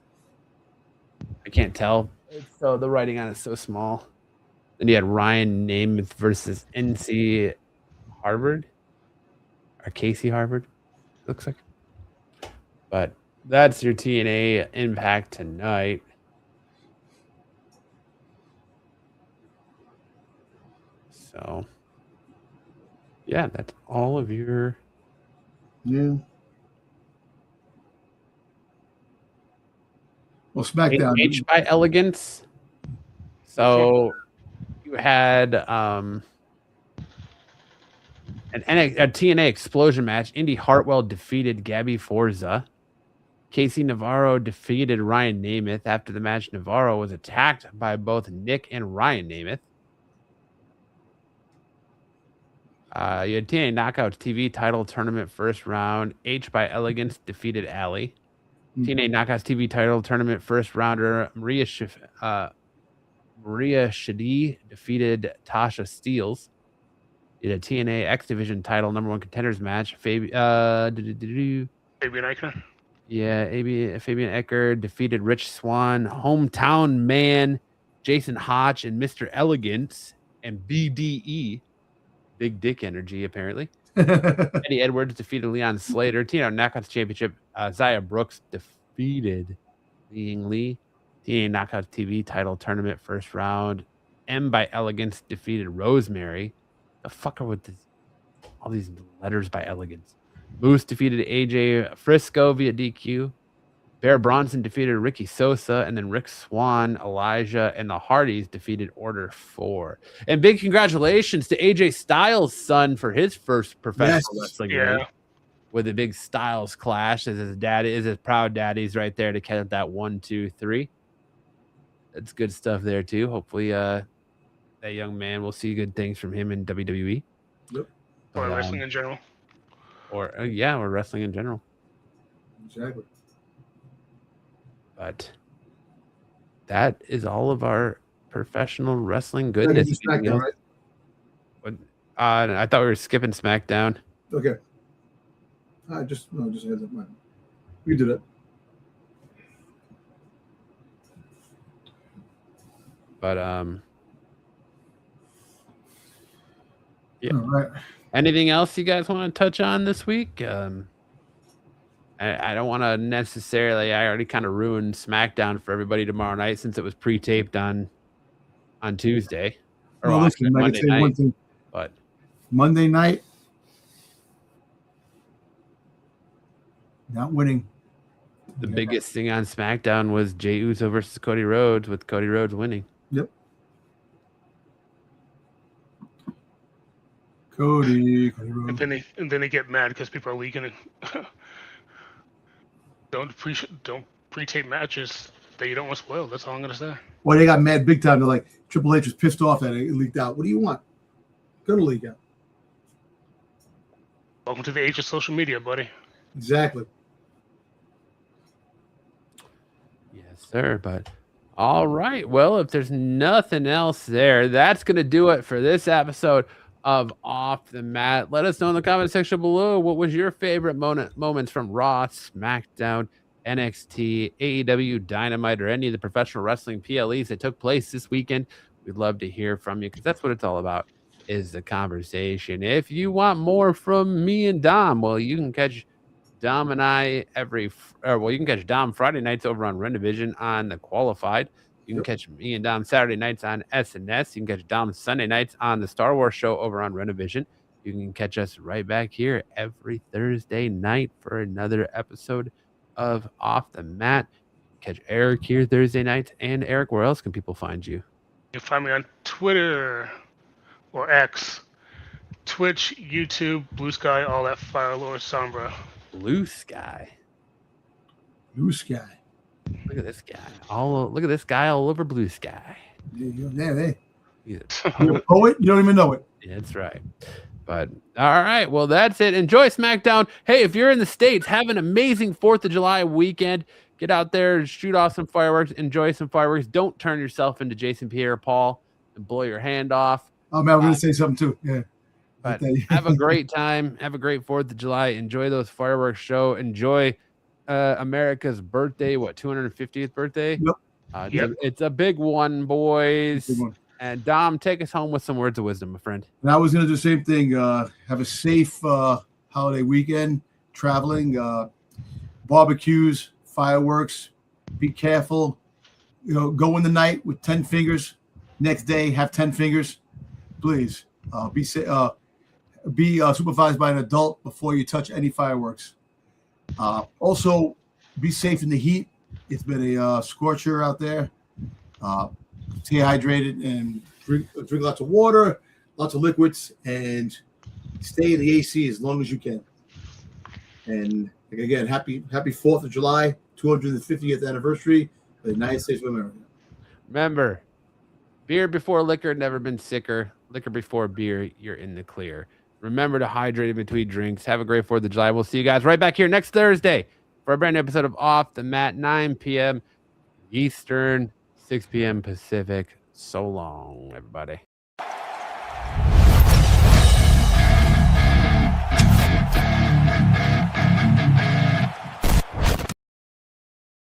I can't tell. So the writing on it's so small. Then you had Ryan Namath versus NC Harvard or Casey Harvard, looks like. But that's your TNA Impact tonight. So, yeah, that's all of your. Yeah. Well, SmackDown. H by Elegance. So you had a TNA Explosion match. Indy Hartwell defeated Gabby Forza. Casey Navarro defeated Ryan Namath. After the match, Navarro was attacked by both Nick and Ryan Namath. You had TNA Knockouts TV title tournament first round. H by Elegance defeated Allie. TNA Knockouts TV title tournament first rounder Maria Shadi defeated Tasha Steeles. You had a TNA X Division title #1 contenders match. Fabian Ecker. Yeah, Fabian Ecker defeated Rich Swann, hometown man Jason Hotch, and Mr. Elegance and BDE. Big dick energy, apparently. Eddie Edwards defeated Leon Slater. TNA Knockouts Championship. Zaya Brooks defeated Li Ying Lee. TNA Knockouts TV title tournament first round. M by Elegance defeated Rosemary. The fucker with all these letters by Elegance. Moose defeated AJ Frisco via DQ. Bear Bronson defeated Ricky Sosa, and then Rick Swan, Elijah, and the Hardys defeated Order 4. And big congratulations to AJ Styles' son for his first professional wrestling ring with a big Styles clash. As his daddy is his proud daddies right there to count that 1, 2, 3. That's good stuff there too. Hopefully, that young man will see good things from him in WWE. Yep. Or wrestling in general. Or wrestling in general. Exactly. But that is all of our professional wrestling goodness. SmackDown, right? I thought we were skipping SmackDown. Okay. Just heads up. We did it. But yeah. All right. Anything else you guys want to touch on this week? I don't want to necessarily. I already kind of ruined SmackDown for everybody tomorrow night since it was pre-taped on Tuesday or Well, listen, Monday night. one thing. But Monday night, not winning. The biggest thing on SmackDown was Jey Uso versus Cody Rhodes, with Cody Rhodes winning. Yep. Cody Rhodes. And then they get mad because people are leaking it. Don't pre-tape matches that you don't want spoiled. That's all I'm gonna say. Well, they got mad big time. They're like, Triple H was pissed off that it leaked out. What do you want? Gonna leak out. Welcome to the age of social media, buddy. Exactly. Yes, sir. But all right. Well, if there's nothing else there, that's going to do it for this episode of Off the Mat. Let us know in the comment section below, what was your favorite moments from Raw, SmackDown, NXT, AEW, Dynamite, or any of the professional wrestling PLEs that took place this weekend. We'd love to hear from you, because that's what it's all about, is the conversation. If you want more from me and Dom, well, you can catch Dom and I you can catch Dom Friday nights over on Renovision on The Qualified. You can catch me and Dom Saturday nights on SNS. You can catch Dom Sunday nights on the Star Wars show over on Renovision. You can catch us right back here every Thursday night for another episode of Off the Mat. Catch Eric here Thursday nights. And Eric, where else can people find you? You can find me on Twitter or X, Twitch, YouTube, Blue Sky, all that Fire Lord Sombra. Blue Sky. Blue Sky. Look at this guy. Look at this guy all over Blue Sky. Yeah. He's You're a poet, you don't even know it. That's right. But all right, well, that's it. Enjoy SmackDown. Hey, if you're in the States, have an amazing 4th of July weekend. Get out there, shoot off some fireworks, enjoy some fireworks. Don't turn yourself into Jason Pierre-Paul and blow your hand off. Oh man, I'm gonna say something too. Yeah. But have a great time. Have a great 4th of July. Enjoy those fireworks show. Enjoy America's birthday, 250th birthday? Yep. It's a big one, boys. Big one. And Dom, take us home with some words of wisdom, my friend. And I was going to do the same thing. Have a safe holiday weekend, traveling, barbecues, fireworks. Be careful. Go in the night with 10 fingers. Next day, have 10 fingers. Please be supervised by an adult before you touch any fireworks. Also, be safe in the heat. It's been a scorcher out there. Stay hydrated and drink lots of water, lots of liquids, and stay in the AC as long as you can. And again, happy 4th of July, 250th anniversary of the United States of America. Remember, beer before liquor, never been sicker. Liquor before beer, you're in the clear. Remember to hydrate in between drinks. Have a great 4th of July. We'll see you guys right back here next Thursday for a brand new episode of Off the Mat, 9 p.m. Eastern, 6 p.m. Pacific. So long, everybody.